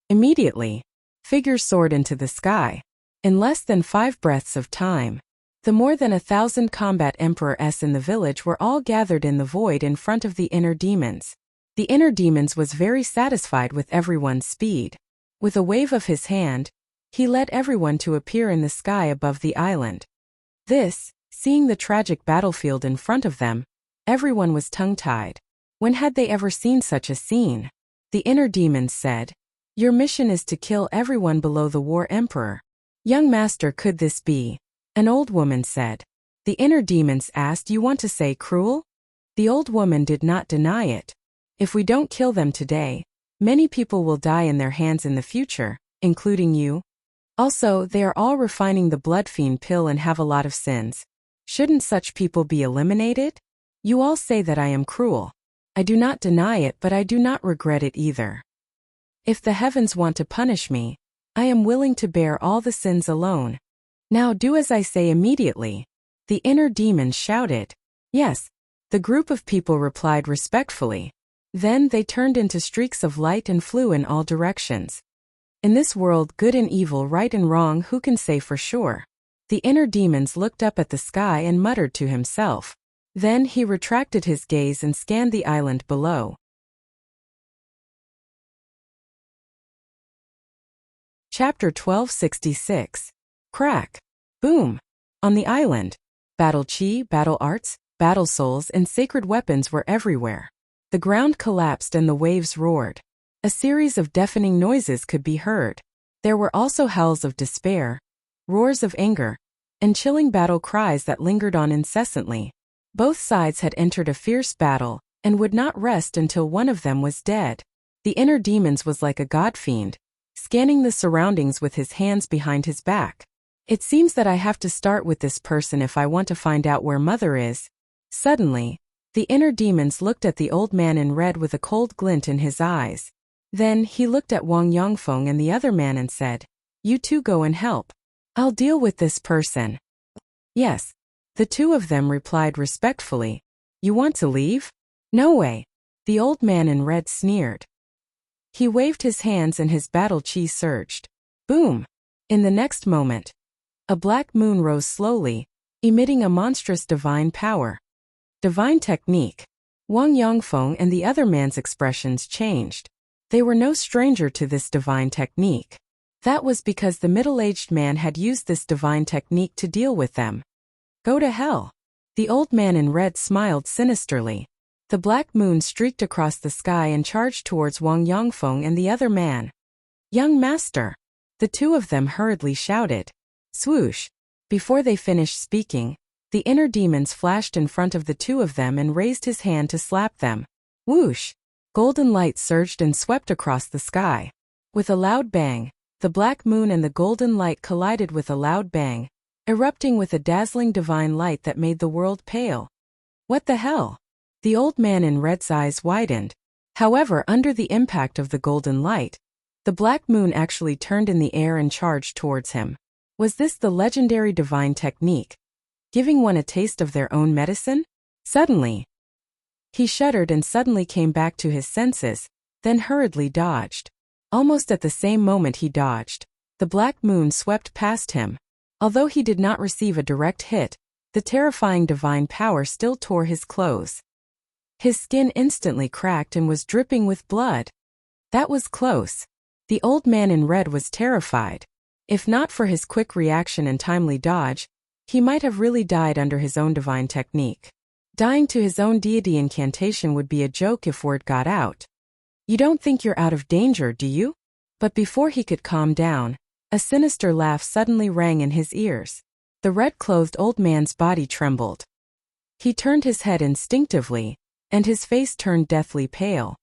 Immediately, figures soared into the sky. In less than 5 breaths of time, the more than 1,000 combat emperors in the village were all gathered in the void in front of the inner demons. The inner demons was very satisfied with everyone's speed. With a wave of his hand, he led everyone to appear in the sky above the island. Seeing the tragic battlefield in front of them, everyone was tongue-tied. When had they ever seen such a scene? The inner demons said, "Your mission is to kill everyone below the war emperor." "Young master, could this be?" An old woman said. The inner demons asked, "You want to say cruel?" The old woman did not deny it. "If we don't kill them today, many people will die in their hands in the future, including you. Also, they are all refining the blood fiend pill and have a lot of sins. Shouldn't such people be eliminated? You all say that I am cruel. I do not deny it, but I do not regret it either. If the heavens want to punish me, I am willing to bear all the sins alone. Now do as I say immediately." The inner demons shouted. Yes, the group of people replied respectfully. Then they turned into streaks of light and flew in all directions. In this world, good and evil, right and wrong, who can say for sure? The inner demons looked up at the sky and muttered to himself. Then he retracted his gaze and scanned the island below. Chapter 1266. Crack. Boom. On the island, battle chi, battle arts, battle souls, and sacred weapons were everywhere. The ground collapsed and the waves roared. A series of deafening noises could be heard. There were also howls of despair, roars of anger, and chilling battle cries that lingered on incessantly. Both sides had entered a fierce battle and would not rest until one of them was dead. The inner demons was like a god fiend, scanning the surroundings with his hands behind his back. It seems that I have to start with this person if I want to find out where Mother is. Suddenly, the inner demons looked at the old man in red with a cold glint in his eyes. Then he looked at Wang Yongfeng and the other man and said, "You two go and help. I'll deal with this person." "Yes." The two of them replied respectfully. "You want to leave?" "No way." The old man in red sneered. He waved his hands and his battle chi surged. Boom! In the next moment, a black moon rose slowly, emitting a monstrous divine power. Divine technique. Wang Yongfeng and the other man's expressions changed. They were no stranger to this divine technique. That was because the middle-aged man had used this divine technique to deal with them. Go to hell. The old man in red smiled sinisterly. The black moon streaked across the sky and charged towards Wang Yongfeng and the other man. "Young master!" The two of them hurriedly shouted. Swoosh! Before they finished speaking, the inner demons flashed in front of the two of them and raised his hand to slap them. Whoosh! Golden light surged and swept across the sky. With a loud bang, the black moon and the golden light collided with a loud bang, erupting with a dazzling divine light that made the world pale. What the hell? The old man in red's eyes widened. However, under the impact of the golden light, the black moon actually turned in the air and charged towards him. Was this the legendary divine technique, giving one a taste of their own medicine? Suddenly, he shuddered and suddenly came back to his senses. then hurriedly dodged. Almost at the same moment he dodged, the black moon swept past him. Although he did not receive a direct hit, the terrifying divine power still tore his clothes. His skin instantly cracked and was dripping with blood. That was close. The old man in red was terrified. If not for his quick reaction and timely dodge, he might have really died under his own divine technique. Dying to his own deity incantation would be a joke if word got out. You don't think you're out of danger, do you? But before he could calm down, a sinister laugh suddenly rang in his ears. The red-clothed old man's body trembled. He turned his head instinctively, and his face turned deathly pale.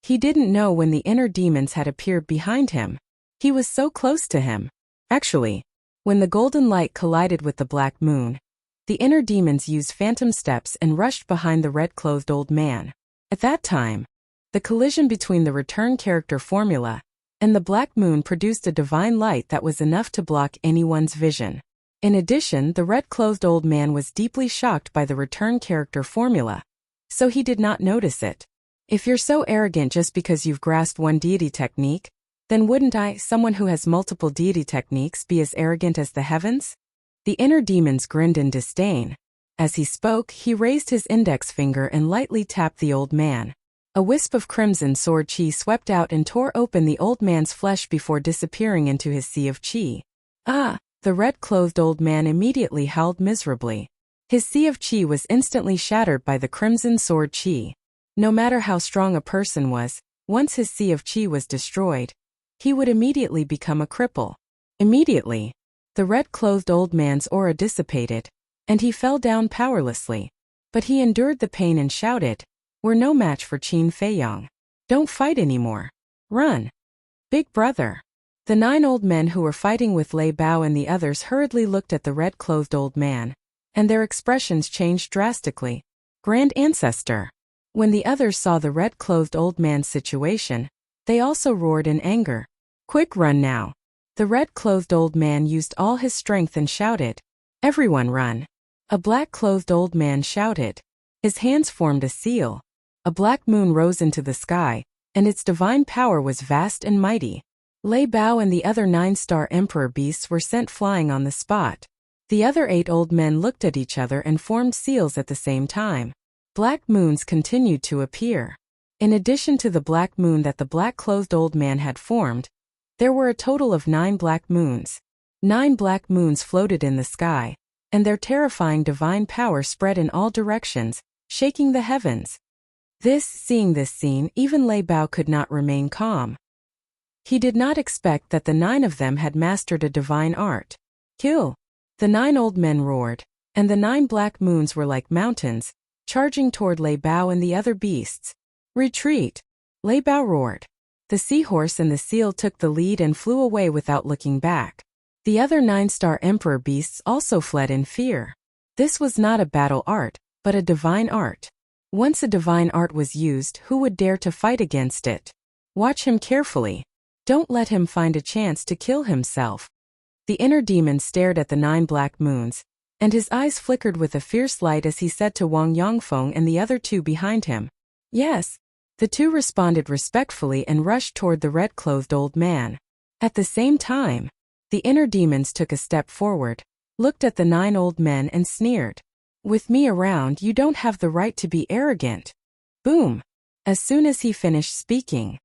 He didn't know when the inner demons had appeared behind him. He was so close to him. Actually, when the golden light collided with the black moon, the inner demons used phantom steps and rushed behind the red-clothed old man. At that time, the collision between the return character formula and the black moon produced a divine light that was enough to block anyone's vision. In addition, the red-clothed old man was deeply shocked by the return character formula, so he did not notice it. If you're so arrogant just because you've grasped one deity technique, then wouldn't I, someone who has multiple deity techniques, be as arrogant as the heavens? The inner demons grinned in disdain. As he spoke, he raised his index finger and lightly tapped the old man. A wisp of crimson sword chi swept out and tore open the old man's flesh before disappearing into his sea of chi. Ah! The red-clothed old man immediately howled miserably. His sea of chi was instantly shattered by the crimson sword chi. No matter how strong a person was, once his sea of chi was destroyed, he would immediately become a cripple. Immediately, the red-clothed old man's aura dissipated, and he fell down powerlessly. But he endured the pain and shouted, "We're no match for Qin Feiyang. Don't fight anymore. Run. Big brother." The 9 old men who were fighting with Lei Bao and the others hurriedly looked at the red-clothed old man, and their expressions changed drastically. Grand Ancestor. When the others saw the red-clothed old man's situation, they also roared in anger. "Quick, run now." The red-clothed old man used all his strength and shouted, "Everyone run." A black-clothed old man shouted. His hands formed a seal. A black moon rose into the sky, and its divine power was vast and mighty. Lei Bao and the other 9-star emperor beasts were sent flying on the spot. The other 8 old men looked at each other and formed seals at the same time. Black moons continued to appear. In addition to the black moon that the black-clothed old man had formed, there were a total of 9 black moons. 9 black moons floated in the sky, and their terrifying divine power spread in all directions, shaking the heavens. Seeing this scene, even Lei Bao could not remain calm. He did not expect that the 9 of them had mastered a divine art. Kill! The 9 old men roared, and the 9 black moons were like mountains, charging toward Lei Bao and the other beasts. Retreat! Lei Bao roared. The seahorse and the seal took the lead and flew away without looking back. The other 9-star emperor beasts also fled in fear. This was not a battle art, but a divine art. Once a divine art was used, who would dare to fight against it? Watch him carefully. Don't let him find a chance to kill himself. The inner demon stared at the 9 black moons, and his eyes flickered with a fierce light as he said to Wang Yongfeng and the other 2 behind him, "Yes." The 2 responded respectfully and rushed toward the red-clothed old man. At the same time, the inner demons took a step forward, looked at the 9 old men and sneered. "With me around, you don't have the right to be arrogant." Boom! As soon as he finished speaking,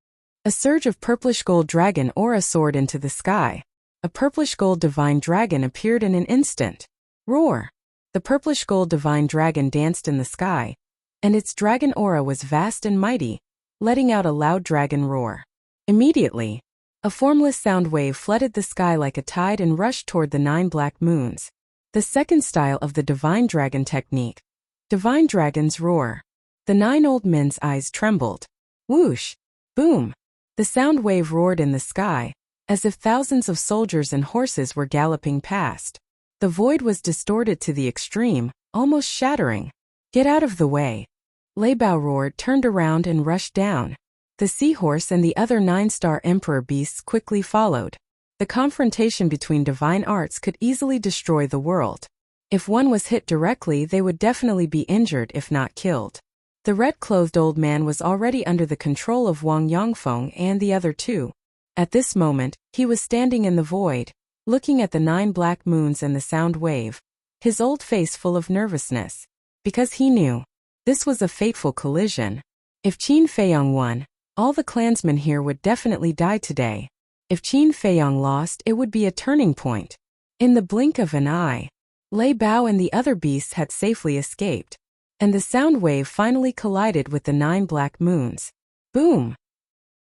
a surge of purplish-gold dragon aura soared into the sky. A purplish-gold divine dragon appeared in an instant. Roar! The purplish-gold divine dragon danced in the sky, and its dragon aura was vast and mighty, letting out a loud dragon roar. Immediately, a formless sound wave flooded the sky like a tide and rushed toward the 9 black moons. The second style of the divine dragon technique. Divine dragon's roar. The 9 old men's eyes trembled. Whoosh! Boom! The sound wave roared in the sky, as if thousands of soldiers and horses were galloping past. The void was distorted to the extreme, almost shattering. "Get out of the way!" Lei Bao roared, turned around and rushed down. The seahorse and the other 9-star emperor beasts quickly followed. The confrontation between divine arts could easily destroy the world. If one was hit directly, they would definitely be injured if not killed. The red-clothed old man was already under the control of Wang Yongfeng and the other two. At this moment, he was standing in the void, looking at the 9 black moons and the sound wave, his old face full of nervousness. Because he knew this was a fateful collision. If Qin Feiyong won, all the clansmen here would definitely die today. If Qin Feiyong lost, it would be a turning point. In the blink of an eye, Lei Bao and the other beasts had safely escaped, and the sound wave finally collided with the 9 black moons. Boom!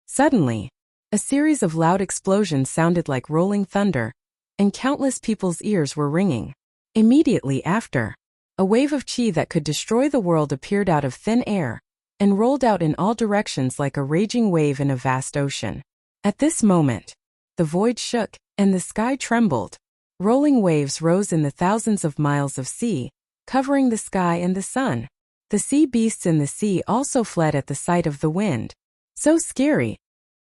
Suddenly, a series of loud explosions sounded like rolling thunder, and countless people's ears were ringing. Immediately after, a wave of qi that could destroy the world appeared out of thin air, and rolled out in all directions like a raging wave in a vast ocean. At this moment, the void shook, and the sky trembled. Rolling waves rose in the thousands of miles of sea, covering the sky and the sun. The sea beasts in the sea also fled at the sight of the wind. So scary!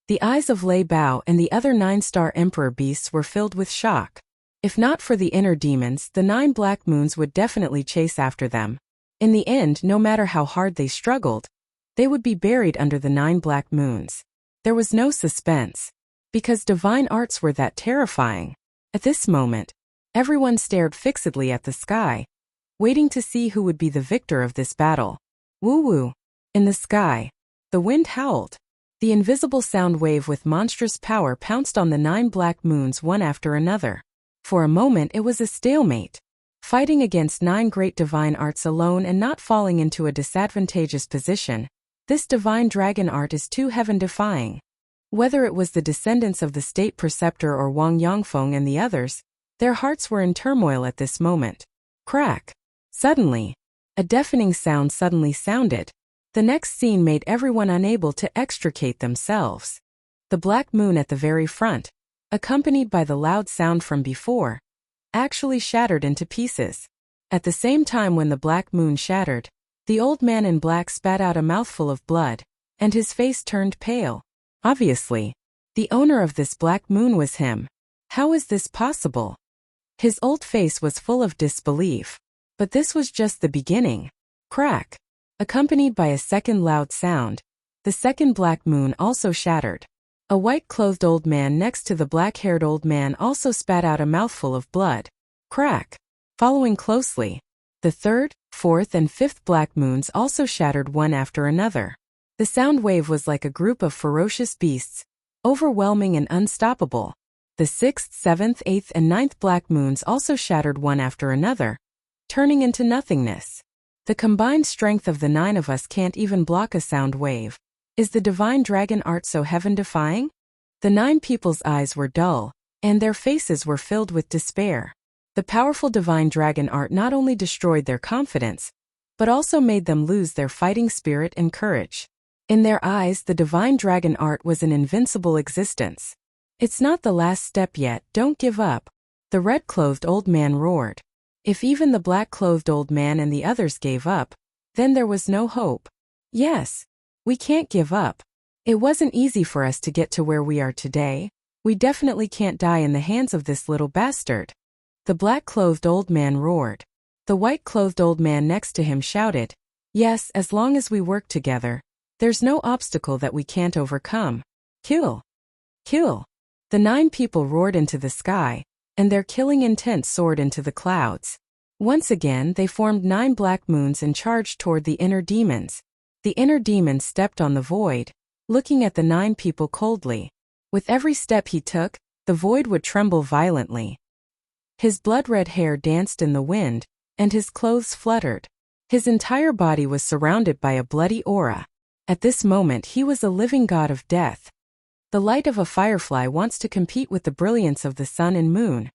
The eyes of Lei Bao and the other 9-star emperor beasts were filled with shock. If not for the inner demons, the 9 black moons would definitely chase after them. In the end, no matter how hard they struggled, they would be buried under the 9 black moons. There was no suspense, because divine arts were that terrifying. At this moment, everyone stared fixedly at the sky, waiting to see who would be the victor of this battle. Woo-woo! In the sky, the wind howled. The invisible sound wave with monstrous power pounced on the 9 black moons one after another. For a moment it was a stalemate. Fighting against 9 great divine arts alone and not falling into a disadvantageous position, this divine dragon art is too heaven-defying. Whether it was the descendants of the state preceptor or Wang Yongfeng and the others, their hearts were in turmoil at this moment. Crack! Suddenly, a deafening sound suddenly sounded. The next scene made everyone unable to extricate themselves. The black moon at the very front, accompanied by the loud sound from before, actually shattered into pieces. At the same time when the black moon shattered, the old man in black spat out a mouthful of blood, and his face turned pale. Obviously, the owner of this black moon was him. How is this possible? His old face was full of disbelief. But this was just the beginning. Crack! Accompanied by a second loud sound, the second black moon also shattered. A white-clothed old man next to the black-haired old man also spat out a mouthful of blood. Crack! Following closely, the third, fourth, and fifth black moons also shattered one after another. The sound wave was like a group of ferocious beasts, overwhelming and unstoppable. The sixth, seventh, eighth, and ninth black moons also shattered one after another, turning into nothingness. The combined strength of the 9 of us can't even block a sound wave. Is the divine dragon art so heaven-defying? The 9 people's eyes were dull, and their faces were filled with despair. The powerful divine dragon art not only destroyed their confidence, but also made them lose their fighting spirit and courage. In their eyes, the divine dragon art was an invincible existence. It's not the last step yet, don't give up, the red-clothed old man roared. If even the black-clothed old man and the others gave up, then there was no hope. Yes, we can't give up. It wasn't easy for us to get to where we are today. We definitely can't die in the hands of this little bastard. The black-clothed old man roared. The white-clothed old man next to him shouted, yes, as long as we work together, there's no obstacle that we can't overcome. Kill! Kill! The 9 people roared into the sky, and their killing intent soared into the clouds. Once again they formed 9 black moons and charged toward the inner demons. The inner demons stepped on the void, looking at the 9 people coldly. With every step he took, the void would tremble violently. His blood-red hair danced in the wind, and his clothes fluttered. His entire body was surrounded by a bloody aura. At this moment he was a living god of death. The light of a firefly wants to compete with the brilliance of the sun and moon.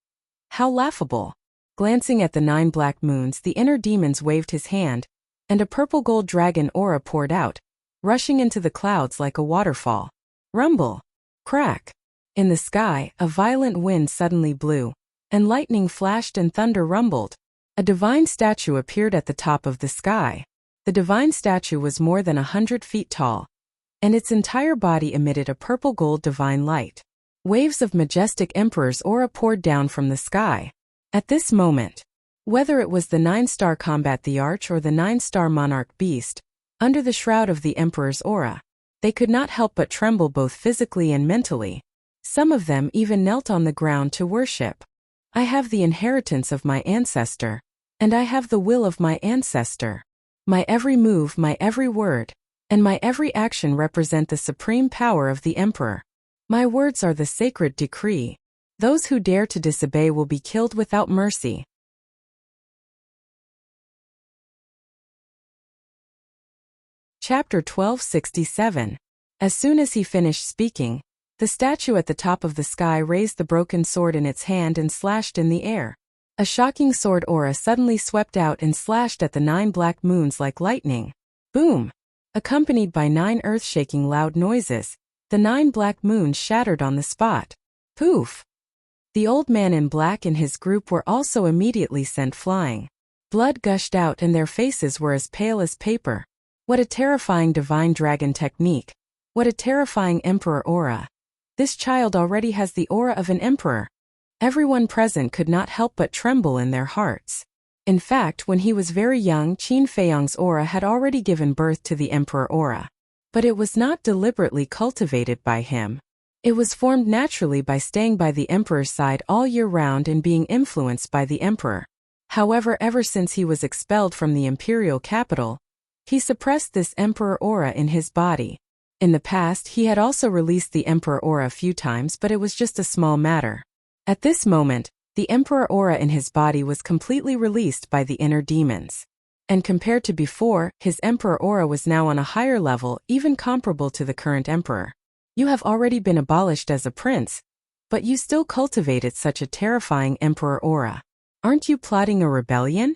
How laughable! Glancing at the 9 black moons, the inner demons waved his hand, and a purple-gold dragon aura poured out, rushing into the clouds like a waterfall. Rumble! Crack! In the sky, a violent wind suddenly blew, and lightning flashed and thunder rumbled. A divine statue appeared at the top of the sky. The divine statue was more than 100 feet tall, and its entire body emitted a purple-gold divine light. Waves of majestic emperor's aura poured down from the sky. At this moment, whether it was the 9-star combat the arch or the 9-star monarch beast, under the shroud of the emperor's aura. They could not help but tremble both physically and mentally. Some of them even knelt on the ground to worship. I have the inheritance of my ancestor, and I have the will of my ancestor. My every move, my every word, and my every action represent the supreme power of the emperor. My words are the sacred decree. Those who dare to disobey will be killed without mercy. Chapter 1267. As soon as he finished speaking, the statue at the top of the sky raised the broken sword in its hand and slashed in the air. A shocking sword aura suddenly swept out and slashed at the 9 black moons like lightning. Boom! Accompanied by 9 earth-shaking loud noises, the 9 black moons shattered on the spot. Poof! The old man in black and his group were also immediately sent flying. Blood gushed out and their faces were as pale as paper. What a terrifying divine dragon technique. What a terrifying emperor aura. This child already has the aura of an emperor. Everyone present could not help but tremble in their hearts. In fact, when he was very young, Qin Feiyang's aura had already given birth to the emperor aura. But it was not deliberately cultivated by him. It was formed naturally by staying by the emperor's side all year round and being influenced by the emperor. However, ever since he was expelled from the imperial capital, he suppressed this emperor aura in his body. In the past, he had also released the emperor aura a few times, but it was just a small matter. At this moment, the emperor aura in his body was completely released by the inner demons. And compared to before, his emperor aura was now on a higher level, even comparable to the current emperor. You have already been abolished as a prince, but you still cultivated such a terrifying emperor aura. Aren't you plotting a rebellion?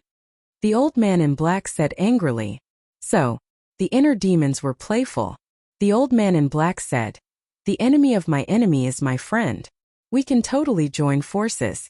The old man in black said angrily. So, the inner demons were playful. The old man in black said, "The enemy of my enemy is my friend. We can totally join forces."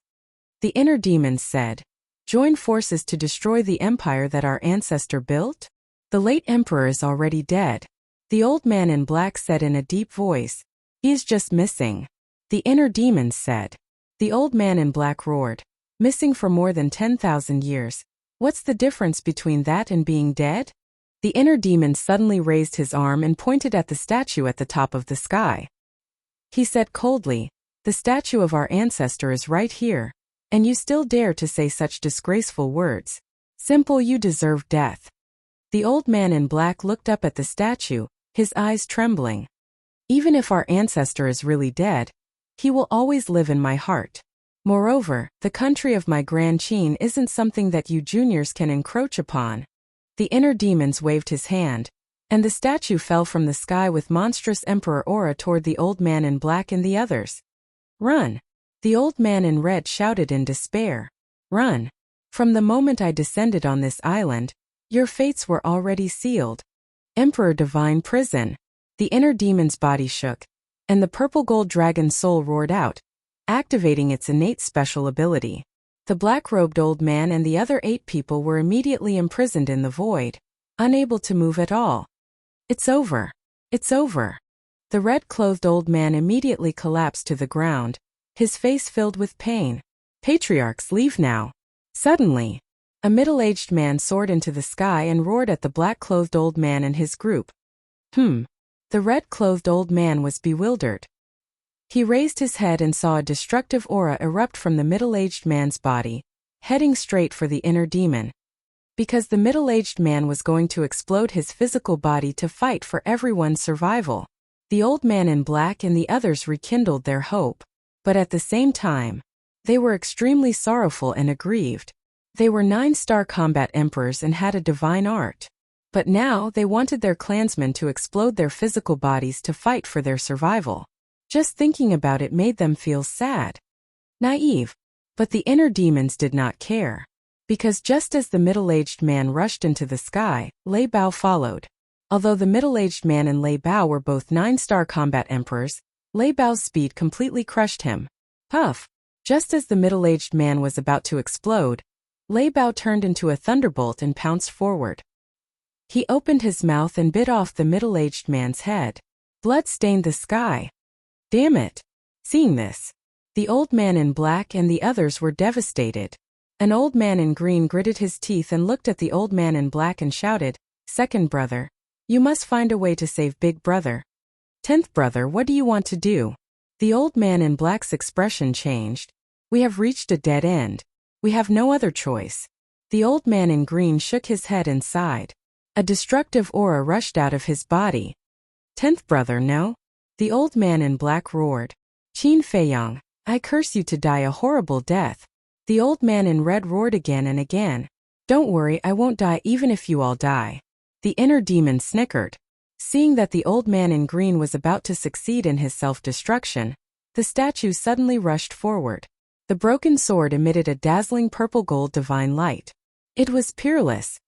The inner demons said, "Join forces to destroy the empire that our ancestor built? The late emperor is already dead." The old man in black said in a deep voice, "He is just missing." The inner demons said. The old man in black roared, "Missing for more than 10,000 years. What's the difference between that and being dead?" The inner demon suddenly raised his arm and pointed at the statue at the top of the sky. He said coldly, "The statue of our ancestor is right here, and you still dare to say such disgraceful words. Simple, you deserve death." The old man in black looked up at the statue, his eyes trembling. "Even if our ancestor is really dead, he will always live in my heart. Moreover, the country of my Grand Qin isn't something that you juniors can encroach upon." The inner demons waved his hand, and the statue fell from the sky with monstrous emperor aura toward the old man in black and the others. "Run!" The old man in red shouted in despair. "Run! From the moment I descended on this island, your fates were already sealed. Emperor Divine Prison." The inner demon's body shook, and the purple gold dragon soul roared out, activating its innate special ability. The black-robed old man and the other 8 people were immediately imprisoned in the void, unable to move at all. "It's over. It's over." The red-clothed old man immediately collapsed to the ground, his face filled with pain. "Patriarchs, leave now." Suddenly, a middle-aged man soared into the sky and roared at the black-clothed old man and his group. The red-clothed old man was bewildered. He raised his head and saw a destructive aura erupt from the middle-aged man's body, heading straight for the inner demon. Because the middle-aged man was going to explode his physical body to fight for everyone's survival. The old man in black and the others rekindled their hope. But at the same time, they were extremely sorrowful and aggrieved. They were 9-star combat emperors and had a divine art. But now they wanted their clansmen to explode their physical bodies to fight for their survival. Just thinking about it made them feel sad. Naive. But the inner demons did not care. Because just as the middle-aged man rushed into the sky, Lei Bao followed. Although the middle-aged man and Lei Bao were both 9-star combat emperors, Lei Bao's speed completely crushed him. Puff! Just as the middle-aged man was about to explode, Lei Bao turned into a thunderbolt and pounced forward. He opened his mouth and bit off the middle-aged man's head. Blood stained the sky. Damn it! Seeing this, the old man in black and the others were devastated. An old man in green gritted his teeth and looked at the old man in black and shouted, "Second brother, You must find a way to save Big Brother. 10th brother, what do you want to do? The old man in black's expression changed. We have reached a dead end. We have no other choice. The old man in green shook his head and sighed. A destructive aura rushed out of his body. 10th brother, no? The old man in black roared. Qin Feiyang, I curse you to die a horrible death. The old man in red roared again and again. Don't worry, I won't die even if you all die. The inner demon snickered. Seeing that the old man in green was about to succeed in his self-destruction, the statue suddenly rushed forward. The broken sword emitted a dazzling purple-gold divine light. It was peerless.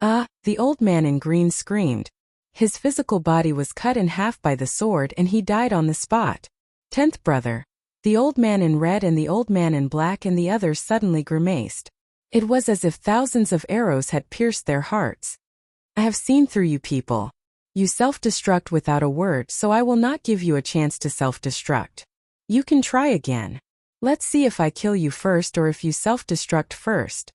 Ah, the old man in green screamed. His physical body was cut in half by the sword and he died on the spot. 10th brother. The old man in red and the old man in black and the others suddenly grimaced. It was as if thousands of arrows had pierced their hearts. I have seen through you people. You self-destruct without a word, so I will not give you a chance to self-destruct. You can try again. Let's see if I kill you first or if you self-destruct first.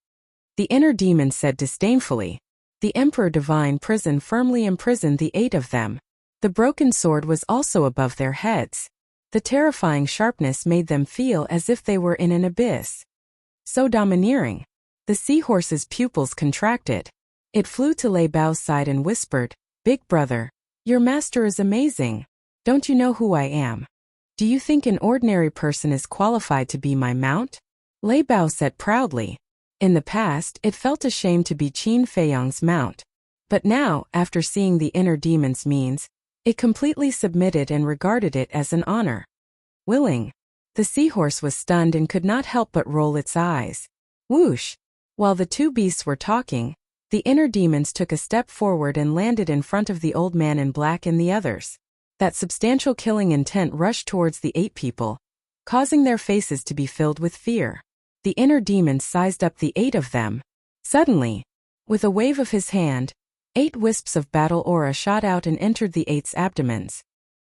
The inner demon said disdainfully. The Emperor Divine Prison firmly imprisoned the 8 of them. The broken sword was also above their heads. The terrifying sharpness made them feel as if they were in an abyss. So domineering. The seahorse's pupils contracted. It flew to Lei Bao's side and whispered, Big brother, your master is amazing. Don't you know who I am? Do you think an ordinary person is qualified to be my mount? Lei Bao said proudly. In the past, it felt ashamed to be Qin Feiyang's mount. But now, after seeing the inner demon's means, it completely submitted and regarded it as an honor. Willing. The seahorse was stunned and could not help but roll its eyes. Whoosh! While the 2 beasts were talking, the inner demons took a step forward and landed in front of the old man in black and the others. That substantial killing intent rushed towards the 8 people, causing their faces to be filled with fear. The inner demon sized up the 8 of them. Suddenly, with a wave of his hand, 8 wisps of battle aura shot out and entered the 8's abdomens.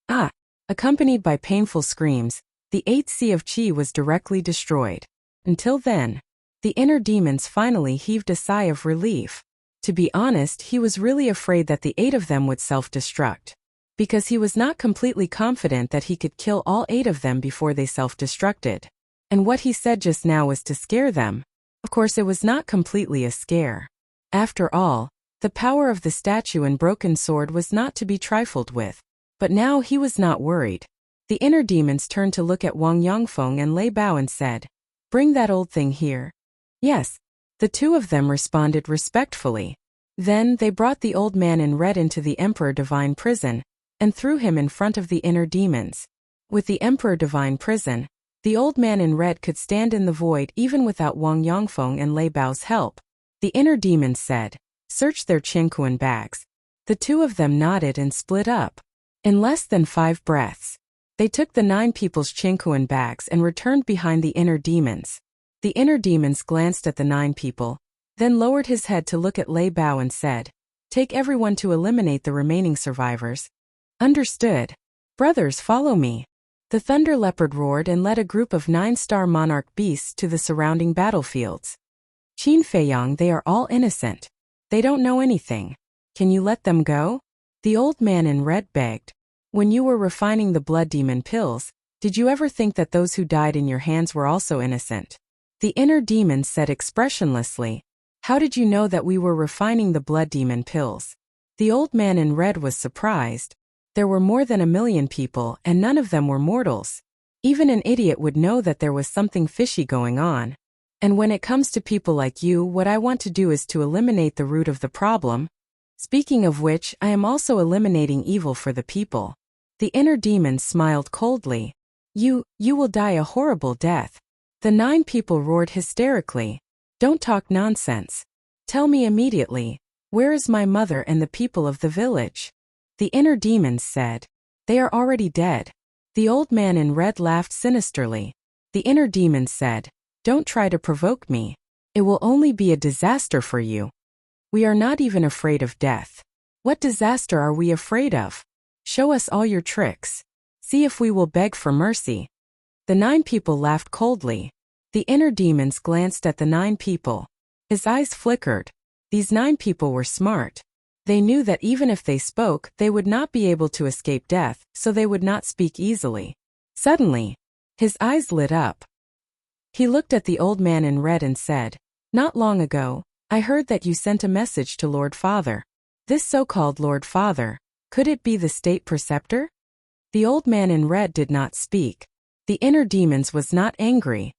Ah! Accompanied by painful screams, the 8th sea of chi was directly destroyed. Until then, the inner demons finally heaved a sigh of relief. To be honest, he was really afraid that the 8 of them would self-destruct, because he was not completely confident that he could kill all 8 of them before they self-destructed. And what he said just now was to scare them. Of course, it was not completely a scare. After all, the power of the statue and broken sword was not to be trifled with. But now he was not worried. The inner demons turned to look at Wang Yongfeng and Lei Bao and said, Bring that old thing here. Yes. The 2 of them responded respectfully. Then they brought the old man in red into the Emperor Divine Prison, and threw him in front of the inner demons. With the Emperor Divine Prison, the old man in red could stand in the void even without Wang Yongfeng and Lei Bao's help. The inner demons said, Search their Qingkuan bags. The 2 of them nodded and split up. In less than 5 breaths, they took the 9 people's Qingkuan bags and returned behind the inner demons. The inner demons glanced at the 9 people, then lowered his head to look at Lei Bao and said, Take everyone to eliminate the remaining survivors. Understood. Brothers, follow me. The thunder leopard roared and led a group of 9-star monarch beasts to the surrounding battlefields. Qin Feiyang, they are all innocent. They don't know anything. Can you let them go? The old man in red begged. When you were refining the blood demon pills, did you ever think that those who died in your hands were also innocent? The inner demon said expressionlessly, How did you know that we were refining the blood demon pills? The old man in red was surprised. There were more than 1 million people and none of them were mortals. Even an idiot would know that there was something fishy going on. And when it comes to people like you, what I want to do is to eliminate the root of the problem. Speaking of which, I am also eliminating evil for the people. The inner demon smiled coldly. You will die a horrible death. The 9 people roared hysterically. Don't talk nonsense. Tell me immediately, where is my mother and the people of the village? The inner demons said, They are already dead. The old man in red laughed sinisterly. The inner demons said, Don't try to provoke me. It will only be a disaster for you. We are not even afraid of death. What disaster are we afraid of? Show us all your tricks. See if we will beg for mercy. The 9 people laughed coldly. The inner demons glanced at the 9 people. His eyes flickered. These 9 people were smart. They knew that even if they spoke, they would not be able to escape death, so they would not speak easily. Suddenly, his eyes lit up. He looked at the old man in red and said, "Not long ago, I heard that you sent a message to Lord Father. This so-called Lord Father, could it be the state preceptor?" The old man in red did not speak. The inner demons was not angry.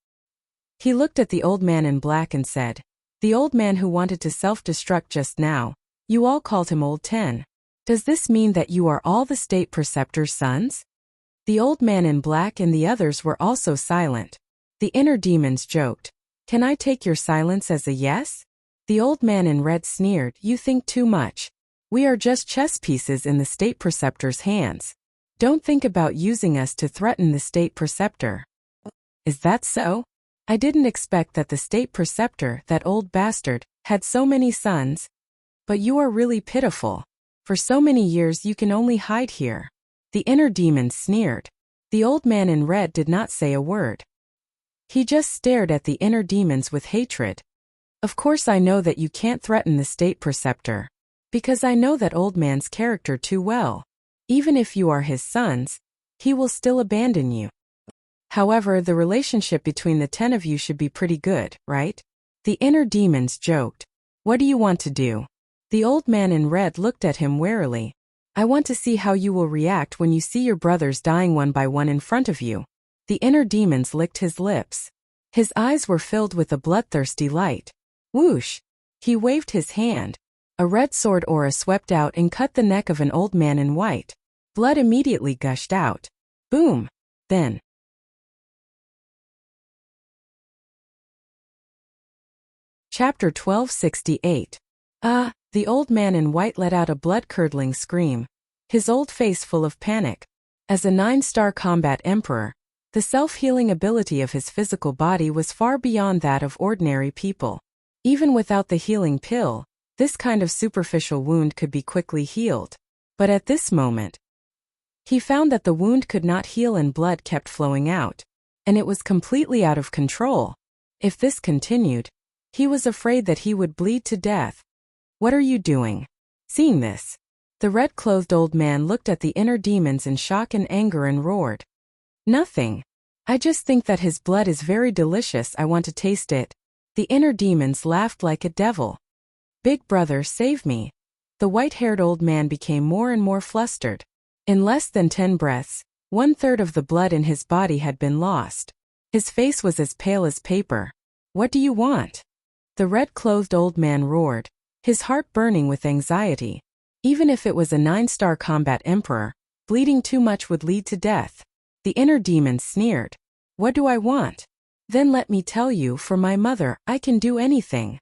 He looked at the old man in black and said, "The old man who wanted to self-destruct just now, you all called him Old 10. Does this mean that you are all the state preceptor's sons?" The old man in black and the others were also silent. The inner demons joked, "Can I take your silence as a yes?" The old man in red sneered, "You think too much. We are just chess pieces in the state preceptor's hands. Don't think about using us to threaten the state preceptor." "Is that so? I didn't expect that the state preceptor, that old bastard, had so many sons. But you are really pitiful. For so many years you can only hide here." The inner demons sneered. The old man in red did not say a word. He just stared at the inner demons with hatred. "Of course I know that you can't threaten the state preceptor. Because I know that old man's character too well. Even if you are his sons, he will still abandon you. However, the relationship between the 10 of you should be pretty good, right?" The inner demons joked. "What do you want to do?" The old man in red looked at him warily. "I want to see how you will react when you see your brothers dying one by one in front of you." The inner demons licked his lips. His eyes were filled with a bloodthirsty light. Whoosh! He waved his hand. A red sword aura swept out and cut the neck of an old man in white. Blood immediately gushed out. Boom! Then. Chapter 1268. The old man in white let out a blood-curdling scream, his old face full of panic. As a 9-star combat emperor, the self-healing ability of his physical body was far beyond that of ordinary people. Even without the healing pill, this kind of superficial wound could be quickly healed. But at this moment, he found that the wound could not heal and blood kept flowing out. And it was completely out of control. If this continued, he was afraid that he would bleed to death. "What are you doing?" Seeing this, the red-clothed old man looked at the inner demons in shock and anger and roared. "Nothing. I just think that his blood is very delicious. I want to taste it." The inner demons laughed like a devil. "Big brother, save me." The white-haired old man became more and more flustered. In less than 10 breaths, 1/3 of the blood in his body had been lost. His face was as pale as paper. "What do you want?" The red-clothed old man roared, his heart burning with anxiety. Even if it was a 9-star combat emperor, bleeding too much would lead to death. The inner demon sneered. "What do I want? Then let me tell you, for my mother, I can do anything.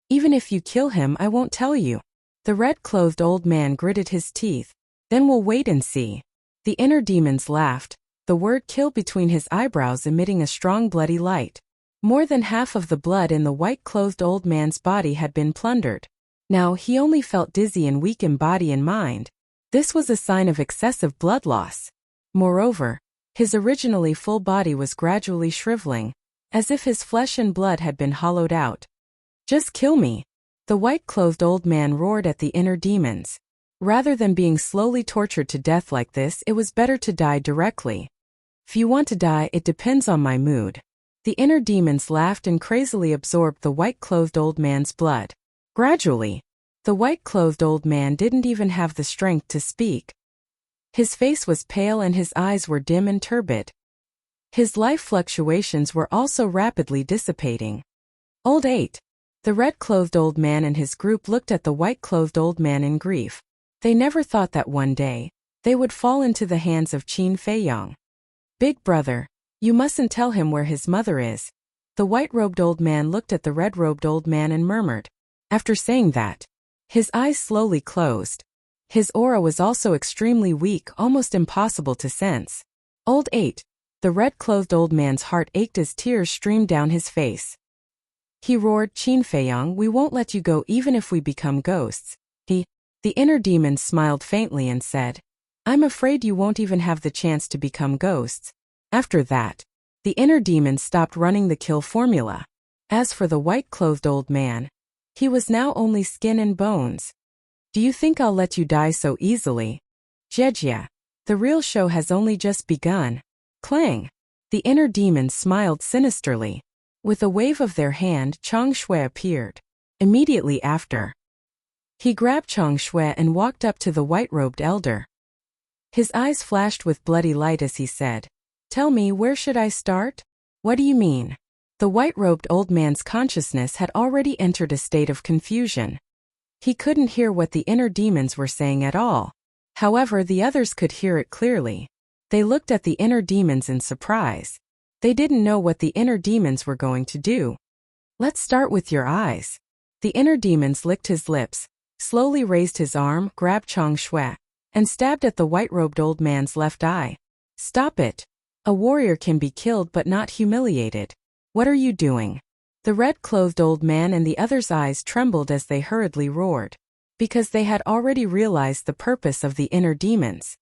Even if you kill him, I won't tell you." The red-clothed old man gritted his teeth. "Then we'll wait and see." The inner demons laughed, the word kill between his eyebrows emitting a strong bloody light. More than half of the blood in the white-clothed old man's body had been plundered. Now he only felt dizzy and weak in body and mind. This was a sign of excessive blood loss. Moreover, his originally full body was gradually shriveling, as if his flesh and blood had been hollowed out. "Just kill me!" The white-clothed old man roared at the inner demons. Rather than being slowly tortured to death like this, it was better to die directly. "If you want to die, it depends on my mood." The inner demons laughed and crazily absorbed the white-clothed old man's blood. Gradually, the white-clothed old man didn't even have the strength to speak. His face was pale and his eyes were dim and turbid. His life fluctuations were also rapidly dissipating. Old 8. The red-clothed old man and his group looked at the white-clothed old man in grief. They never thought that one day, they would fall into the hands of Qin Feiyang. "Big brother, you mustn't tell him where his mother is." The white-robed old man looked at the red-robed old man and murmured. After saying that, his eyes slowly closed. His aura was also extremely weak, almost impossible to sense. Old 8. The red-clothed old man's heart ached as tears streamed down his face. He roared, "Qin Feiyang, we won't let you go even if we become ghosts." The inner demon smiled faintly and said, "I'm afraid you won't even have the chance to become ghosts." After that, the inner demon stopped running the kill formula. As for the white-clothed old man, he was now only skin and bones. Do you think I'll let you die so easily? Jejia. The real show has only just begun. Clang. The inner demons smiled sinisterly. With a wave of their hand, Chang Shui appeared. Immediately after, he grabbed Chang Shui and walked up to the white-robed elder. His eyes flashed with bloody light as he said, "Tell me, where should I start?" "What do you mean?" The white-robed old man's consciousness had already entered a state of confusion. He couldn't hear what the inner demons were saying at all. However, the others could hear it clearly. They looked at the inner demons in surprise. They didn't know what the inner demons were going to do. "Let's start with your eyes." The inner demons licked his lips, slowly raised his arm, grabbed Chang Shui, and stabbed at the white-robed old man's left eye. "Stop it. A warrior can be killed but not humiliated. What are you doing?" The red-clothed old man and the others' eyes trembled as they hurriedly roared, because they had already realized the purpose of the inner demons.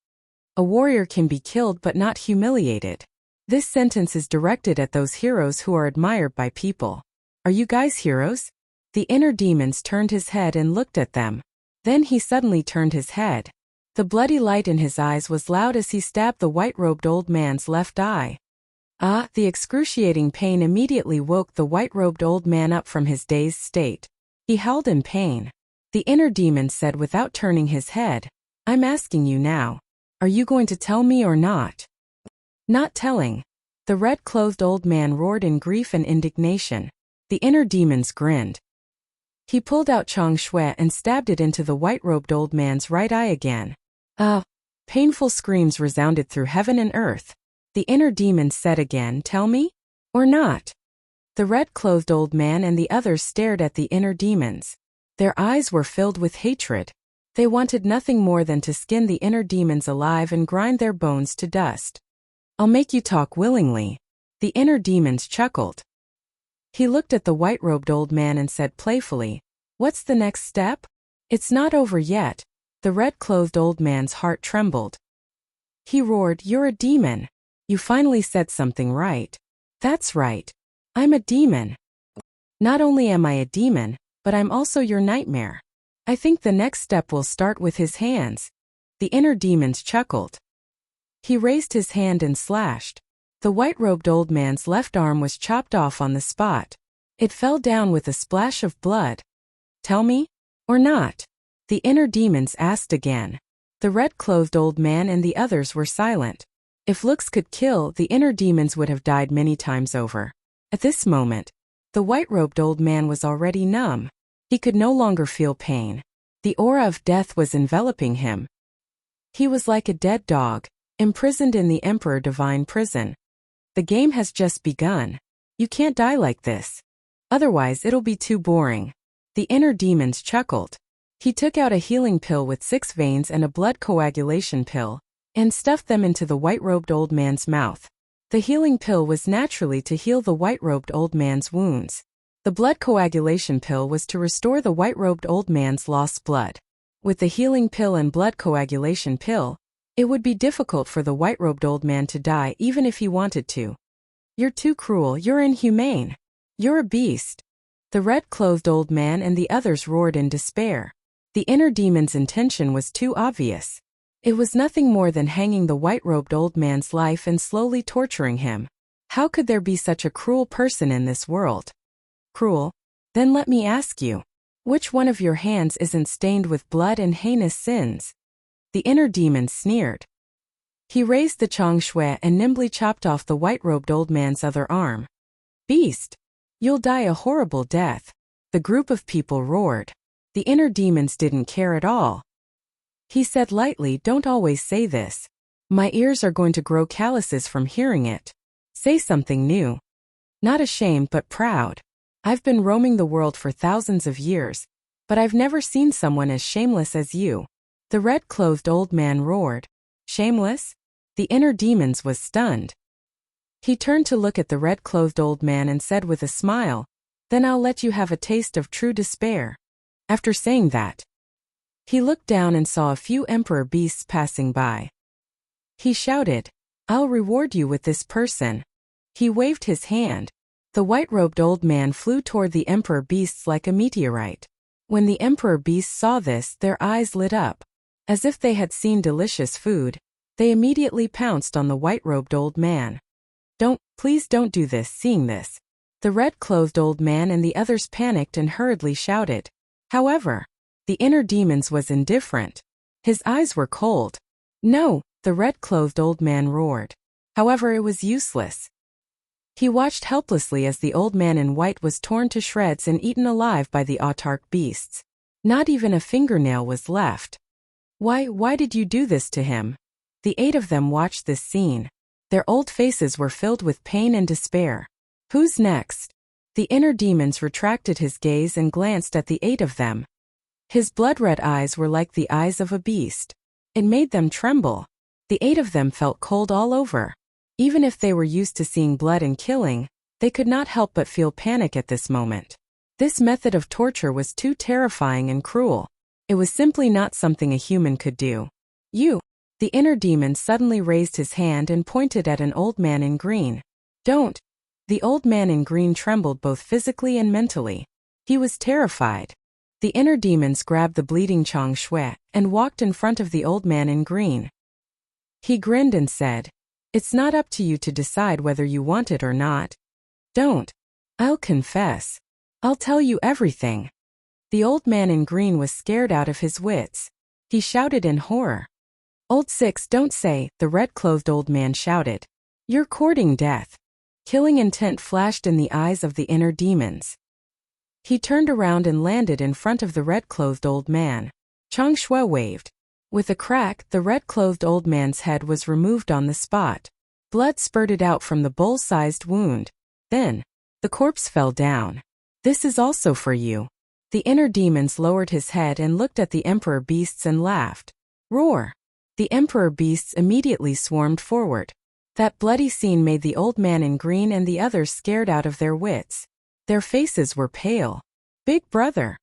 A warrior can be killed but not humiliated. This sentence is directed at those heroes who are admired by people. Are you guys heroes? The inner demons turned his head and looked at them. Then he suddenly turned his head. The bloody light in his eyes was loud as he stabbed the white-robed old man's left eye. The excruciating pain immediately woke the white-robed old man up from his dazed state. He howled in pain. The inner demon said without turning his head, "I'm asking you now. Are you going to tell me or not?" "Not telling." The red-clothed old man roared in grief and indignation. The inner demons grinned. He pulled out Chang Shui and stabbed it into the white-robed old man's right eye again. Painful screams resounded through heaven and earth. The inner demons said again, "Tell me? Or not?" The red-clothed old man and the others stared at the inner demons. Their eyes were filled with hatred. They wanted nothing more than to skin the inner demons alive and grind their bones to dust. "I'll make you talk willingly." The inner demons chuckled. He looked at the white-robed old man and said playfully, "What's the next step?" "It's not over yet." The red-clothed old man's heart trembled. He roared, "You're a demon. You finally said something right." "That's right. I'm a demon. Not only am I a demon, but I'm also your nightmare. I think the next step will start with his hands." The inner demons chuckled. He raised his hand and slashed. The white-robed old man's left arm was chopped off on the spot. It fell down with a splash of blood. "Tell me? Or not?" The inner demons asked again. The red-clothed old man and the others were silent. If looks could kill, the inner demons would have died many times over. At this moment, the white-robed old man was already numb. He could no longer feel pain. The aura of death was enveloping him. He was like a dead dog, imprisoned in the Emperor Divine prison. The game has just begun. You can't die like this. Otherwise it'll be too boring. The inner demons chuckled. He took out a healing pill with 6 veins and a blood coagulation pill, and stuffed them into the white-robed old man's mouth. The healing pill was naturally to heal the white-robed old man's wounds. The blood coagulation pill was to restore the white-robed old man's lost blood. With the healing pill and blood coagulation pill, it would be difficult for the white-robed old man to die even if he wanted to. "You're too cruel, you're inhumane. You're a beast." The red-clothed old man and the others roared in despair. The inner demon's intention was too obvious. It was nothing more than hanging the white-robed old man's life and slowly torturing him. How could there be such a cruel person in this world? Cruel? Then let me ask you, which one of your hands isn't stained with blood and heinous sins? The inner demon sneered. He raised the Chang Shui and nimbly chopped off the white-robed old man's other arm. "Beast! You'll die a horrible death." The group of people roared. The inner demons didn't care at all. He said lightly, "Don't always say this. My ears are going to grow calluses from hearing it. Say something new." "Not ashamed but proud. I've been roaming the world for thousands of years, but I've never seen someone as shameless as you." The red-clothed old man roared. "Shameless?" The inner demons was stunned. He turned to look at the red-clothed old man and said with a smile, "Then I'll let you have a taste of true despair." After saying that, he looked down and saw a few emperor beasts passing by. He shouted, "I'll reward you with this person." He waved his hand. The white-robed old man flew toward the emperor beasts like a meteorite. When the emperor beasts saw this, their eyes lit up. As if they had seen delicious food, they immediately pounced on the white-robed old man. Please don't do this. Seeing this, the red-clothed old man and the others panicked and hurriedly shouted. However, the inner demons was indifferent. His eyes were cold. No, the red-clothed old man roared. However, it was useless. He watched helplessly as the old man in white was torn to shreds and eaten alive by the autarch beasts. Not even a fingernail was left. Why did you do this to him? The 8 of them watched this scene. Their old faces were filled with pain and despair. Who's next? The inner demons retracted his gaze and glanced at the 8 of them. His blood-red eyes were like the eyes of a beast. It made them tremble. The 8 of them felt cold all over. Even if they were used to seeing blood and killing, they could not help but feel panic at this moment. This method of torture was too terrifying and cruel. It was simply not something a human could do. You! The inner demon suddenly raised his hand and pointed at an old man in green. Don't! The old man in green trembled both physically and mentally. He was terrified. The inner demons grabbed the bleeding Chang Shui and walked in front of the old man in green. He grinned and said, "It's not up to you to decide whether you want it or not. Don't. I'll confess. I'll tell you everything." The old man in green was scared out of his wits. He shouted in horror. "Old Six, don't say," the red-clothed old man shouted. "You're courting death." Killing intent flashed in the eyes of the inner demons. He turned around and landed in front of the red-clothed old man. Chang Shui waved. With a crack, the red-clothed old man's head was removed on the spot. Blood spurted out from the bowl-sized wound. Then, the corpse fell down. "This is also for you." The inner demons lowered his head and looked at the emperor beasts and laughed. Roar! The emperor beasts immediately swarmed forward. That bloody scene made the old man in green and the others scared out of their wits. Their faces were pale. "Big brother!"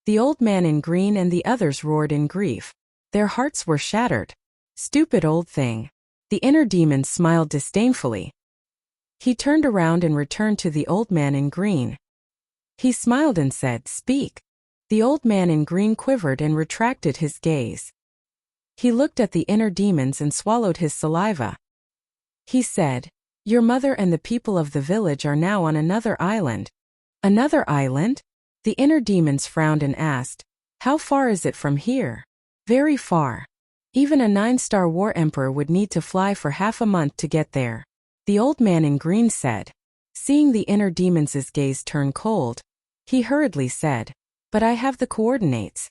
The old man in green and the others roared in grief. Their hearts were shattered. "Stupid old thing." The inner demon smiled disdainfully. He turned around and returned to the old man in green. He smiled and said, "Speak." The old man in green quivered and retracted his gaze. He looked at the inner demons and swallowed his saliva. He said, "Your mother and the people of the village are now on another island." "Another island?" The inner demons frowned and asked, "How far is it from here?" "Very far. Even a 9-star war emperor would need to fly for half a month to get there." The old man in green said. Seeing the inner demons' gaze turn cold, he hurriedly said, "But I have the coordinates."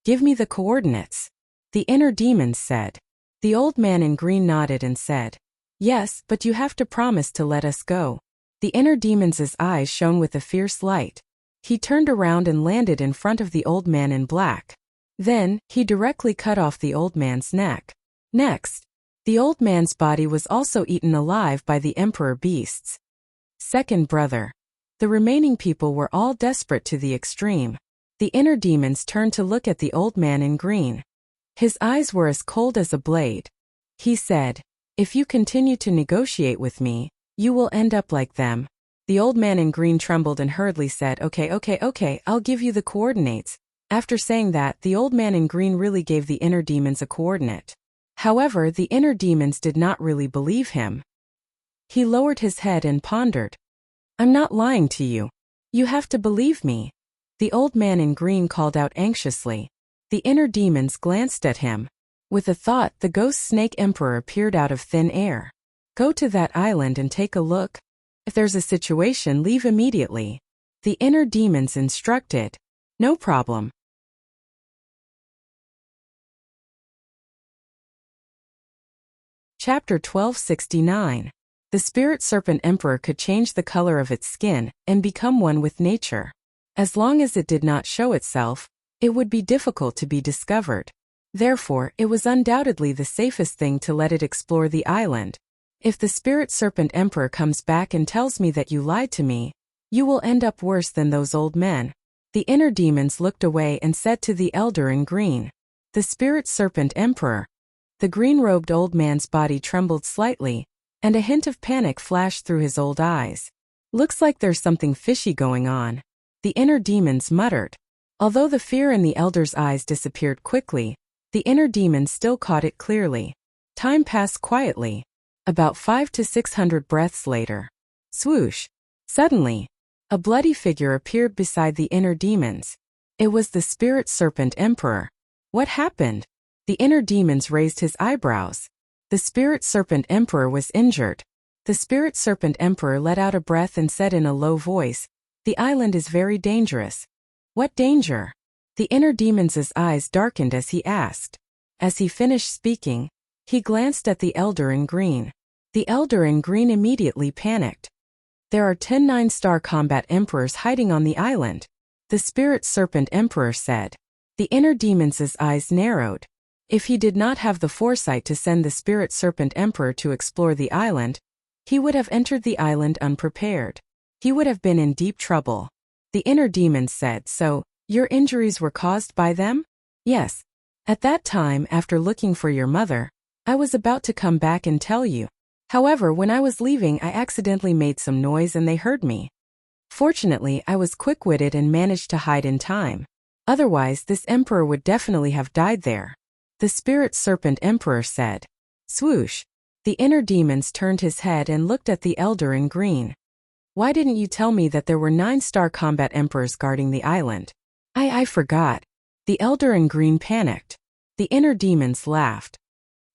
"Give me the coordinates." The inner demons said. The old man in green nodded and said, "Yes, but you have to promise to let us go." The inner demon's eyes shone with a fierce light. He turned around and landed in front of the old man in black. Then, he directly cut off the old man's neck. Next, the old man's body was also eaten alive by the emperor beasts. Second brother. The remaining people were all desperate to the extreme. The inner demons turned to look at the old man in green. His eyes were as cold as a blade. He said, "If you continue to negotiate with me, you will end up like them." The old man in green trembled and hurriedly said, Okay, I'll give you the coordinates." After saying that, the old man in green really gave the inner demons a coordinate. However, the inner demons did not really believe him. He lowered his head and pondered. "I'm not lying to you. You have to believe me." The old man in green called out anxiously. The inner demons glanced at him. With a thought, the ghost snake emperor appeared out of thin air. "Go to that island and take a look. If there's a situation, leave immediately." The inner demons instructed. "No problem." Chapter 1269. The spirit serpent emperor could change the color of its skin and become one with nature. As long as it did not show itself, it would be difficult to be discovered. Therefore, it was undoubtedly the safest thing to let it explore the island. If the spirit serpent emperor comes back and tells me that you lied to me, you will end up worse than those old men. The inner demons looked away and said to the elder in green, "The spirit serpent emperor." The green-robed old man's body trembled slightly, and a hint of panic flashed through his old eyes. "Looks like there's something fishy going on," the inner demons muttered. Although the fear in the elder's eyes disappeared quickly, the inner demon still caught it clearly. Time passed quietly. About 500 to 600 breaths later. Swoosh! Suddenly, a bloody figure appeared beside the inner demons. It was the spirit serpent emperor. What happened? The inner demons raised his eyebrows. The spirit serpent emperor was injured. The spirit serpent emperor let out a breath and said in a low voice, "The island is very dangerous." What danger? The inner demon's eyes darkened as he asked. As he finished speaking, he glanced at the elder in green. The elder in green immediately panicked. There are 10 9-star combat emperors hiding on the island, the spirit serpent emperor said. The inner demon's eyes narrowed. If he did not have the foresight to send the spirit serpent emperor to explore the island, he would have entered the island unprepared. He would have been in deep trouble. The inner demon said, "So, your injuries were caused by them?" "Yes. At that time, after looking for your mother, I was about to come back and tell you. However, when I was leaving, I accidentally made some noise and they heard me. Fortunately, I was quick-witted and managed to hide in time. Otherwise, this emperor would definitely have died there," the spirit serpent emperor said. Swoosh! The inner demons turned his head and looked at the elder in green. "Why didn't you tell me that there were 9-star combat emperors guarding the island?" I forgot." The elder in green panicked. The inner demons laughed.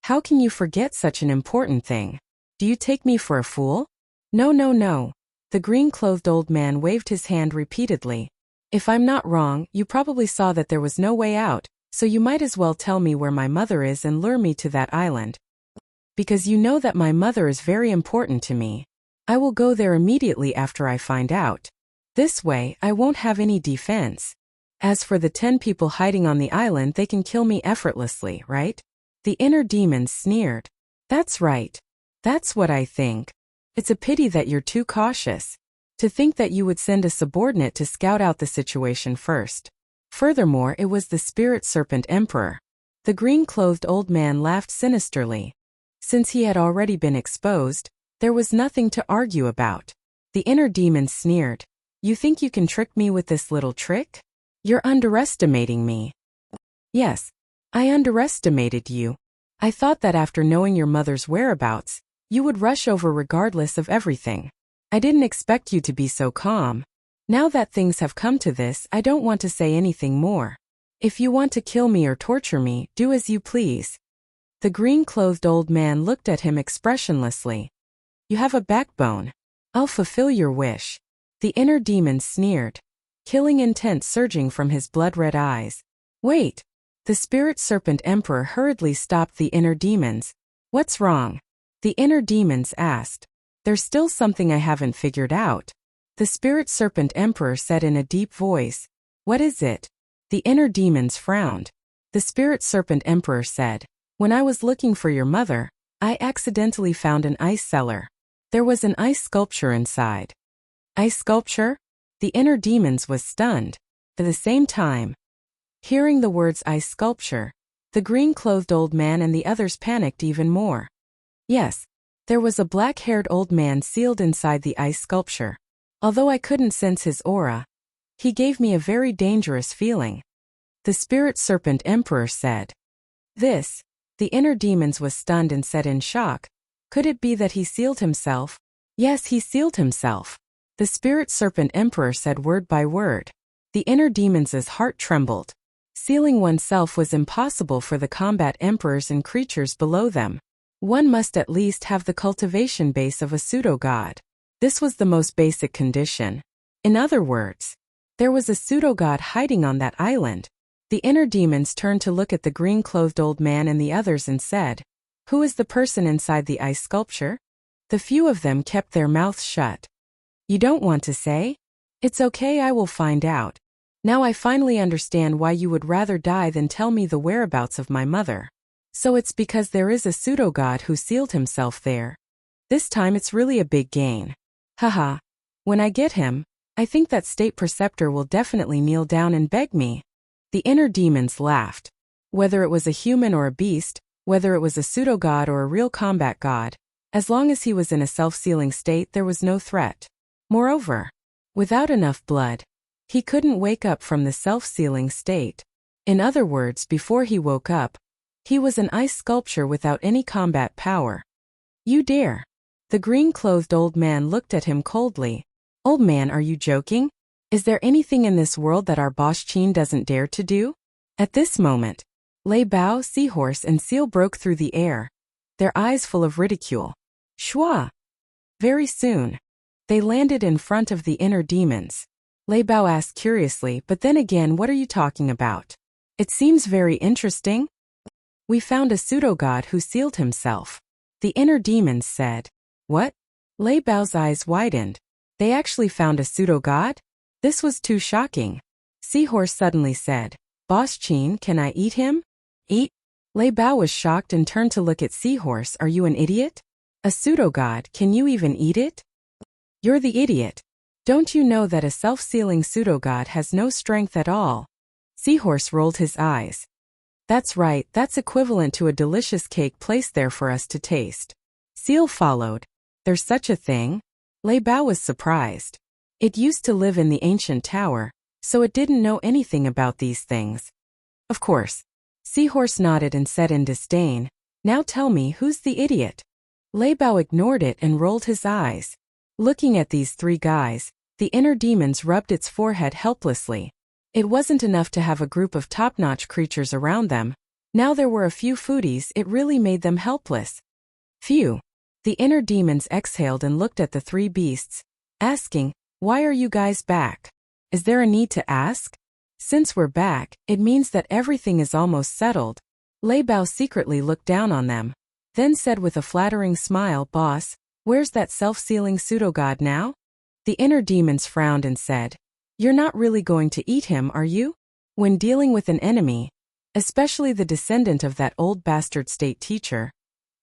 "How can you forget such an important thing? Do you take me for a fool?" No, no, no." The green-clothed old man waved his hand repeatedly. "If I'm not wrong, you probably saw that there was no way out, so you might as well tell me where my mother is and lure me to that island. Because you know that my mother is very important to me. I will go there immediately after I find out. This way, I won't have any defense. As for the 10 people hiding on the island, they can kill me effortlessly, right?" The inner demons sneered. "That's right. That's what I think. It's a pity that you're too cautious. To think that you would send a subordinate to scout out the situation first. Furthermore, it was the spirit serpent emperor." The green-clothed old man laughed sinisterly. Since he had already been exposed, there was nothing to argue about. The inner demon sneered. "You think you can trick me with this little trick? You're underestimating me." "Yes, I underestimated you. I thought that after knowing your mother's whereabouts, you would rush over regardless of everything. I didn't expect you to be so calm. Now that things have come to this, I don't want to say anything more. If you want to kill me or torture me, do as you please." The green-clothed old man looked at him expressionlessly. "You have a backbone. I'll fulfill your wish." The inner demon sneered, killing intent surging from his blood-red eyes. "Wait." The spirit serpent emperor hurriedly stopped the inner demons. "What's wrong?" The inner demons asked. "There's still something I haven't figured out," the spirit serpent emperor said in a deep voice. "What is it?" The inner demons frowned. The spirit serpent emperor said, "When I was looking for your mother, I accidentally found an ice cellar. There was an ice sculpture inside." "Ice sculpture?" The inner demons was stunned. At the same time, hearing the words ice sculpture, the green-clothed old man and the others panicked even more. Yes, there was a black-haired old man sealed inside the ice sculpture. Although I couldn't sense his aura, he gave me a very dangerous feeling, the spirit serpent emperor said. The inner demons was stunned and said in shock, "Could it be that he sealed himself?" "Yes, he sealed himself," the spirit serpent emperor said word by word. The inner demons' heart trembled. Sealing oneself was impossible for the combat emperors and creatures below them. One must at least have the cultivation base of a pseudo-god. This was the most basic condition. In other words, there was a pseudo-god hiding on that island. The inner demons turned to look at the green-clothed old man and the others and said, "Who is the person inside the ice sculpture?" The few of them kept their mouths shut. "You don't want to say? It's okay, I will find out. Now I finally understand why you would rather die than tell me the whereabouts of my mother. So it's because there is a pseudo-god who sealed himself there. This time it's really a big gain. Haha. When I get him, I think that state preceptor will definitely kneel down and beg me." The inner demons laughed. Whether it was a human or a beast, whether it was a pseudo-god or a real combat god, as long as he was in a self-sealing state there was no threat. Moreover, without enough blood, He couldn't wake up from the self-sealing state. In other words, before he woke up, he was an ice sculpture without any combat power. You dare? The green-clothed old man looked at him coldly. Old man, are you joking? Is there anything in this world that our boss Chin doesn't dare to do? At this moment, Lei Bao, Seahorse and Seal broke through the air, their eyes full of ridicule. Shua! Very soon, they landed in front of the inner demons. Lei Bao asked curiously, but then again, what are you talking about? It seems very interesting. We found a pseudo-god who sealed himself. The inner demons said. What? Lei Bao's eyes widened. They actually found a pseudo-god? This was too shocking. Seahorse suddenly said, Boss Chin, can I eat him? Eat? Lei Bao was shocked and turned to look at Seahorse. Are you an idiot? A pseudo-god, can you even eat it? You're the idiot. Don't you know that a self-sealing pseudo-god has no strength at all? Seahorse rolled his eyes. That's right, that's equivalent to a delicious cake placed there for us to taste. Seal followed. There's such a thing? Lei Bao was surprised. It used to live in the ancient tower, so it didn't know anything about these things. Of course. Seahorse nodded and said in disdain, Now tell me, who's the idiot? Lei Bao ignored it and rolled his eyes. Looking at these three guys, the inner demons rubbed its forehead helplessly. It wasn't enough to have a group of top-notch creatures around them. Now there were a few foodies, it really made them helpless. Phew. The inner demons exhaled and looked at the three beasts, asking, Why are you guys back? Is there a need to ask? Since we're back, it means that everything is almost settled. Lei Bao secretly looked down on them, then said with a flattering smile, Boss, where's that self-sealing pseudo-god now? The inner demons frowned and said, You're not really going to eat him, are you? When dealing with an enemy, especially the descendant of that old bastard state teacher,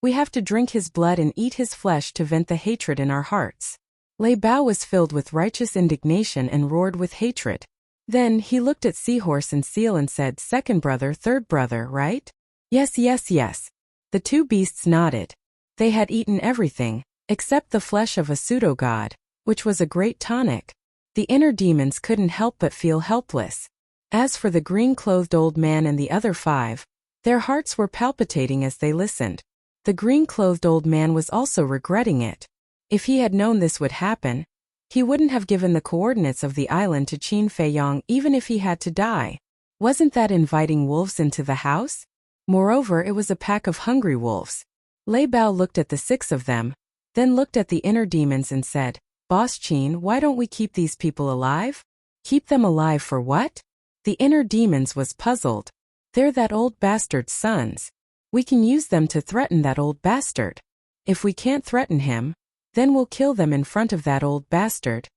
we have to drink his blood and eat his flesh to vent the hatred in our hearts. Lei Bao was filled with righteous indignation and roared with hatred. Then he looked at Seahorse and Seal and said, Second brother, third brother, right? Yes, yes, yes. The two beasts nodded. They had eaten everything, except the flesh of a pseudo-god, which was a great tonic. The inner demons couldn't help but feel helpless. As for the green-clothed old man and the other five, their hearts were palpitating as they listened. The green-clothed old man was also regretting it. If he had known this would happen, he wouldn't have given the coordinates of the island to Qin Feiyong even if he had to die. Wasn't that inviting wolves into the house? Moreover, it was a pack of hungry wolves. Lei Bao looked at the six of them, then looked at the inner demons and said, Boss Qin, why don't we keep these people alive? Keep them alive for what? The inner demons was puzzled. They're that old bastard's sons. We can use them to threaten that old bastard. If we can't threaten him, then we'll kill them in front of that old bastard.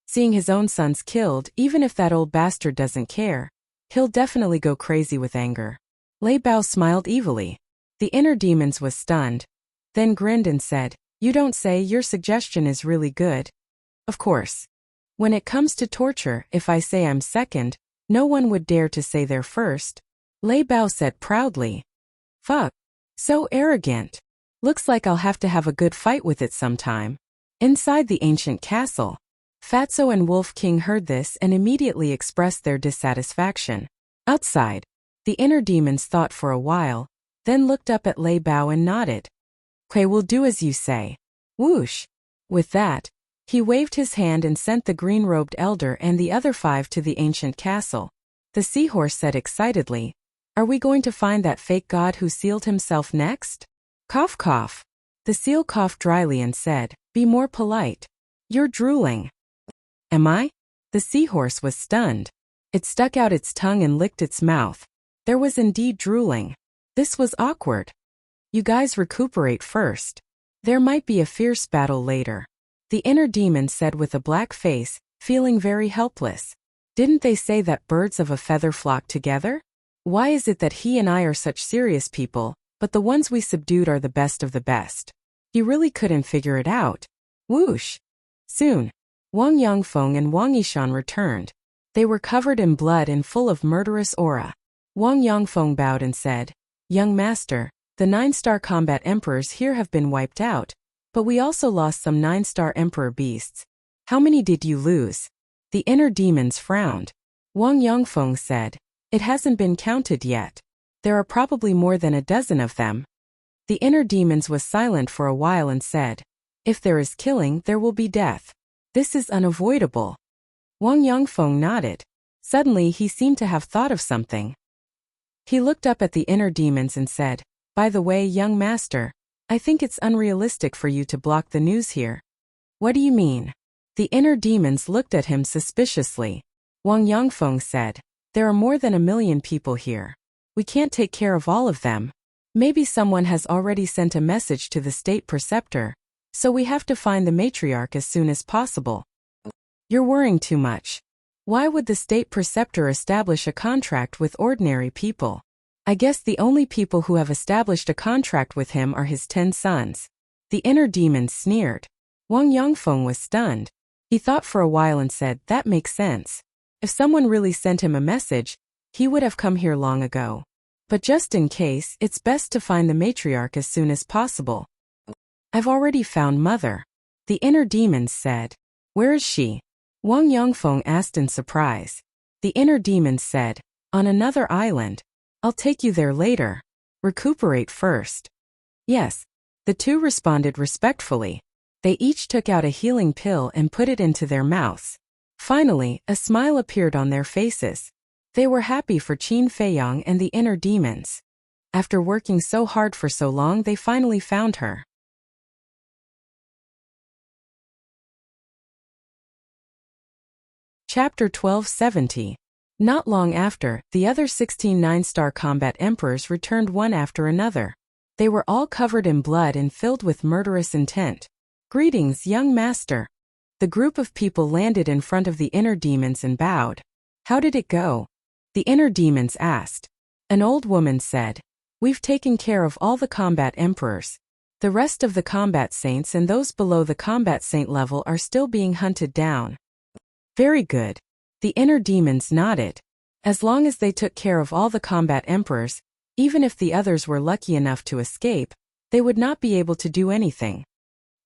Seeing his own sons killed, even if that old bastard doesn't care, he'll definitely go crazy with anger. Lei Bao smiled evilly. The inner demons was stunned, then grinned and said, You don't say, your suggestion is really good. Of course. When it comes to torture, if I say I'm second, no one would dare to say they're first. Lei Bao said proudly. Fuck. So arrogant. Looks like I'll have to have a good fight with it sometime. Inside the ancient castle, Fatso and Wolf King heard this and immediately expressed their dissatisfaction. Outside, the inner demons thought for a while, then looked up at Lei Bao and nodded. Okay, we'll do as you say. Whoosh. With that, he waved his hand and sent the green-robed elder and the other five to the ancient castle. The seahorse said excitedly, Are we going to find that fake god who sealed himself next? Cough cough. The seal coughed dryly and said, Be more polite. You're drooling. Am I? The seahorse was stunned. It stuck out its tongue and licked its mouth. There was indeed drooling. This was awkward. You guys recuperate first. There might be a fierce battle later. The inner demon said with a black face, feeling very helpless. Didn't they say that birds of a feather flock together? Why is it that he and I are such serious people, but the ones we subdued are the best of the best? He really couldn't figure it out. Whoosh! Soon, Wang Yangfeng and Wang Yishan returned. They were covered in blood and full of murderous aura. Wang Yangfeng bowed and said, Young master, the 9-star combat emperors here have been wiped out, but we also lost some 9-star emperor beasts. How many did you lose? The inner demons frowned. Wang Yongfeng said, "It hasn't been counted yet. There are probably more than a dozen of them." The inner demons was silent for a while and said, "If there is killing, there will be death. This is unavoidable." Wang Yongfeng nodded. Suddenly he seemed to have thought of something. He looked up at the inner demons and said, "By the way, young master, I think it's unrealistic for you to block the news here." "What do you mean?" The inner demons looked at him suspiciously. Wang Yongfeng said, "There are more than 1,000,000 people here. We can't take care of all of them. Maybe someone has already sent a message to the state preceptor, so we have to find the matriarch as soon as possible." "You're worrying too much. Why would the state preceptor establish a contract with ordinary people? I guess the only people who have established a contract with him are his 10 sons. The inner demons sneered. Wang Yongfeng was stunned. He thought for a while and said, "That makes sense. If someone really sent him a message, he would have come here long ago. But just in case, it's best to find the matriarch as soon as possible." "I've already found Mother," the inner demons said. "Where is she?" Wang Yongfeng asked in surprise. The inner demons said, "On another island. I'll take you there later. Recuperate first." "Yes." The two responded respectfully. They each took out a healing pill and put it into their mouths. Finally, a smile appeared on their faces. They were happy for Qin Feiyang and the inner demons. After working so hard for so long, they finally found her. Chapter 1270. Not long after, the other 16 9-star combat emperors returned one after another. They were all covered in blood and filled with murderous intent. "Greetings, young master." The group of people landed in front of the inner demons and bowed. "How did it go?" the inner demons asked. An old woman said, "We've taken care of all the combat emperors. The rest of the combat saints and those below the combat saint level are still being hunted down." "Very good." The inner demons nodded. As long as they took care of all the combat emperors, even if the others were lucky enough to escape, they would not be able to do anything.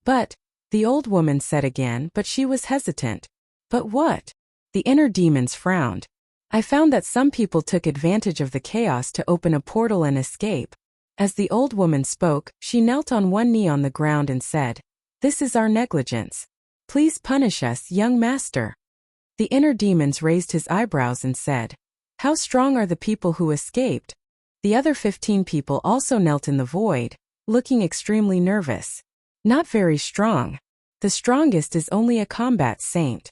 "But," the old woman said again, but she was hesitant. "But what?" The inner demons frowned. "I found that some people took advantage of the chaos to open a portal and escape." As the old woman spoke, she knelt on one knee on the ground and said, "This is our negligence. Please punish us, young master." The inner demons raised his eyebrows and said, "How strong are the people who escaped?" The other 15 people also knelt in the void, looking extremely nervous. "Not very strong. The strongest is only a combat saint.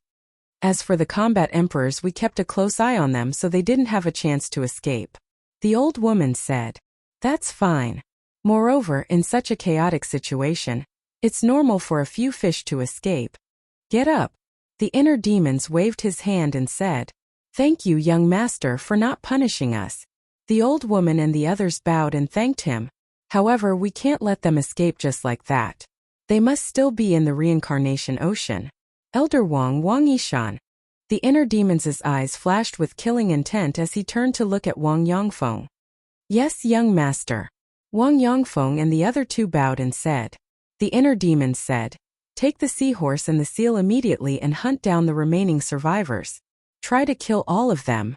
As for the combat emperors, we kept a close eye on them so they didn't have a chance to escape." The old woman said, "That's fine. Moreover, in such a chaotic situation, it's normal for a few fish to escape. Get up." The inner demons waved his hand and said, "Thank you, young master, for not punishing us." The old woman and the others bowed and thanked him. "However, we can't let them escape just like that. They must still be in the reincarnation ocean." "Elder Wang Yishan." The inner demons' eyes flashed with killing intent as he turned to look at Wang Yongfeng. "Yes, young master." Wang Yongfeng and the other two bowed and said. The inner demons said, "Take the seahorse and the seal immediately and hunt down the remaining survivors. Try to kill all of them."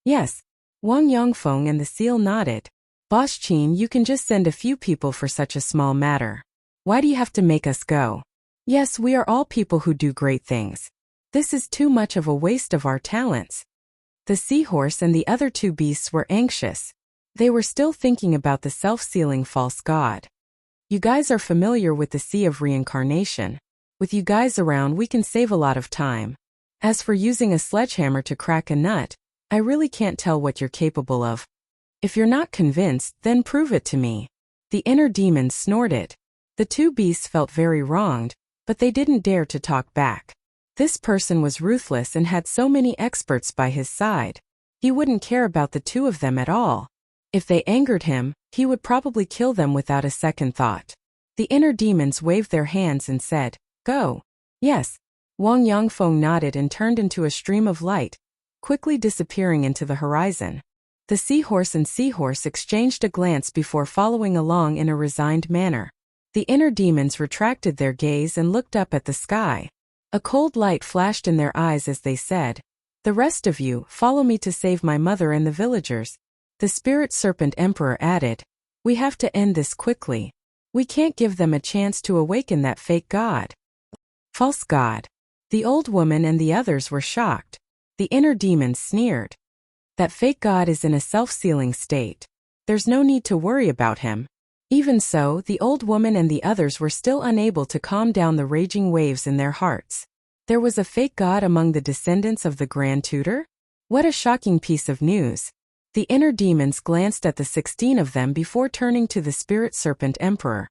"Yes." Wang Yongfeng and the seal nodded. "Boss Qin, you can just send a few people for such a small matter. Why do you have to make us go?" "Yes, we are all people who do great things. This is too much of a waste of our talents." The seahorse and the other two beasts were anxious. They were still thinking about the self-sealing false god. "You guys are familiar with the Sea of Reincarnation. With you guys around, we can save a lot of time. As for using a sledgehammer to crack a nut, I really can't tell what you're capable of. If you're not convinced, then prove it to me." The inner demons snorted. The two beasts felt very wronged, but they didn't dare to talk back. This person was ruthless and had so many experts by his side. He wouldn't care about the two of them at all. If they angered him, he would probably kill them without a second thought. The inner demons waved their hands and said, "Go." "Yes." Wang Yongfeng nodded and turned into a stream of light, quickly disappearing into the horizon. The seahorse and seahorse exchanged a glance before following along in a resigned manner. The inner demons retracted their gaze and looked up at the sky. A cold light flashed in their eyes as they said, "The rest of you, follow me to save my mother and the villagers." The Spirit Serpent Emperor added, "We have to end this quickly. We can't give them a chance to awaken that fake god." False god. The old woman and the others were shocked. The inner demon sneered. That fake god is in a self-sealing state. There's no need to worry about him. Even so, the old woman and the others were still unable to calm down the raging waves in their hearts. There was a fake god among the descendants of the Grand Tutor? What a shocking piece of news. The inner demons glanced at the 16 of them before turning to the Spirit Serpent Emperor.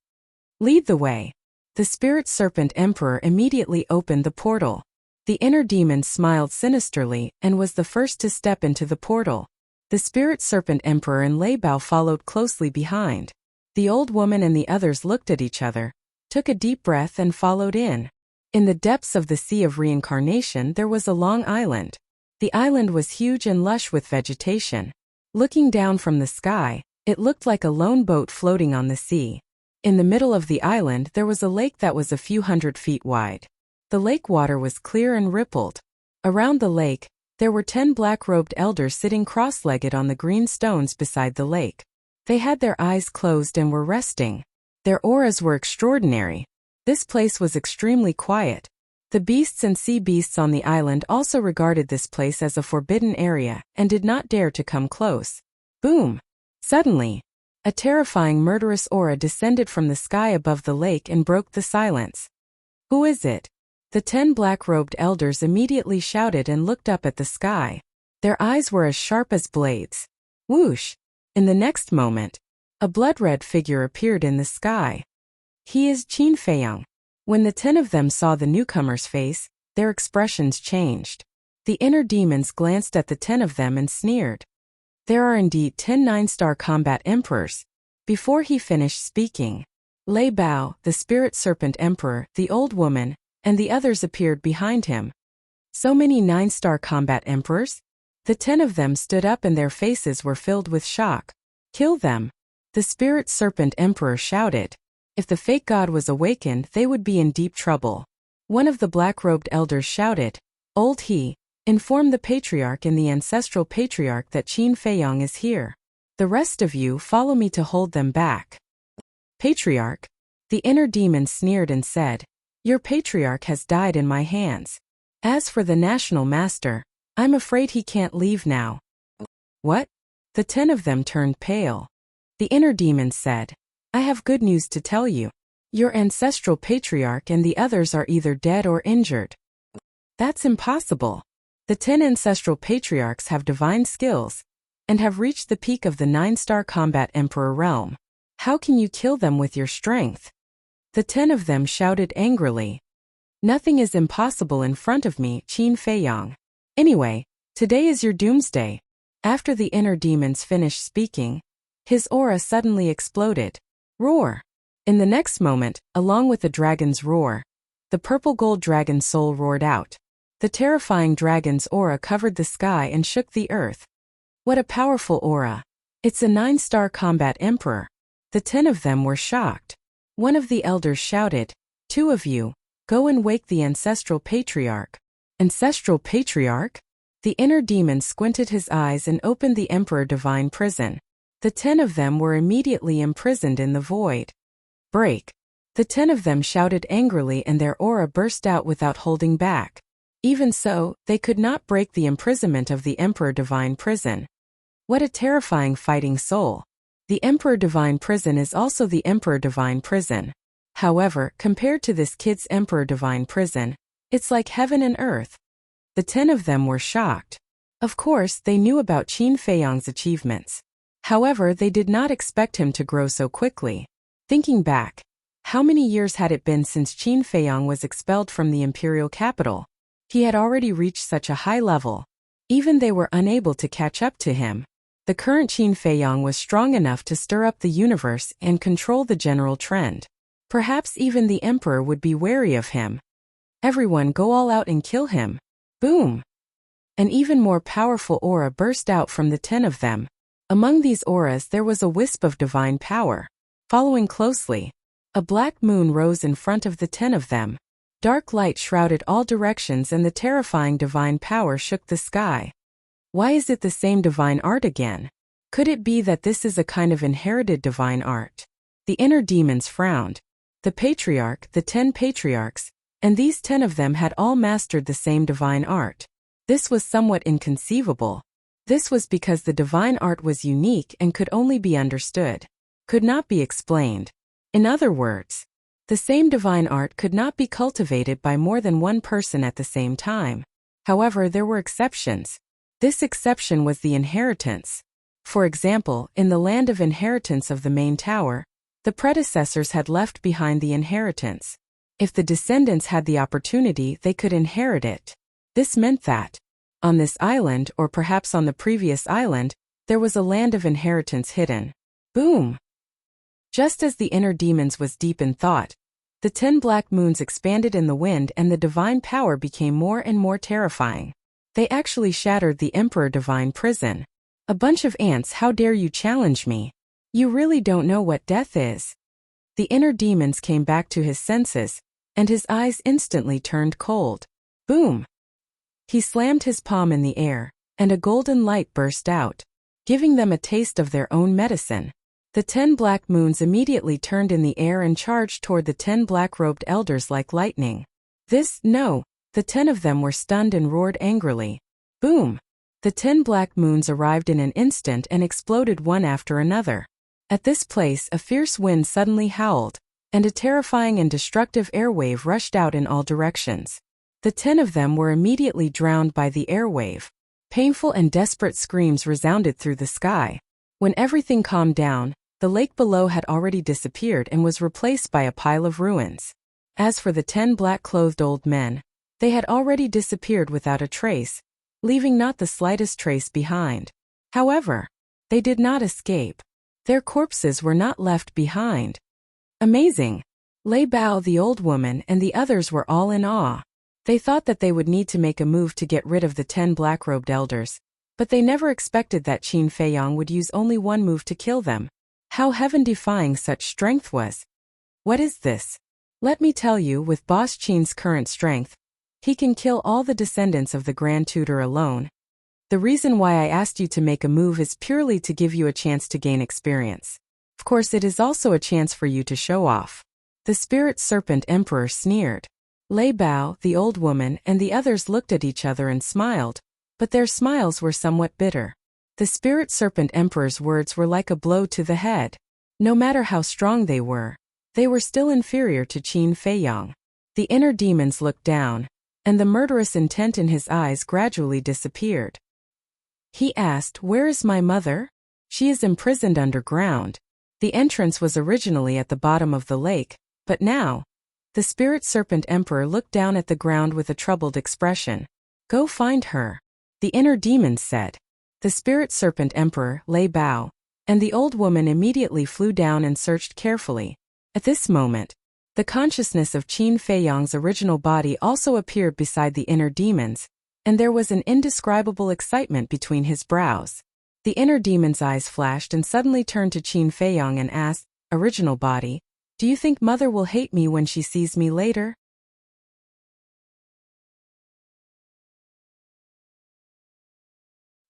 "Lead the way." The Spirit Serpent Emperor immediately opened the portal. The inner demon smiled sinisterly and was the first to step into the portal. The Spirit Serpent Emperor and Lei Bao followed closely behind. The old woman and the others looked at each other, took a deep breath and followed in. In the depths of the Sea of Reincarnation there was a long island. The island was huge and lush with vegetation. Looking down from the sky, it looked like a lone boat floating on the sea. In the middle of the island there was a lake that was a few hundred feet wide. The lake water was clear and rippled. Around the lake, there were 10 black-robed elders sitting cross-legged on the green stones beside the lake. They had their eyes closed and were resting. Their auras were extraordinary. This place was extremely quiet. The beasts and sea beasts on the island also regarded this place as a forbidden area and did not dare to come close. Boom! Suddenly, a terrifying murderous aura descended from the sky above the lake and broke the silence. "Who is it?" The 10 black-robed elders immediately shouted and looked up at the sky. Their eyes were as sharp as blades. Whoosh! In the next moment, a blood-red figure appeared in the sky. "He is Qin Feiyang." When the 10 of them saw the newcomer's face, their expressions changed. The inner demons glanced at the 10 of them and sneered. "There are indeed 10 9-star combat emperors." Before he finished speaking, Lei Bao, the Spirit Serpent Emperor, the old woman, and the others appeared behind him. "So many 9-star combat emperors?" The 10 of them stood up and their faces were filled with shock. "Kill them!" The Spirit Serpent Emperor shouted. If the fake god was awakened, they would be in deep trouble. One of the black-robed elders shouted, "Old He, inform the Patriarch and the Ancestral Patriarch that Qin Feiyang is here. The rest of you follow me to hold them back." "Patriarch?" The inner demon sneered and said, "Your Patriarch has died in my hands. As for the National Master, I'm afraid he can't leave now." "What?" The 10 of them turned pale. The inner demon said, "I have good news to tell you. Your Ancestral Patriarch and the others are either dead or injured." "That's impossible. The 10 Ancestral Patriarchs have divine skills and have reached the peak of the 9-star combat emperor realm. How can you kill them with your strength?" The 10 of them shouted angrily. "Nothing is impossible in front of me, Qin Feiyang. Anyway, today is your doomsday." After the inner demons finished speaking, his aura suddenly exploded. Roar! In the next moment, along with the dragon's roar, the purple gold dragon soul roared out. The terrifying dragon's aura covered the sky and shook the earth. What a powerful aura! It's a 9-star combat emperor. The 10 of them were shocked. One of the elders shouted, "2 of you, go and wake the Ancestral Patriarch." Ancestral Patriarch? The inner demon squinted his eyes and opened the Emperor Divine Prison. The 10 of them were immediately imprisoned in the void. Break! The 10 of them shouted angrily and their aura burst out without holding back. Even so, they could not break the imprisonment of the Emperor Divine Prison. What a terrifying fighting soul! The Emperor Divine Prison is also the Emperor Divine Prison. However, compared to this kid's Emperor Divine Prison, it's like heaven and earth. The 10 of them were shocked. Of course, they knew about Qin Feiyang's achievements. However, they did not expect him to grow so quickly. Thinking back, how many years had it been since Qin Feiyang was expelled from the imperial capital? He had already reached such a high level. Even they were unable to catch up to him. The current Qin Feiyang was strong enough to stir up the universe and control the general trend. Perhaps even the emperor would be wary of him. Everyone go all out and kill him. Boom! An even more powerful aura burst out from the 10 of them. Among these auras there was a wisp of divine power. Following closely, a black moon rose in front of the 10 of them. Dark light shrouded all directions and the terrifying divine power shook the sky. Why is it the same divine art again? Could it be that this is a kind of inherited divine art? The inner demons frowned. The patriarch, the 10 patriarchs, and these 10 of them had all mastered the same divine art. This was somewhat inconceivable. This was because the divine art was unique and could only be understood, could not be explained. In other words, the same divine art could not be cultivated by more than one person at the same time. However, there were exceptions. This exception was the inheritance. For example, in the land of inheritance of the main tower, the predecessors had left behind the inheritance. If the descendants had the opportunity, they could inherit it. This meant that, on this island or perhaps on the previous island, there was a land of inheritance hidden. Boom! Just as the inner demons was deep in thought, the 10 black moons expanded in the wind and the divine power became more and more terrifying. They actually shattered the Emperor Divine prison. A bunch of ants, how dare you challenge me? You really don't know what death is. The inner demons came back to his senses, and his eyes instantly turned cold. Boom! He slammed his palm in the air, and a golden light burst out, giving them a taste of their own medicine. The 10 black moons immediately turned in the air and charged toward the 10 black-robed elders like lightning. No! The 10 of them were stunned and roared angrily. Boom! The 10 black moons arrived in an instant and exploded one after another. At this place, a fierce wind suddenly howled, and a terrifying and destructive airwave rushed out in all directions. The 10 of them were immediately drowned by the airwave. Painful and desperate screams resounded through the sky. When everything calmed down, the lake below had already disappeared and was replaced by a pile of ruins. As for the 10 black-clothed old men, they had already disappeared without a trace, leaving not the slightest trace behind. However, they did not escape. Their corpses were not left behind. Amazing! Lei Bao, the old woman, and the others were all in awe. They thought that they would need to make a move to get rid of the 10 black-robed elders, but they never expected that Qin Feiyang would use only one move to kill them. How heaven-defying such strength was! What is this? Let me tell you, with Boss Qin's current strength, he can kill all the descendants of the Grand Tutor alone. The reason why I asked you to make a move is purely to give you a chance to gain experience. Of course, it is also a chance for you to show off. The Spirit Serpent Emperor sneered. Lei Bao, the old woman, and the others looked at each other and smiled, but their smiles were somewhat bitter. The Spirit Serpent Emperor's words were like a blow to the head. No matter how strong they were still inferior to Qin Feiyang. The inner demons looked down, and the murderous intent in his eyes gradually disappeared. He asked, "Where is my mother?" "She is imprisoned underground. The entrance was originally at the bottom of the lake, but now..." The Spirit Serpent Emperor looked down at the ground with a troubled expression. "Go find her," the inner demons said. The Spirit Serpent Emperor, Lei Bao, and the old woman immediately flew down and searched carefully. At this moment, the consciousness of Qin Feiyang's original body also appeared beside the inner demons, and there was an indescribable excitement between his brows. The inner demon's eyes flashed and suddenly turned to Qin Feiyang and asked, "Original body, do you think Mother will hate me when she sees me later?"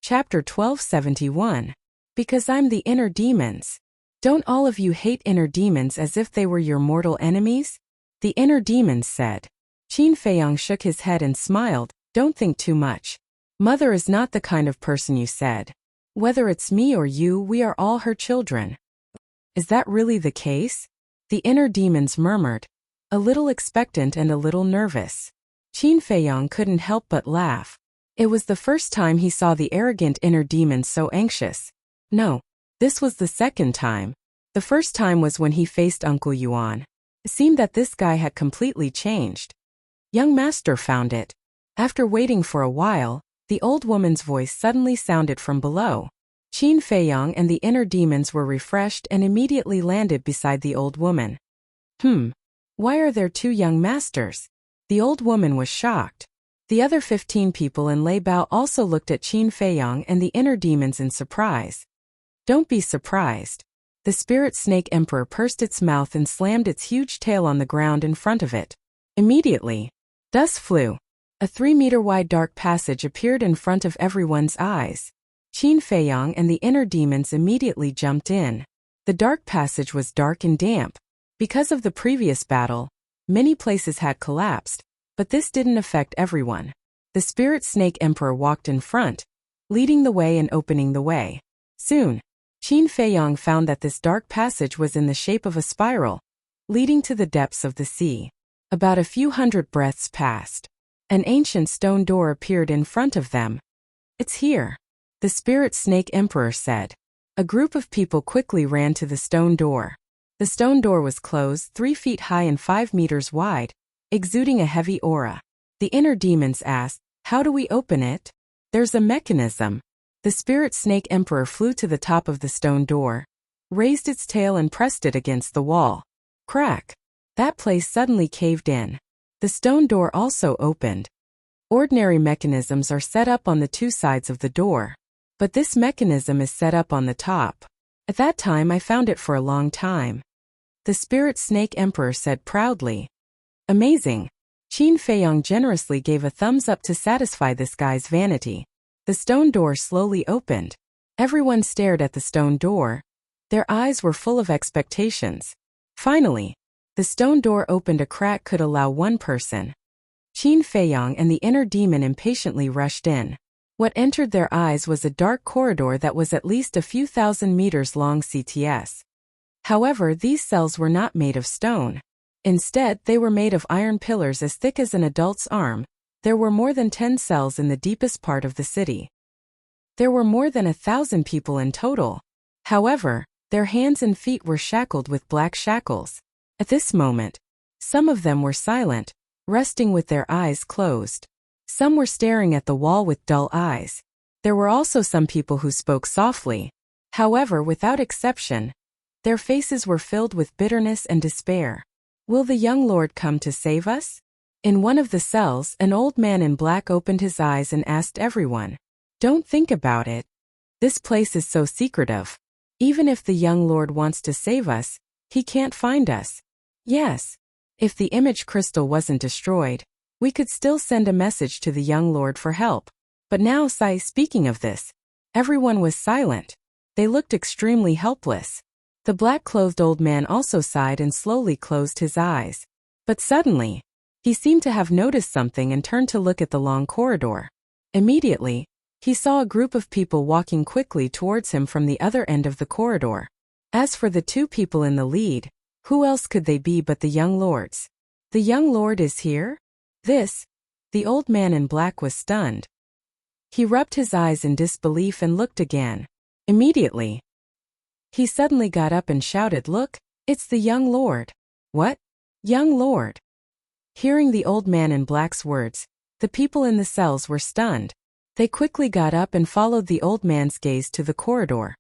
Chapter 1271. Because I'm the inner demons. Don't all of you hate inner demons as if they were your mortal enemies? The inner demons said. Qin Feiyang shook his head and smiled. Don't think too much. Mother is not the kind of person you said. Whether it's me or you, we are all her children. Is that really the case? The inner demons murmured, a little expectant and a little nervous. Qin Feiyang couldn't help but laugh. It was the first time he saw the arrogant inner demons so anxious. No, this was the second time. The first time was when he faced Uncle Yuan. It seemed that this guy had completely changed. Young master found it. After waiting for a while, the old woman's voice suddenly sounded from below. Qin Feiyang and the inner demons were refreshed and immediately landed beside the old woman. Why are there two young masters? The old woman was shocked. The other 15 people in Lei Bao also looked at Qin Feiyang and the inner demons in surprise. Don't be surprised. The Spirit Snake Emperor pursed its mouth and slammed its huge tail on the ground in front of it. Immediately, dust flew. A 3-meter-wide dark passage appeared in front of everyone's eyes. Qin Feiyang and the inner demons immediately jumped in. The dark passage was dark and damp. Because of the previous battle, many places had collapsed, but this didn't affect everyone. The Spirit Snake Emperor walked in front, leading the way and opening the way. Soon, Qin Feiyang found that this dark passage was in the shape of a spiral, leading to the depths of the sea. About a few hundred breaths passed. An ancient stone door appeared in front of them. "It's here," the Spirit Snake Emperor said. A group of people quickly ran to the stone door. The stone door was closed, 3 feet high and 5 meters wide, exuding a heavy aura. The inner demons asked, "How do we open it?" "There's a mechanism." The Spirit Snake Emperor flew to the top of the stone door, raised its tail and pressed it against the wall. Crack! That place suddenly caved in. The stone door also opened. Ordinary mechanisms are set up on the 2 sides of the door, but this mechanism is set up on the top. At that time I found it for a long time, the Spirit Snake Emperor said proudly. Amazing! Qin Feiyang generously gave a thumbs up to satisfy this guy's vanity. The stone door slowly opened. Everyone stared at the stone door. Their eyes were full of expectations. Finally, the stone door opened. A crack could allow one person. Qin Feiyang and the inner demon impatiently rushed in. What entered their eyes was a dark corridor that was at least a few thousand meters long CTS. However, these cells were not made of stone. Instead, they were made of iron pillars as thick as an adult's arm. There were more than 10 cells in the deepest part of the city. There were more than 1,000 people in total. However, their hands and feet were shackled with black shackles. At this moment, some of them were silent, resting with their eyes closed. Some were staring at the wall with dull eyes. There were also some people who spoke softly. However, without exception, their faces were filled with bitterness and despair. "Will the young lord come to save us?" In one of the cells, an old man in black opened his eyes and asked everyone, "Don't think about it. This place is so secretive. Even if the young lord wants to save us, he can't find us. Yes, if the image crystal wasn't destroyed, we could still send a message to the young lord for help. But now, speaking of this, everyone was silent. They looked extremely helpless. The black-clothed old man also sighed and slowly closed his eyes. But suddenly, he seemed to have noticed something and turned to look at the long corridor. Immediately, he saw a group of people walking quickly towards him from the other end of the corridor. As for the 2 people in the lead, who else could they be but the young lords? "The young lord is here?" The old man in black was stunned. He rubbed his eyes in disbelief and looked again. Immediately, he suddenly got up and shouted, "Look, it's the young lord." "What? Young lord?" Hearing the old man in black's words, the people in the cells were stunned. They quickly got up and followed the old man's gaze to the corridor.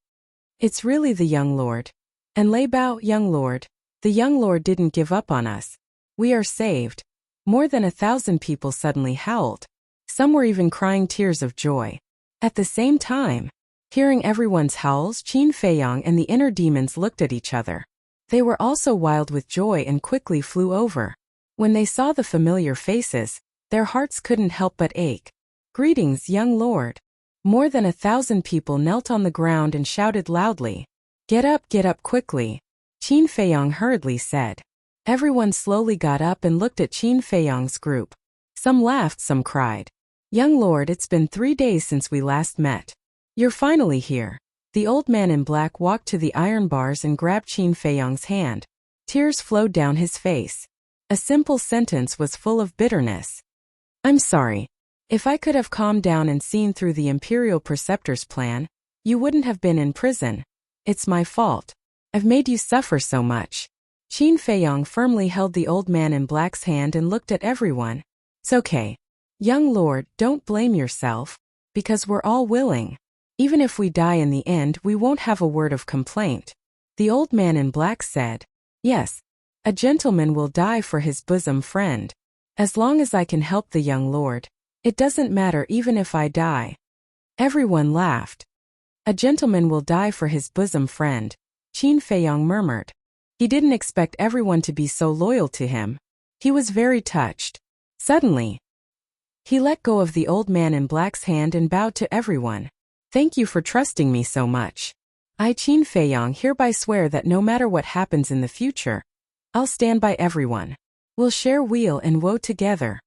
"It's really the young lord. And Lei Bao, young lord. The young lord didn't give up on us. We are saved." More than 1,000 people suddenly howled. Some were even crying tears of joy. At the same time, hearing everyone's howls, Qin Feiyang and the inner demons looked at each other. They were also wild with joy and quickly flew over. When they saw the familiar faces, their hearts couldn't help but ache. "Greetings, young lord." More than 1,000 people knelt on the ground and shouted loudly. Get up quickly," Qin Feiyang hurriedly said. Everyone slowly got up and looked at Qin Feiyang's group. Some laughed, some cried. "Young lord, it's been 3 days since we last met. You're finally here." The old man in black walked to the iron bars and grabbed Qin Feiyang's hand. Tears flowed down his face. A simple sentence was full of bitterness. "I'm sorry. If I could have calmed down and seen through the Imperial Preceptor's plan, you wouldn't have been in prison. It's my fault. I've made you suffer so much." Qin Feiyang firmly held the old man in black's hand and looked at everyone. "It's okay. Young lord, don't blame yourself, because we're all willing. Even if we die in the end, we won't have a word of complaint." The old man in black said, "Yes, a gentleman will die for his bosom friend. As long as I can help the young lord, it doesn't matter even if I die." Everyone laughed. "A gentleman will die for his bosom friend," Qin Feiyang murmured. He didn't expect everyone to be so loyal to him. He was very touched. Suddenly, he let go of the old man in black's hand and bowed to everyone. Thank you for trusting me so much. I, Qin Feiyang, hereby swear that no matter what happens in the future, I'll stand by everyone. We'll share weal and woe together.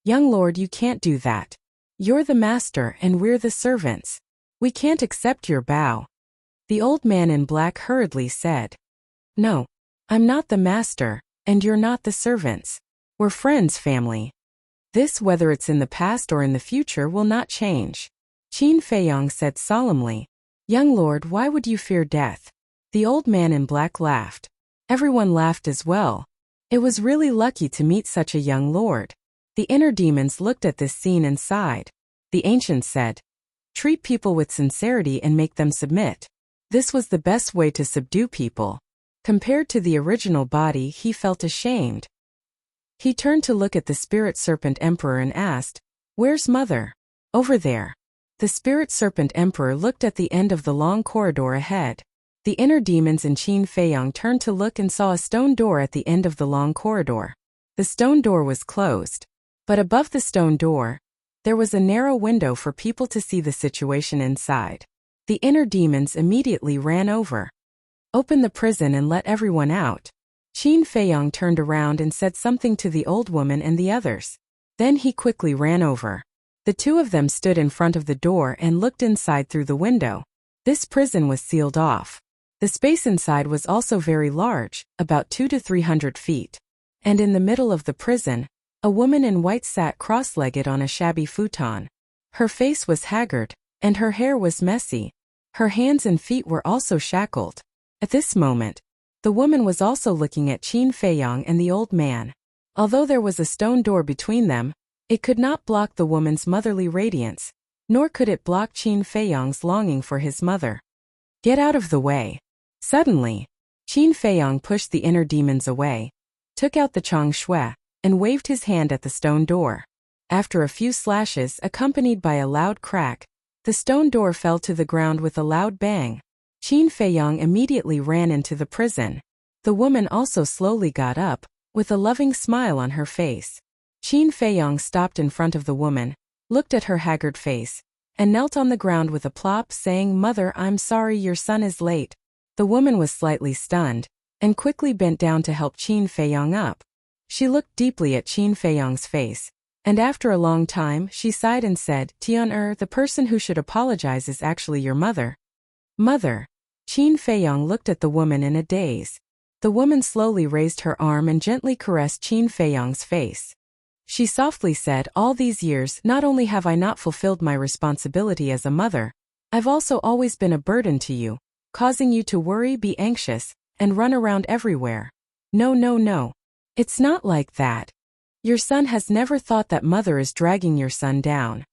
Young lord, you can't do that. You're the master and we're the servants. We can't accept your bow. The old man in black hurriedly said. No, I'm not the master, and you're not the servants. We're friends, family. This, whether it's in the past or in the future, will not change. Qin Feiyang said solemnly. Young lord, why would you fear death? The old man in black laughed. Everyone laughed as well. It was really lucky to meet such a young lord. The inner demons looked at this scene and sighed. The ancient said, treat people with sincerity and make them submit. This was the best way to subdue people. Compared to the original body, he felt ashamed. He turned to look at the spirit serpent emperor and asked, where's mother? Over there. The spirit serpent emperor looked at the end of the long corridor ahead. The inner demons and Qin Feiyang turned to look and saw a stone door at the end of the long corridor. The stone door was closed. But above the stone door, there was a narrow window for people to see the situation inside. The inner demons immediately ran over. Open the prison and let everyone out. Qin Feiyang turned around and said something to the old woman and the others. Then he quickly ran over. The two of them stood in front of the door and looked inside through the window. This prison was sealed off. The space inside was also very large, about 200 to 300 feet. And in the middle of the prison, a woman in white sat cross-legged on a shabby futon. Her face was haggard, and her hair was messy. Her hands and feet were also shackled. At this moment, the woman was also looking at Qin Feiyang and the old man. Although there was a stone door between them, it could not block the woman's motherly radiance, nor could it block Qin Feiyang's longing for his mother. Get out of the way. Suddenly, Qin Feiyang pushed the inner demons away, took out the Chang Shui, and waved his hand at the stone door. After a few slashes accompanied by a loud crack, the stone door fell to the ground with a loud bang. Qin Feiyang immediately ran into the prison. The woman also slowly got up, with a loving smile on her face. Qin Feiyang stopped in front of the woman, looked at her haggard face, and knelt on the ground with a plop, saying, Mother, I'm sorry your son is late. The woman was slightly stunned, and quickly bent down to help Qin Feiyang up. She looked deeply at Qin Feiyang's face, and after a long time she sighed and said, Tian the person who should apologize is actually your mother. Mother. Qin Feiyang looked at the woman in a daze. The woman slowly raised her arm and gently caressed Qin Feiyang's face. She softly said, all these years, not only have I not fulfilled my responsibility as a mother, I've also always been a burden to you, causing you to worry, be anxious, and run around everywhere. No. It's not like that. Your son has never thought that mother is dragging your son down.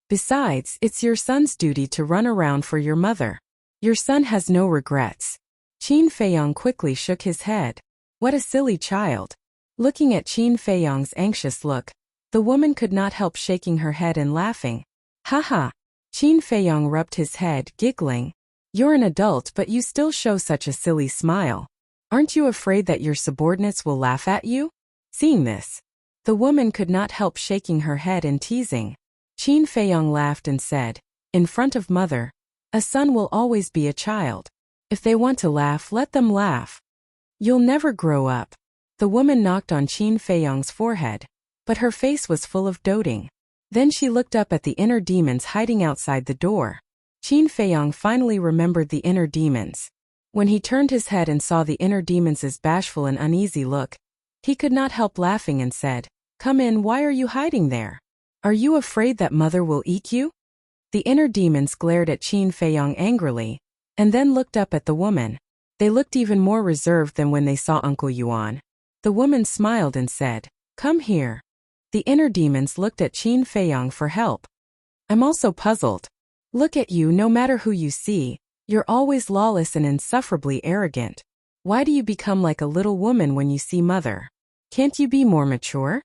Besides, it's your son's duty to run around for your mother. Your son has no regrets. Qin Feiyang quickly shook his head. What a silly child. Looking at Qin Feiyang's anxious look, the woman could not help shaking her head and laughing. Haha. Qin Feiyang rubbed his head, giggling. You're an adult but you still show such a silly smile. Aren't you afraid that your subordinates will laugh at you? Seeing this, the woman could not help shaking her head and teasing. Qin Feiyang laughed and said, in front of mother, a son will always be a child. If they want to laugh, let them laugh. You'll never grow up. The woman knocked on Qin Feiyang's forehead, but her face was full of doting. Then she looked up at the inner demons hiding outside the door. Qin Feiyang finally remembered the inner demons. When he turned his head and saw the inner demons' bashful and uneasy look, he could not help laughing and said, Come in, why are you hiding there? Are you afraid that mother will eat you? The inner demons glared at Qin Feiyang angrily, and then looked up at the woman. They looked even more reserved than when they saw Uncle Yuan. The woman smiled and said, Come here. The inner demons looked at Qin Feiyang for help. I'm also puzzled. Look at you, no matter who you see, you're always lawless and insufferably arrogant. Why do you become like a little woman when you see mother? Can't you be more mature?